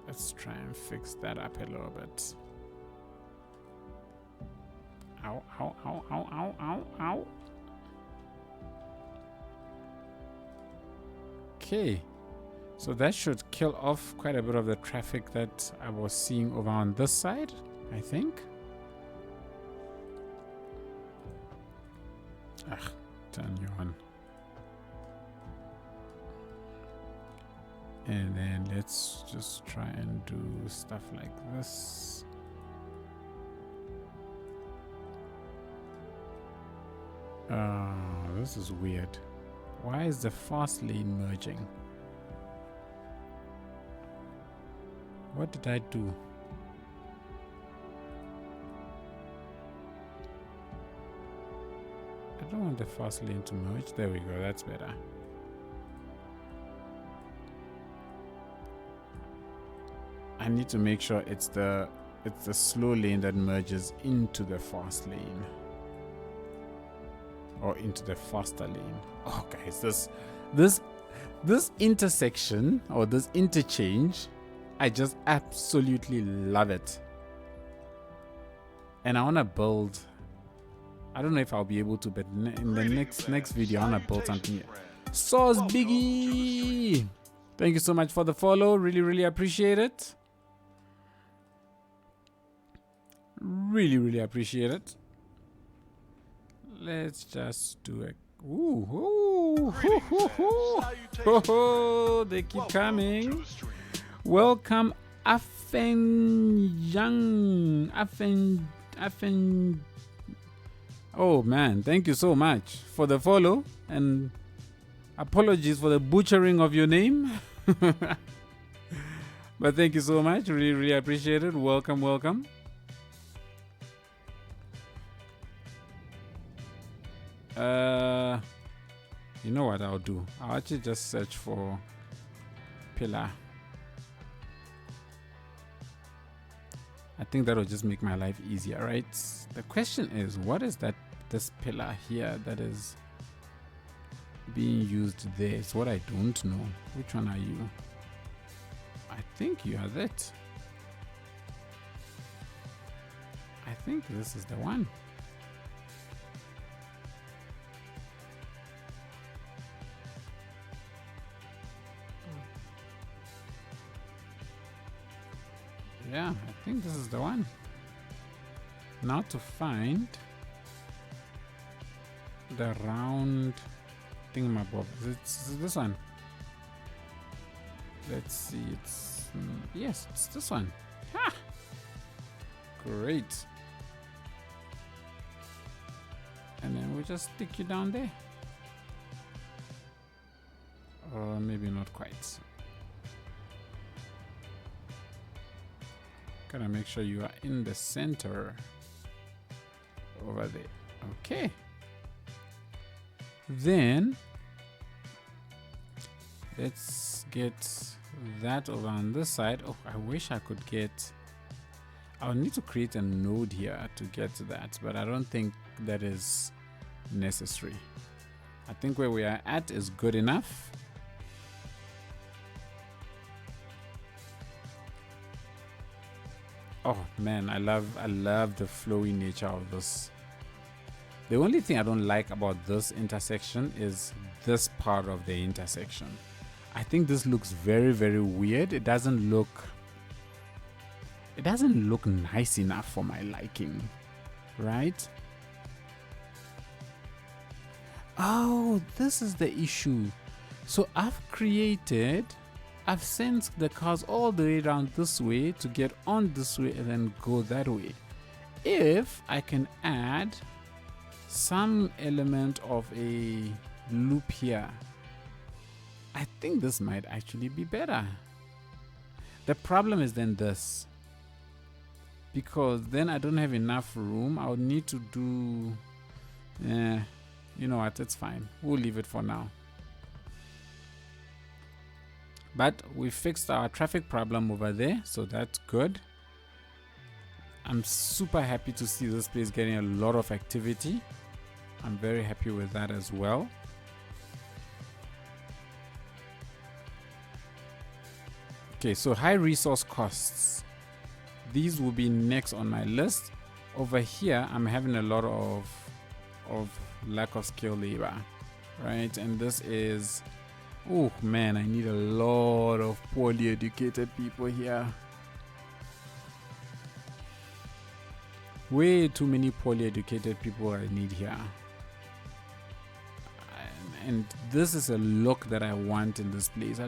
Let's try and fix that up a little bit. Ow, ow, ow, ow, ow, ow, ow. Okay. So that should kill off quite a bit of the traffic that I was seeing over on this side, I think. Turn you on. And then let's just try and do stuff like this. This is weird. Why is the fast lane merging? What did I do? I don't want the fast lane to merge. There we go. That's better. I need to make sure it's the slow lane that merges into the fast lane. Or into the faster lane. Oh guys, this intersection or this interchange I just absolutely love it. And I want to build, I don't know if I'll be able to, but in the next video, I want to build something here. Sauce Biggie! Thank you so much for the follow. Really appreciate it. Really appreciate it. Let's just do it. Ooh, they keep coming. Welcome, Afen Young. Afen. Oh man, thank you so much for the follow, and apologies for the butchering of your name. But thank you so much. Really appreciate it. Welcome. You know what I'll do? I'll actually just search for pillar. I think that'll just make my life easier, right? The question is, what is this pillar here that is being used there? It's what I don't know. Which one are you? I think you are that. I think this is the one. Yeah, I think this is the one. Now to find the round thingamabob. Is it this one? Let's see. It's yes, it's this one. Ha! Great. And then we just stick you down there. Or maybe not quite. Gotta make sure you are in the center over there. Okay. Then let's get that over on this side. Oh, I wish I could get, I'll need to create a node here to get to that, but I don't think that is necessary. I think where we are at is good enough. Oh man, I love the flowy nature of this. The only thing I don't like about this intersection is this part of the intersection. I think this looks very weird. It doesn't look nice enough for my liking, right? Oh, this is the issue. So I've sent the cars all the way around this way to get on this way and then go that way. If I can add some element of a loop here, I think this might actually be better. The problem is then this, because then I don't have enough room. I would need to do, you know what, it's fine. We'll leave it for now. But we fixed our traffic problem over there, so that's good. I'm super happy to see this place getting a lot of activity. I'm very happy with that as well. Okay, so high resource costs. These will be next on my list. Over here, I'm having a lot of lack of skilled labor, right? And this is, oh man, I need a lot of poorly educated people here. Way too many poorly educated people I need here. And this is a look that I want in this place.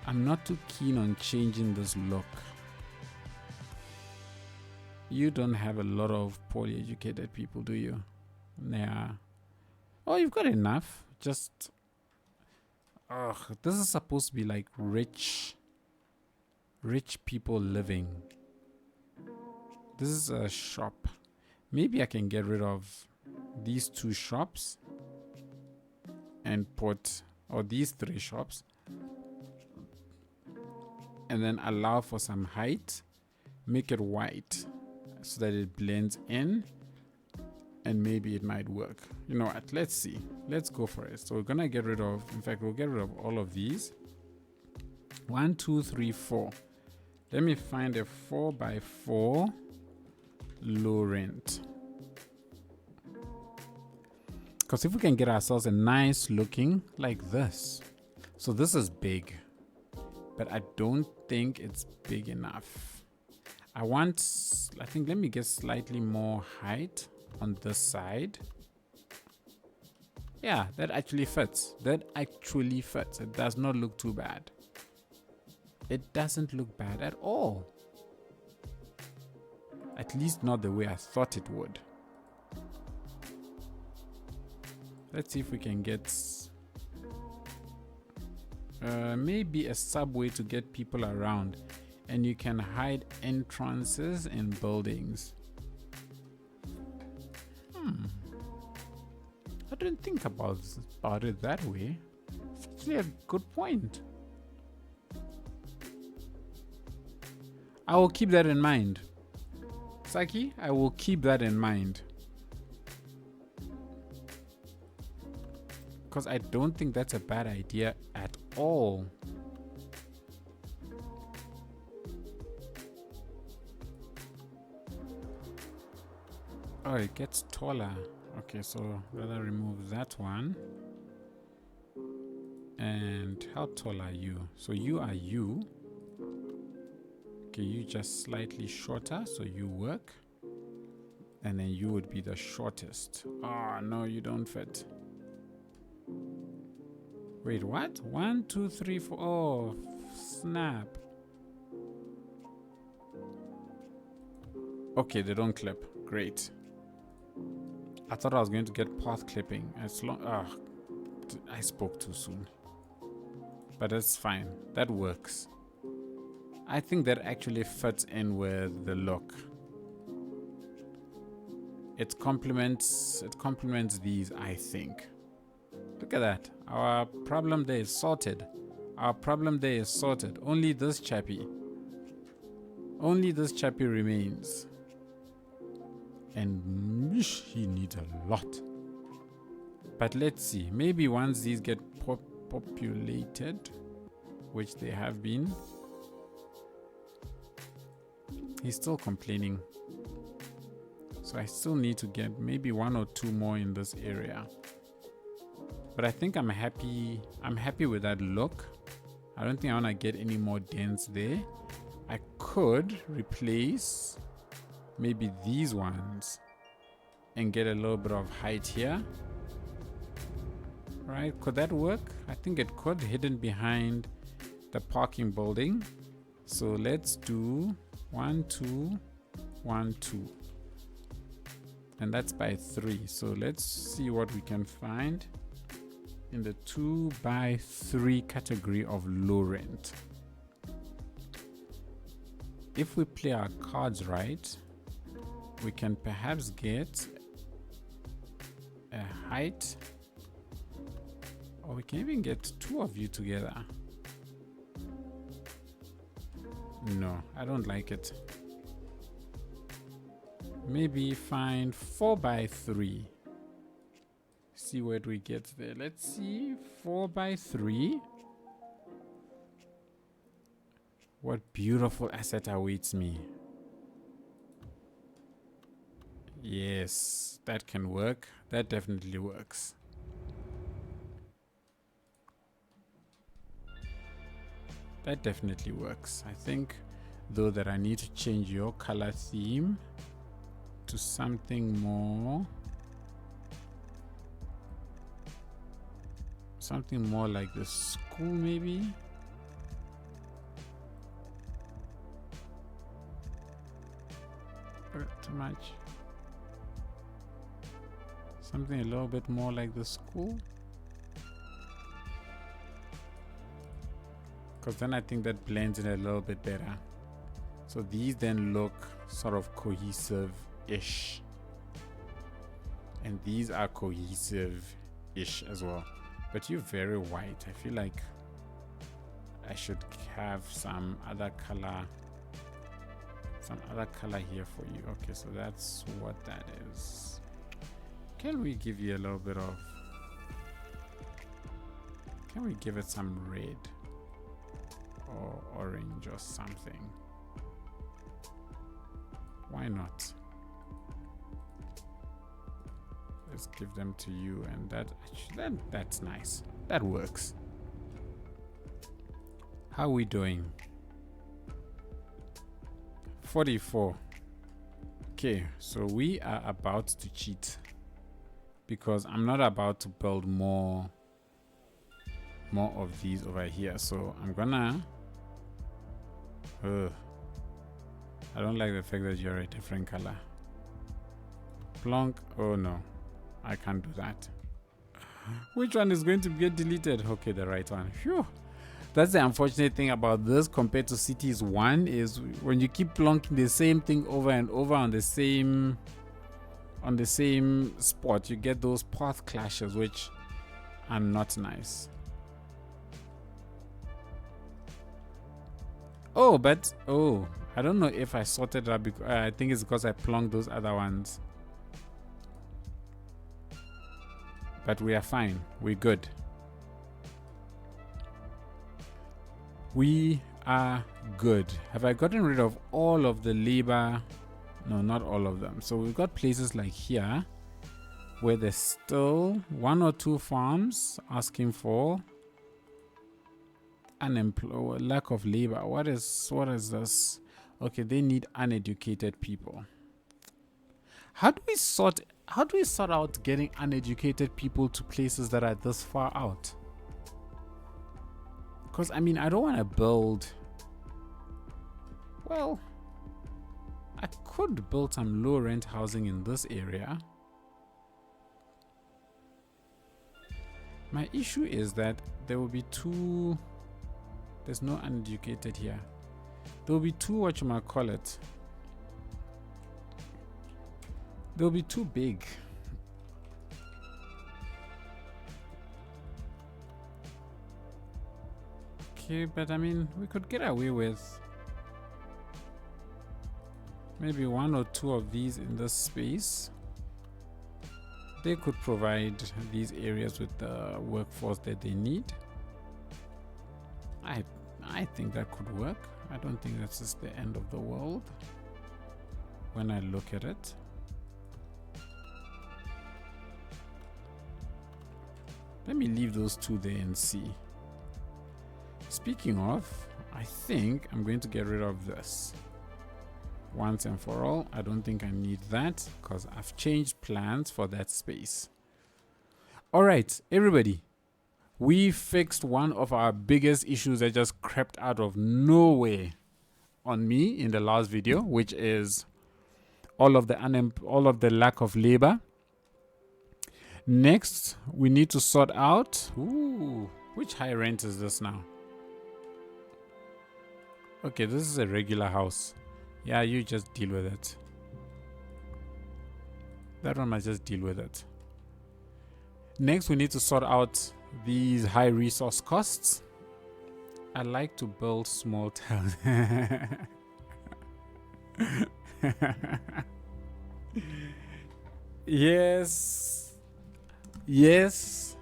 I'm not too keen on changing this look. You don't have a lot of poorly educated people, do you? Yeah. Oh, you've got enough. Just, this is supposed to be like rich people living. This is a shop. Maybe I can get rid of these two shops and put, or these three shops, and then allow for some height, make it white so that it blends in, and maybe it might work. You know what, let's see, let's go for it. So we're gonna get rid of, in fact we'll get rid of all of these. 1, 2, 3, 4. Let me find a 4x4 low rent. Because if we can get ourselves a nice looking like this. So this is big, but I don't think it's big enough. I think, let me get slightly more height on this side. Yeah, that actually fits. That actually fits. It does not look too bad. It doesn't look bad at all. At least not the way I thought it would. Let's see if we can get maybe a subway to get people around, and you can hide entrances in buildings. I didn't think about it that way. It's actually a good point. I will keep that in mind. Saki, I will keep that in mind. Because I don't think that's a bad idea at all. Oh, it gets taller. Okay, so rather remove that one. And how tall are you? So you are you. Okay, you just slightly shorter, so you work. And then you would be the shortest. Oh, no, you don't fit. Wait, what? 1, 2, 3, 4. Oh, snap. Okay, they don't clip. Great. I thought I was going to get path clipping. As long, I spoke too soon. But that's fine. That works. I think that actually fits in with the look. It complements these, I think. Look at that. Our problem there is sorted. Our problem there is sorted. Only this chappy remains. And he needs a lot. But let's see. Maybe once these get populated, which they have been. He's still complaining. So I still need to get maybe 1 or 2 more in this area. But I think I'm happy with that look. I don't think I want to get any more dents there. I could replace maybe these ones and get a little bit of height here. Right? Could that work? I think it could, hidden behind the parking building. So let's do 1, 2, 1, 2. And that's by 3. So let's see what we can find in the 2 by 3 category of low rent. If we play our cards right, we can perhaps get a height, or we can even get 2 of you together. No, I don't like it. Maybe find 4 by 3. See where we get there. Let's see. 4 by 3. What beautiful asset awaits me. Yes, that can work. That definitely works. That definitely works. I think, though, that I need to change your color theme to something more like the school, maybe. Too much. Something a little bit more like the school, because then I think that blends in a little bit better. So these then look sort of cohesive-ish, and these are cohesive-ish as well. But you're very white. I feel like I should have some other color here for you. Okay, so that's what that is. Can we give you a little bit of, can we give it some red? or orange or something. Why not? Let's give them to you, and that's nice. That works. How are we doing? 44. Okay, so we are about to cheat because I'm not about to build more of these over here. So I'm gonna I don't like the fact that you're a different color. Plonk. Oh no, I can't do that. Which one is going to get deleted? Okay, the right one. Phew. That's the unfortunate thing about this compared to Cities 1 is when you keep plonking the same thing over and over on the same spot, you get those path clashes, which are not nice. Oh, but I don't know if I sorted that because I think it's because I plonked those other ones. But we are fine. We're good. We are good. Have I gotten rid of all of the labor? No, not all of them. So we've got places like here where there's still 1 or 2 farms asking for lack of labor. What is this? Okay, they need uneducated people. How do we sort out getting uneducated people to places that are this far out? Because I mean, I don't want to build. Well, I could build some low rent housing in this area. My issue is that there will be too. There's no uneducated here. There will be too, whatchamacallit. They'll be too big. Okay, but I mean, we could get away with maybe 1 or 2 of these in this space. They could provide these areas with the workforce that they need. I think that could work. I don't think that's just the end of the world when I look at it. Let me leave those 2 there and see. Speaking of, I think I'm going to get rid of this once and for all. I don't think I need that because I've changed plans for that space. All right, everybody. We fixed one of our biggest issues that just crept out of nowhere on me in the last video, which is all of the lack of labor. Next, we need to sort out which high rent is this now? Okay, this is a regular house. Yeah, you just deal with it. That one might just deal with it. Next, we need to sort out these high resource costs. I like to build small towns. Yes. Yes.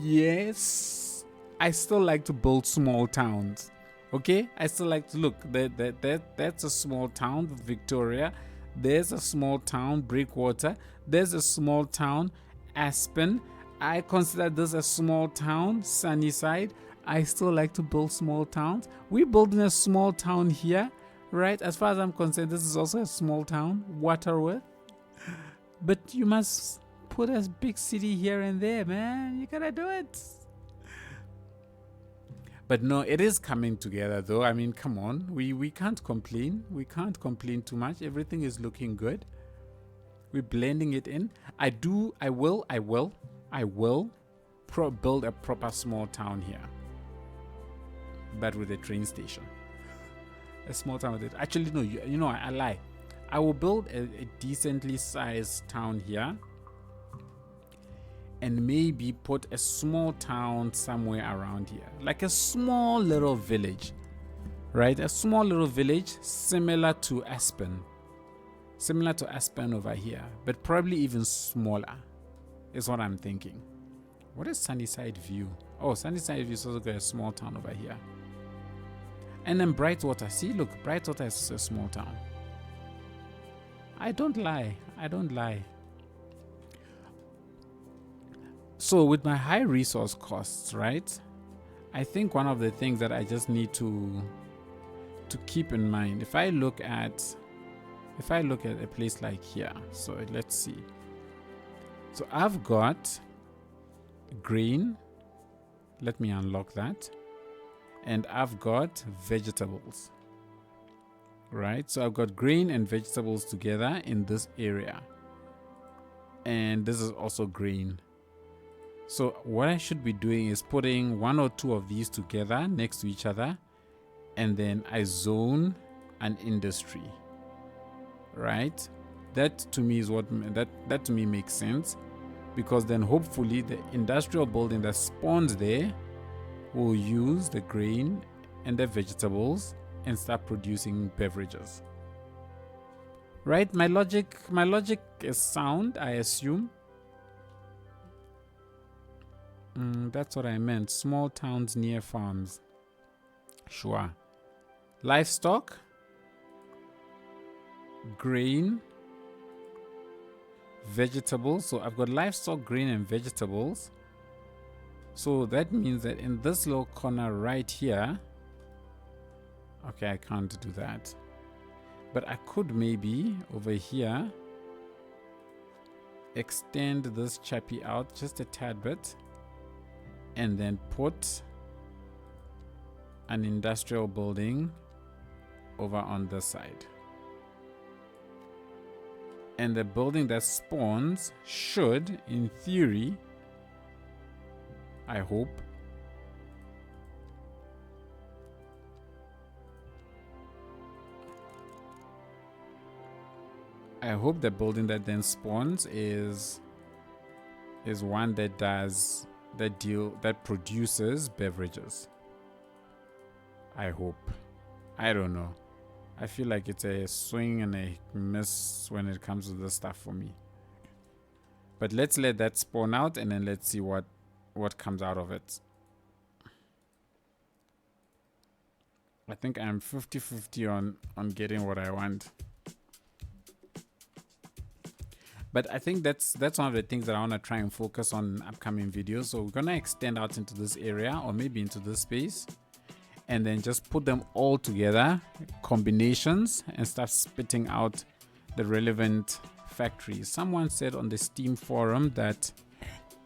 Yes. I still like to build small towns. Okay? I still like to look. That's a small town, Victoria. There's a small town, Breakwater. There's a small town, Aspen. I consider this a small town, Sunnyside. I still like to build small towns. We're building a small town here, right? As far as I'm concerned, this is also a small town, Waterworth. But you must put a big city here and there, man. You gotta do it. But no, it is coming together though. I mean, come on. We can't complain. We can't complain too much. Everything is looking good. We're blending it in. I will build a proper small town here. But with a train station. A small town with it. Actually, no, you know, I lie. I will build a decently sized town here. And maybe put a small town somewhere around here. Like a small little village. Right? A small little village similar to Aspen. Similar to Aspen over here. But probably even smaller. Is what I'm thinking. What is Sunnyside View? Oh, Sunnyside View is also got a small town over here. And then Brightwater. See, look, Brightwater is a small town. I don't lie. I don't lie. So with my high resource costs, right? I think one of the things that I just need to keep in mind, if I look at a place like here, so let's see. So I've got green. Let me unlock that. And I've got vegetables. Right? So I've got green and vegetables together in this area. And this is also green. So what I should be doing is putting one or two of these together next to each other, and then I zone an industry. Right? That to me is what that to me makes sense, because then hopefully the industrial building that spawns there will use the grain and the vegetables and start producing beverages. Right? My logic is sound, I assume. That's what I meant. Small towns near farms. Sure. Livestock, grain, vegetables. So I've got livestock, grain, and vegetables. So that means that in this little corner right here, okay, I can't do that. But I could maybe over here extend this chappy out just a tad bit and then put an industrial building over on this side. And the building that spawns should, in theory, I hope, the building that then spawns is one that produces beverages. I hope. I don't know. I feel like it's a swing and a miss when it comes to this stuff for me. But let's let that spawn out and then let's see what comes out of it. I think I'm 50-50 on getting what I want. But I think that's one of the things that I want to try and focus on in upcoming videos. So we're going to extend out into this area or maybe into this space and then just put them all together, combinations, and start spitting out the relevant factories. Someone said on the Steam forum that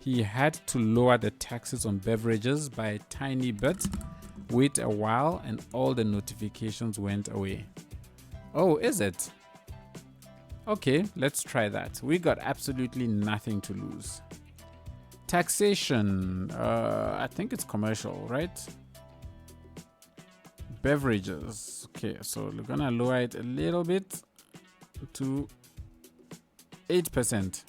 he had to lower the taxes on beverages by a tiny bit, wait a while, and all the notifications went away. Oh, is it? Okay, let's try that. We got absolutely nothing to lose. Taxation, I think it's commercial, right? Beverages. Okay, so we're gonna lower it a little bit to 8%.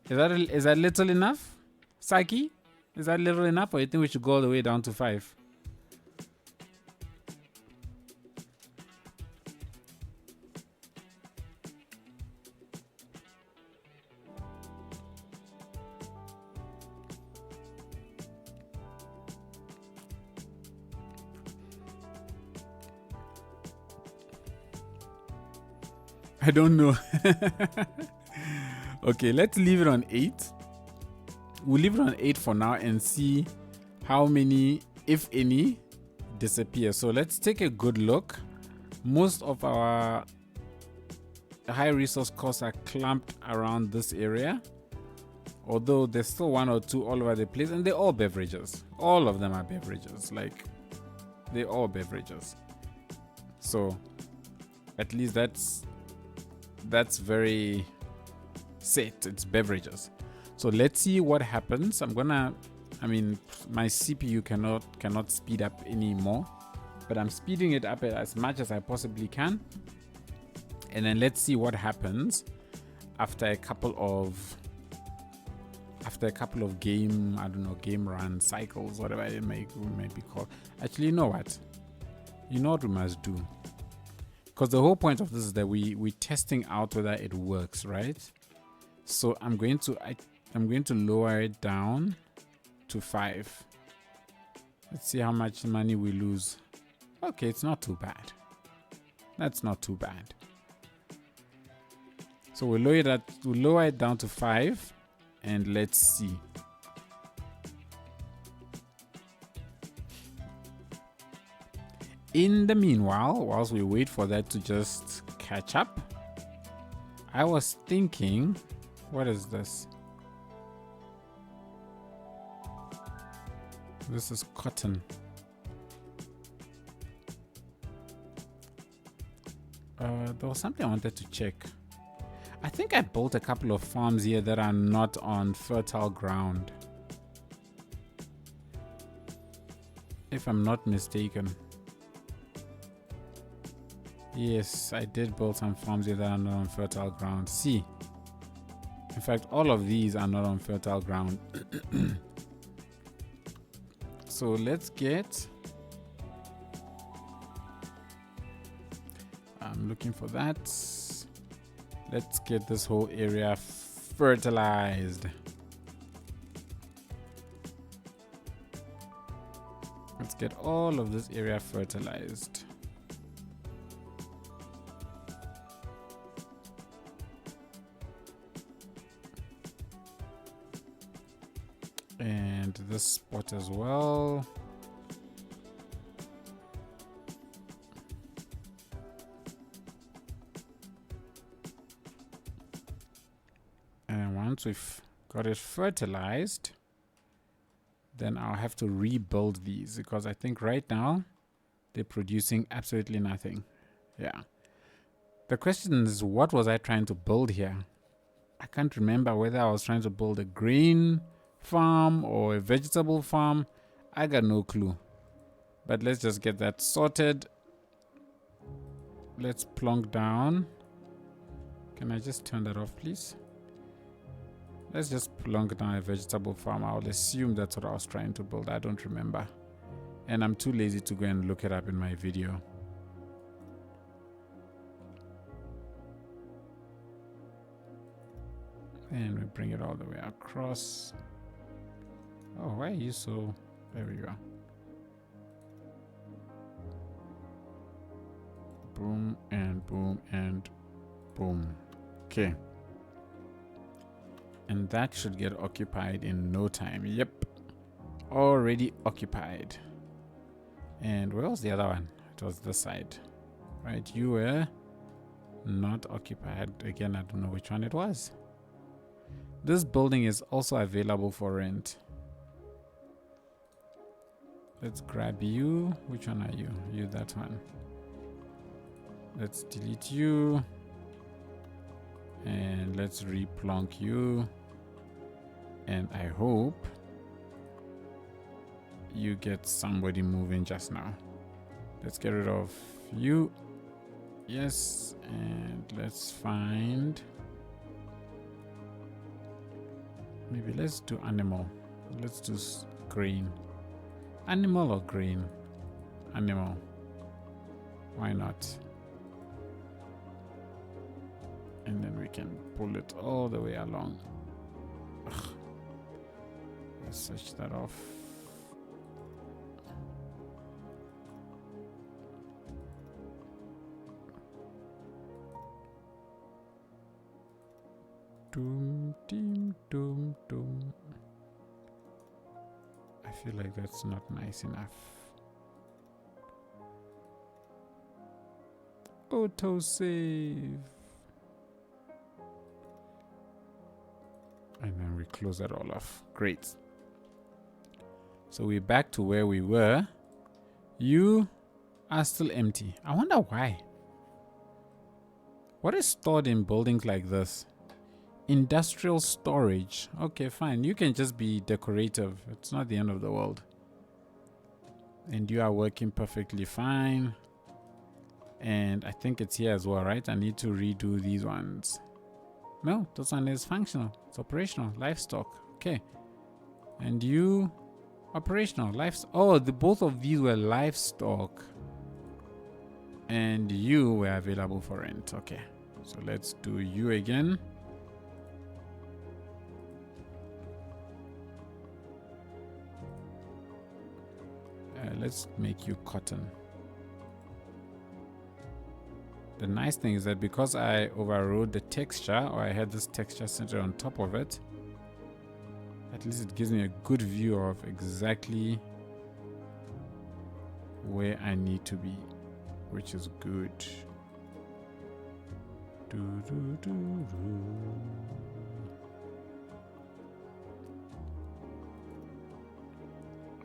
Is that little enough? Saki? Is that little enough, or you think we should go all the way down to 5? I don't know. Okay, let's leave it on 8. We'll leave it on 8 for now and see how many, if any, disappear. So let's take a good look. Most of our high resource costs are clumped around this area, although there's still one or two all over the place, and they're all beverages. All of them are beverages. Like, they're all beverages. So at least that's very set. It's beverages. So let's see what happens. My CPU cannot speed up anymore, but I'm speeding it up as much as I possibly can. And then let's see what happens after a couple of game run cycles, whatever it may be called. Actually, you know what we must do? Because the whole point of this is that we're testing out whether it works, right? So I'm going to lower it down to 5. Let's see how much money we lose. Okay, it's not too bad. That's not too bad. So we'll lower it down to 5 and let's see. In the meanwhile, whilst we wait for that to just catch up, I was thinking, what is this? This is cotton. There was something I wanted to check. I think I built a couple of farms here that are not on fertile ground, if I'm not mistaken. Yes, I did build some farms here that are not on fertile ground. See, in fact, all of these are not on fertile ground. So let's get, I'm looking for that. Let's get this whole area fertilized. Let's get all of this area fertilized. And this spot as well. And once we've got it fertilized, then I'll have to rebuild these, because I think right now they're producing absolutely nothing. Yeah. The question is, what was I trying to build here? I can't remember whether I was trying to build a green farm or a vegetable farm. I got no clue. But let's just get that sorted. Let's plonk down. Can I just turn that off, please? Let's just plonk down a vegetable farm. I'll assume that's what I was trying to build. I don't remember. And I'm too lazy to go and look it up in my video. And we bring it all the way across. Oh, why are you so... There we go. Boom and boom and boom. Okay. And that should get occupied in no time. Yep. Already occupied. And where was the other one? It was this side. Right, you were not occupied. Again, I don't know which one it was. This building is also available for rent. Let's grab you. Which one are you? You, that one. Let's delete you. And let's replonk you. And I hope you get somebody moving just now. Let's get rid of you. Yes. And let's find... Maybe let's do animal. Let's do green. Animal or green? Animal. Why not? And then we can pull it all the way along. Ugh. Let's switch that off. Doom, doom, doom, doom. I feel like that's not nice enough. Auto save. And then we close that all off. Great. So we're back to where we were. You are still empty. I wonder why. What is stored in buildings like this? Industrial storage. Okay, fine. You can just be decorative. It's not the end of the world. And you are working perfectly fine. And I think it's here as well, right? I need to redo these ones. No, this one is functional. It's operational. Livestock. Okay. And you... Operational. Oh, both of these were livestock. And you were available for rent. Okay. So let's do you again. Let's make you cotton. the nice thing is that because I overrode the texture, or I had this texture center on top of it, at least it gives me a good view of exactly where I need to be, which is good.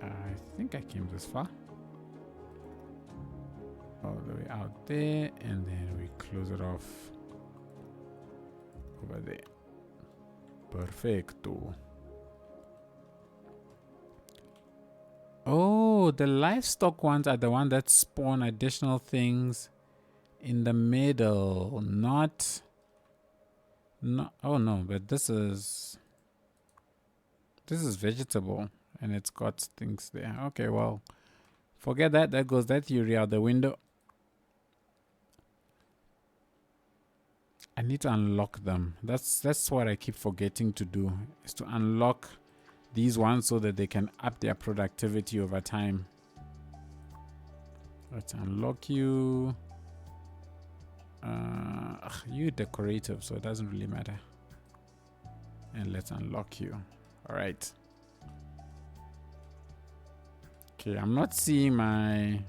I think I came this far. All the way out there, and then we close it off over there. Perfecto. Oh, the livestock ones are the one that spawn additional things in the middle, not oh no, but this is vegetable and it's got things there. Okay, well, forget that. That goes that theory out the window. I need to unlock them. That's what I keep forgetting to do, is to unlock these ones so that they can up their productivity over time. Let's unlock you. You're decorative, so it doesn't really matter. And let's unlock you. All right. Okay, I'm not seeing my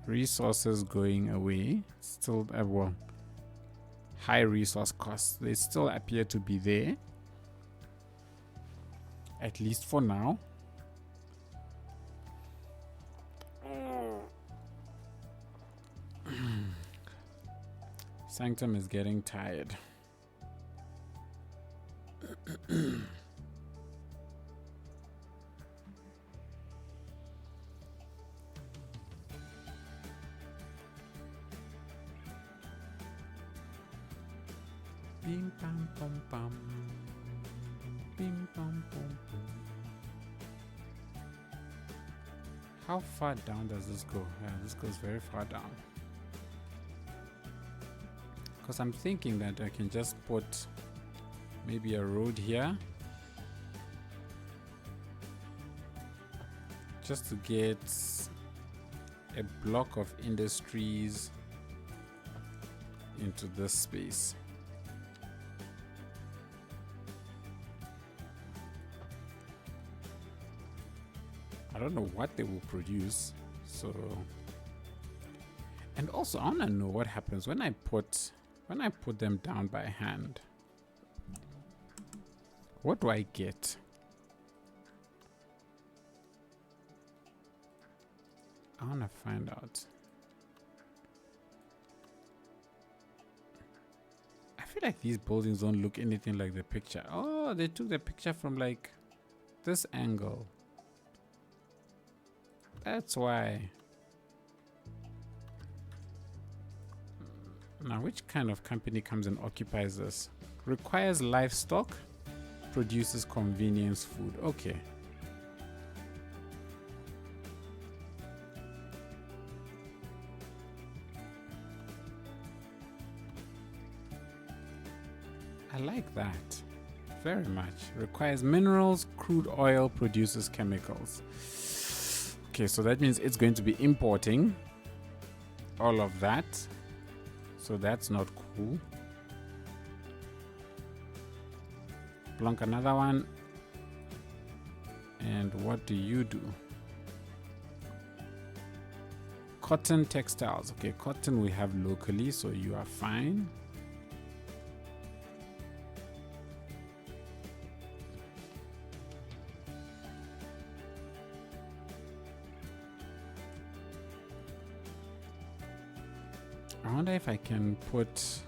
resources going away. Still, well, high resource costs. They still appear to be there. At least for now. Sanctum is getting tired. Bing bam bum bum. Bing bum bum bum. How far down does this go? Yeah, this goes very far down. Because I'm thinking that I can just put maybe a road here, just to get a block of industries into this space. I don't know what they will produce, so. And also I want to know what happens when I put them down by hand. What do I get? I want to find out. I feel like these buildings don't look anything like the picture. Oh, they took the picture from like this angle. That's why. Now, which kind of company comes and occupies this? Requires livestock, produces convenience food. Okay. I like that very much. Requires minerals, crude oil, produces chemicals. Okay, so that means it's going to be importing all of that. So that's not cool. Plonk another one. And what do you do? Cotton textiles. Okay, cotton we have locally, so you are fine. I wonder if I can put.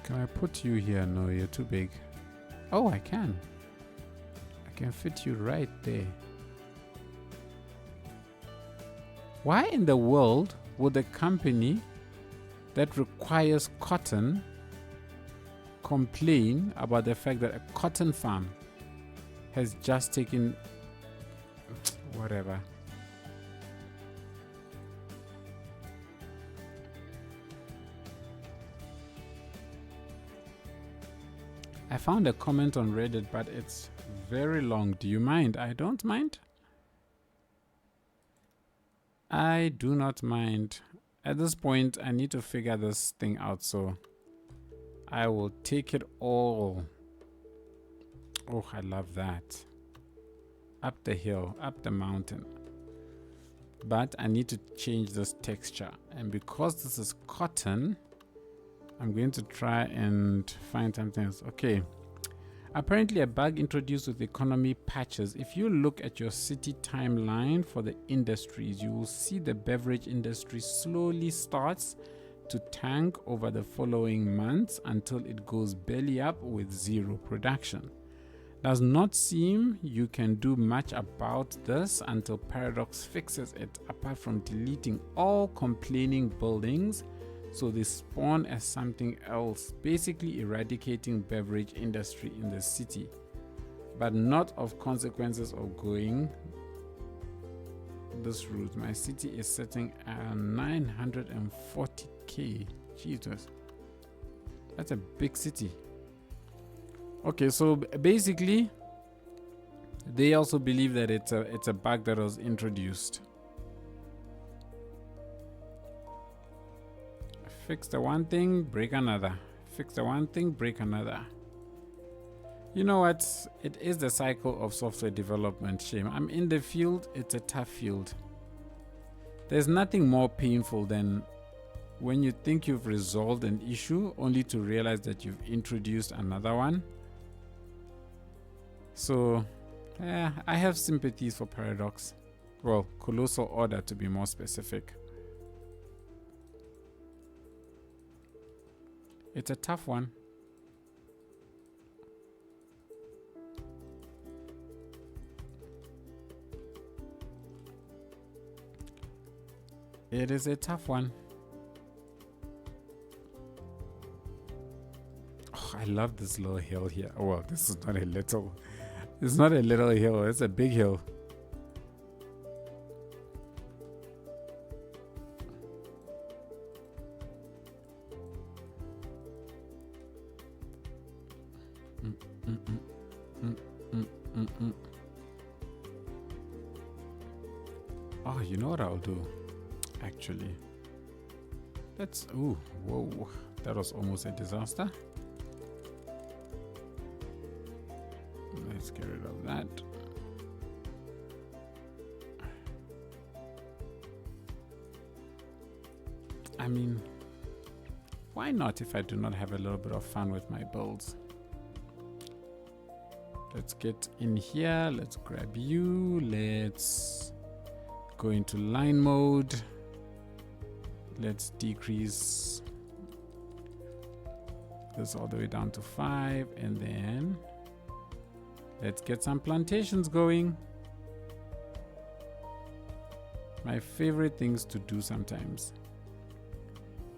Can I put you here? No, you're too big. Oh, I can. I can fit you right there. Why in the world would a company that requires cotton complain about the fact that a cotton farm has just taken whatever? I found a comment on Reddit, but it's very long. Do you mind? I don't mind. I do not mind. At this point, I need to figure this thing out, so I will take it all. Oh, I love that. Up the hill, up the mountain. But I need to change this texture. And because this is cotton, I'm going to try and find something else. Okay. Apparently a bug introduced with economy patches. If you look at your city timeline for the industries, you will see the beverage industry slowly starts to tank over the following months until it goes belly up with zero production. Does not seem you can do much about this until Paradox fixes it, apart from deleting all complaining buildings so they spawn as something else, basically eradicating beverage industry in the city, but not of consequences of going this route. My city is sitting at 940k. Jesus, that's a big city. Okay, so basically they also believe that it's a bug that was introduced. Fix the one thing, break another. Fix the one thing, break another. You know what? It is the cycle of software development. Shame. I'm in the field. It's a tough field. There's nothing more painful than when you think you've resolved an issue only to realize that you've introduced another one. So, I have sympathies for Paradox. Well, Colossal Order to be more specific. It's a tough one. It is a tough one. Oh, I love this little hill here. Oh, well, this is not a little. It's not a little hill. It's a big hill. Oh, you know what I'll do? Actually, let's. Ooh, whoa! That was almost a disaster. Let's get rid of that. I mean, why not if I do not have a little bit of fun with my builds? Let's get in here. Let's grab you. Let's go into line mode. Let's decrease this all the way down to 5, and then let's get some plantations going. My favorite things to do sometimes.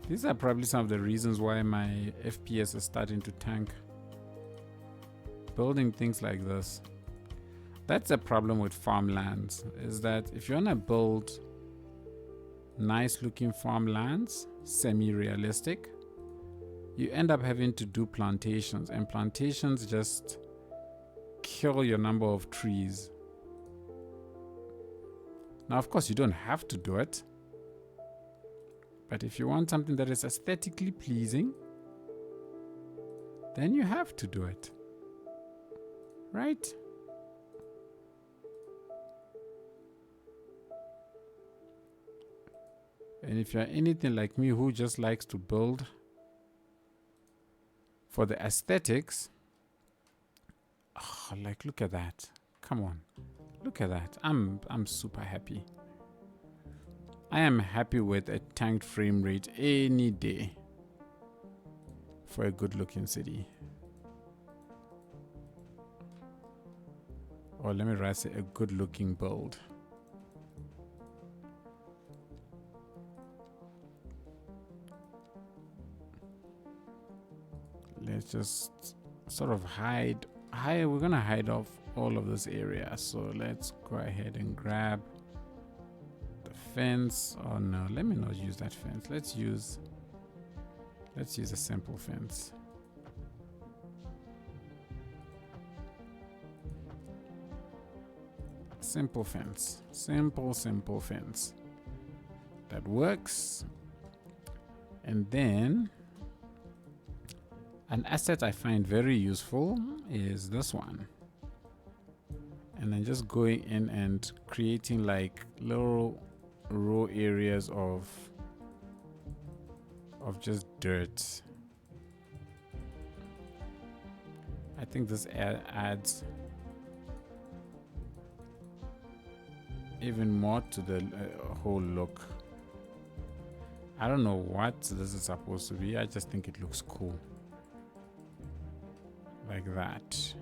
These are probably some of the reasons why my FPS is starting to tank. Building things like this. That's a problem with farmlands, is that if you want to build nice looking farmlands, semi-realistic, you end up having to do plantations, and plantations just kill your number of trees. Now, of course, you don't have to do it, but if you want something that is aesthetically pleasing, then you have to do it, right? And if you're anything like me who just likes to build for the aesthetics, oh, like, look at that. Come on. Look at that. I'm super happy. I am happy with a tanked frame rate any day for a good looking city. Or let me rather say a good looking build. Let's just sort of hide. We're gonna hide off all of this area. So let's go ahead and grab the fence. Oh no, let me not use that fence. Let's use a simple fence. Simple fence. Simple fence. That works. And then an asset I find very useful is this one. And then just going in and creating like little row areas of just dirt. I think this adds even more to the whole look. I don't know what this is supposed to be. I just think it looks cool. Like that.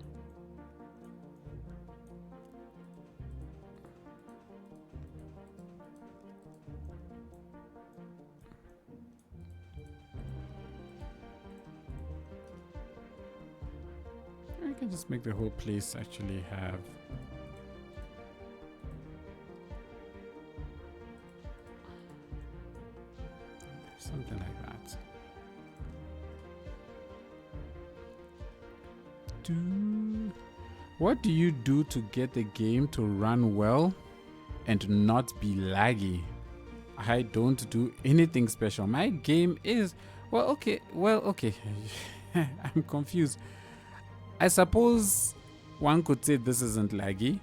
I can just make the whole place actually have something like that. What do you do to get the game to run well and not be laggy? I don't do anything special. My game is okay. I'm confused. I suppose one could say this isn't laggy,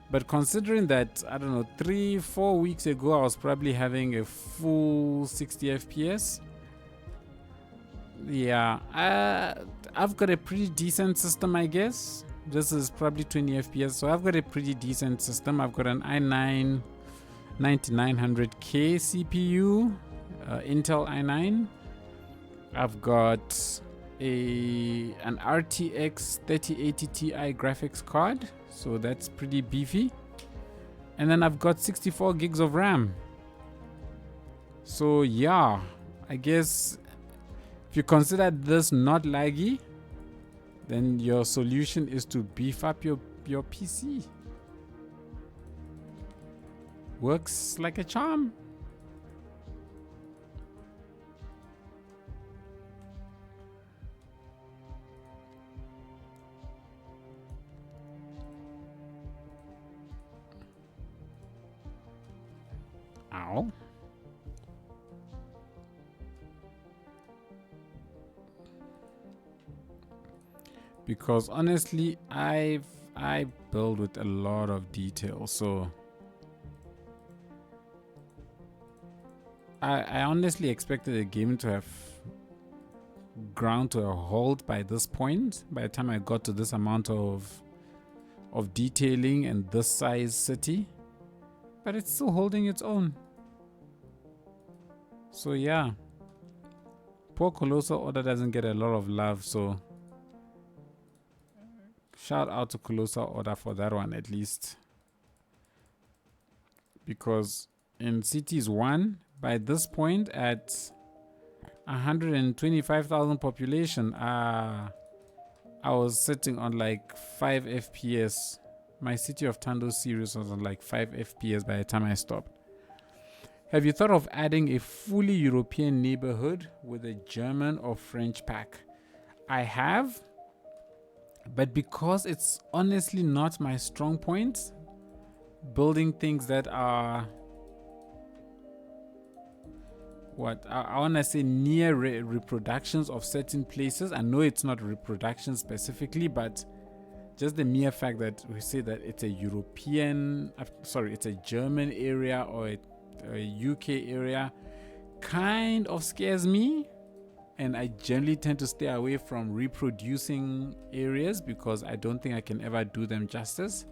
but considering that, I don't know, 3-4 weeks ago I was probably having a full 60 FPS. Yeah, I've got a pretty decent system, I guess. This is probably 20 FPS, so I've got a pretty decent system. I've got an i9 9900K CPU, Intel i9. I've got an RTX 3080 Ti graphics card, so that's pretty beefy. And then I've got 64 gigs of RAM. So yeah, I guess if you consider this not laggy, then your solution is to beef up your PC. Works like a charm. Ow. Because honestly, I build with a lot of detail, so I honestly expected the game to have ground to a halt by this point, by the time I got to this amount of detailing and this size city, but it's still holding its own. So yeah, poor Colossal Order doesn't get a lot of love, so shout out to Colossal Order for that one at least. Because in Cities 1, by this point at 125,000 population, I was sitting on like 5 FPS. My City of Tando series was on like 5 FPS by the time I stopped. Have you thought of adding a fully European neighborhood with a German or French pack? I have, but because it's honestly not my strong point, building things that are I want to say near reproductions of certain places. I know it's not reproduction specifically, but just the mere fact that we say that it's a it's a German area or a UK area kind of scares me, and I generally tend to stay away from reproducing areas because I don't think I can ever do them justice.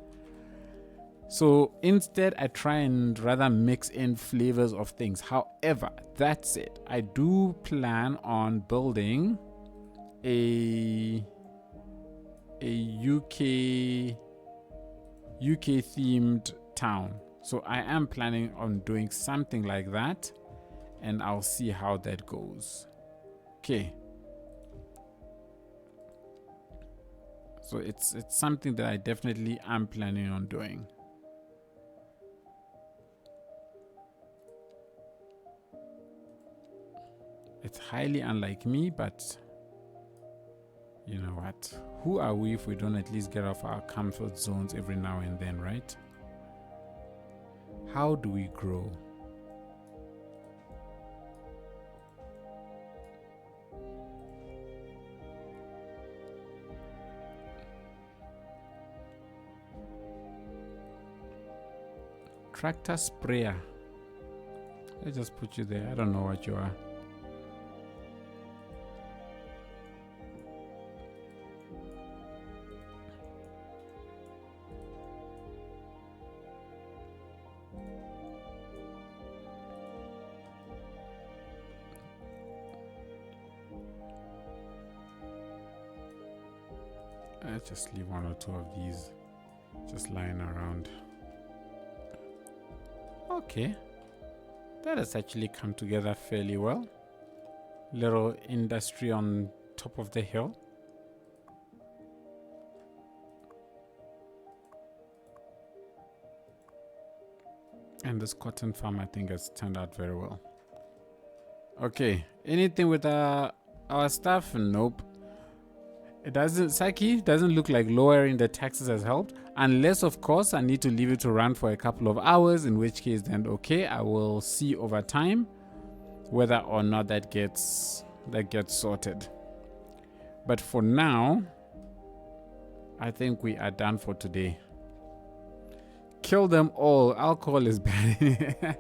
So instead, I try and rather mix in flavors of things. However, that said, I do plan on building a UK themed town. So I am planning on doing something like that, and I'll see how that goes. Okay. So it's something that I definitely am planning on doing. It's highly unlike me, but you know what? Who are we if we don't at least get off our comfort zones every now and then, right? How do we grow? tractor sprayer. Let's just put you there. I don't know what you are. Let's just leave one or two of these just lying around. Okay, that has actually come together fairly well. Little industry on top of the hill. And this cotton farm, I think, has turned out very well. Okay, anything with our stuff? Nope. It doesn't, Saki doesn't look like lowering the taxes has helped, unless of course I need to leave it to run for a couple of hours, in which case then okay, I will see over time whether or not that gets sorted. But for now, I think we are done for today. Kill them all. Alcohol is bad.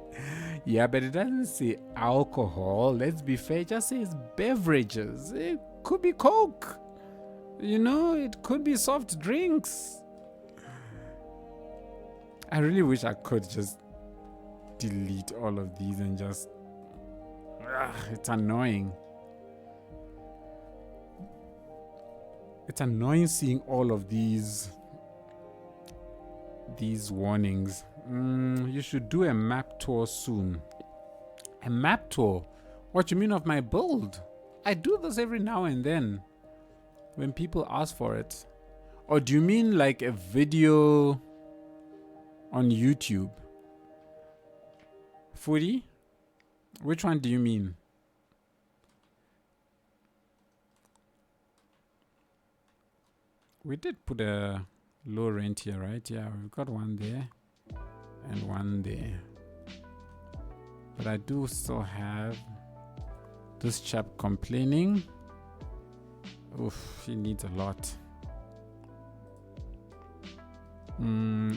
Yeah, but it doesn't say alcohol. Let's be fair, it just says beverages. It could be Coke. You know, it could be soft drinks. I really wish I could just delete all of these and just... it's annoying. It's annoying seeing all of these warnings. You should do a map tour soon. A map tour? What you mean of my build? I do this every now and then when people ask for it. Or do you mean like a video on YouTube? Foodie? Which one do you mean? We did put a low rent here, right? Yeah, we've got one there and one there. But I do still have this chap complaining. Oof, he needs a lot.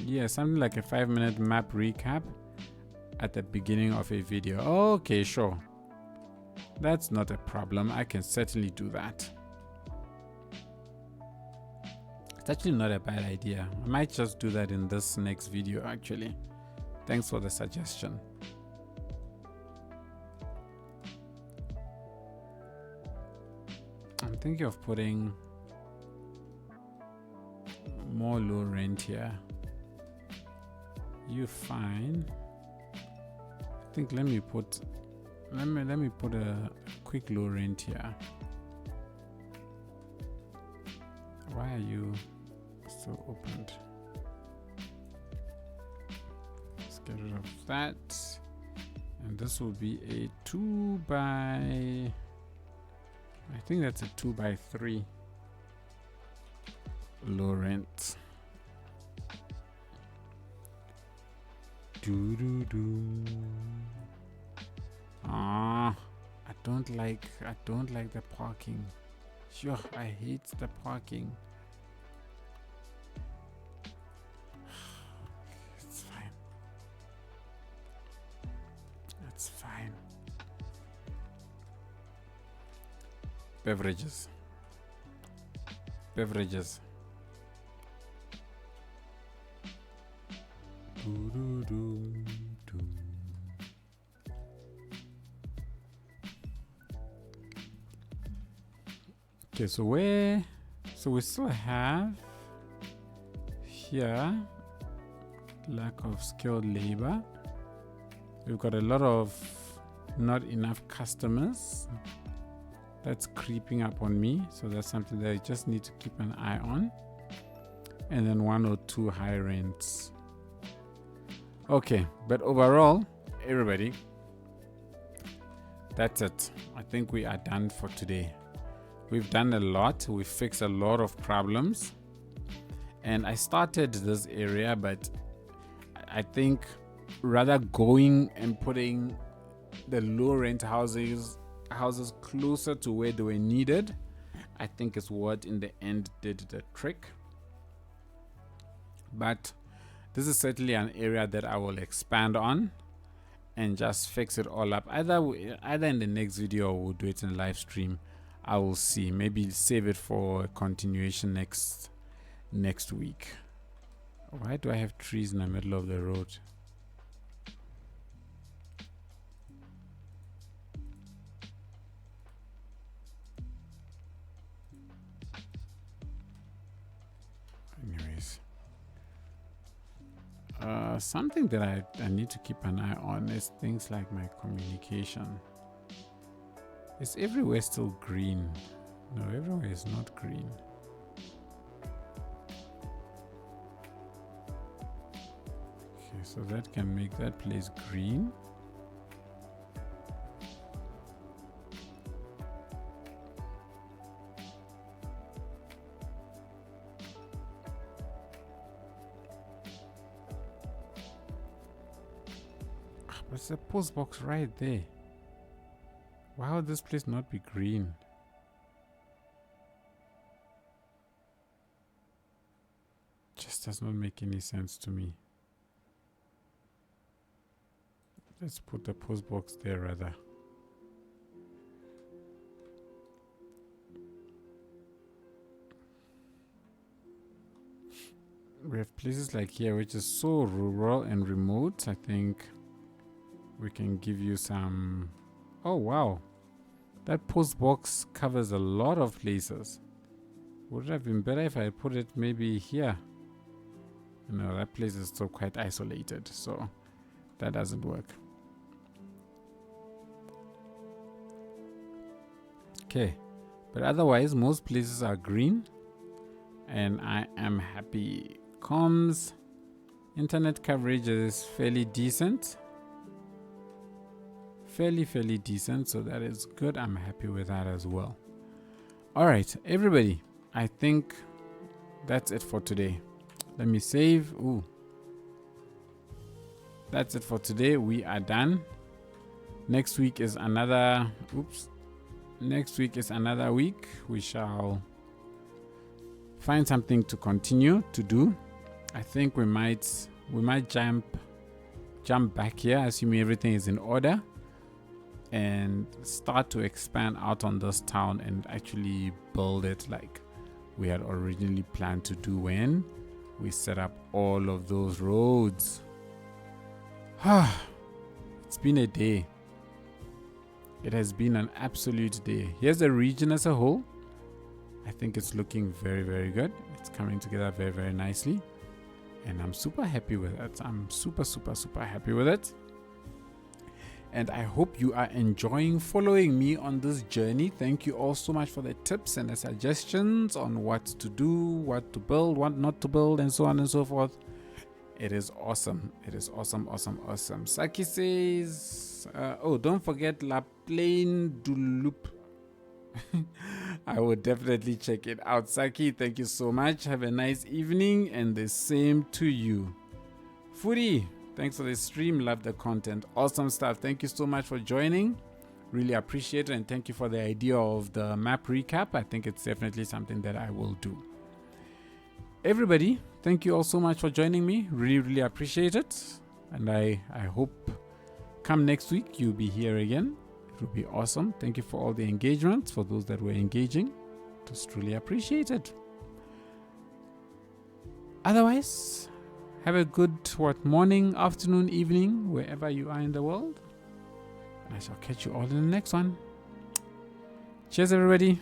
Yeah, something like a 5-minute map recap at the beginning of a video. Okay, sure. That's not a problem. I can certainly do that. It's actually not a bad idea. I might just do that in this next video, actually. Thanks for the suggestion. I'm thinking of putting more low rent here. You fine. I think let me put a quick low rent here. Why are you so opened? Let's get rid of that. And this will be a 2 by... I think that's a 2 by 3 low rent. I don't like the parking. Sure, I hate the parking. It's fine. That's fine. Beverages. Okay, so we still have here lack of skilled labor. We've got a lot of not enough customers. That's creeping up on me, so that's something that I just need to keep an eye on. And then 1 or 2 high rents. Okay, but overall, everybody, that's it. I think we are done for today. We've done a lot. We fixed a lot of problems. And I started this area, but I think rather going and putting the low rent houses closer to where they were needed, I think is what in the end did the trick. But this is certainly an area that I will expand on and just fix it all up. Either in the next video or we'll do it in live stream. I will see. Maybe save it for a continuation next week. Why do I have trees in the middle of the road? Anyways, something that I need to keep an eye on is things like my communication. Is everywhere still green? No, everywhere is not green. Okay, so that can make that place green. There's a post box right there. Why would this place not be green? Just does not make any sense to me. Let's put the post box there rather. We have places like here which is so rural and remote. I think we can give you some. Oh wow, that post box covers a lot of places. Would it have been better if I put it maybe here? No, that place is still quite isolated, so that doesn't work. Okay, but otherwise most places are green and I am happy. Comms, internet coverage is fairly decent. Fairly decent, so that is good. I'm happy with that as well. All right, everybody, I think that's it for today. Let me save. Ooh, that's it for today. We are done. Next week is another next week is another week. We shall find something to continue to do. I think we might jump back here, assuming everything is in order, and start to expand out on this town and actually build it like we had originally planned to do when we set up all of those roads. It's been a day. It has been an absolute day. Here's the region as a whole. I think it's looking very good. It's coming together very nicely, and I'm super happy with it. I'm super happy with it. And I hope you are enjoying following me on this journey. Thank you all so much for the tips and the suggestions on what to do, what to build, what not to build, and so on and so forth. It is awesome. It is awesome. Saki says, oh, don't forget La Plaine du Loup. I will definitely check it out. Saki, thank you so much. Have a nice evening, and the same to you. Foodie, thanks for the stream. Love the content. Awesome stuff. Thank you so much for joining. Really appreciate it, and thank you for the idea of the map recap. I think it's definitely something that I will do. Everybody, thank you all so much for joining me. Really appreciate it, and I hope come next week you'll be here again. It will be awesome. Thank you for all the engagements, for those that were engaging. Just truly appreciate it. Otherwise, have a good morning, afternoon, evening, wherever you are in the world. And I shall catch you all in the next one. Cheers, everybody.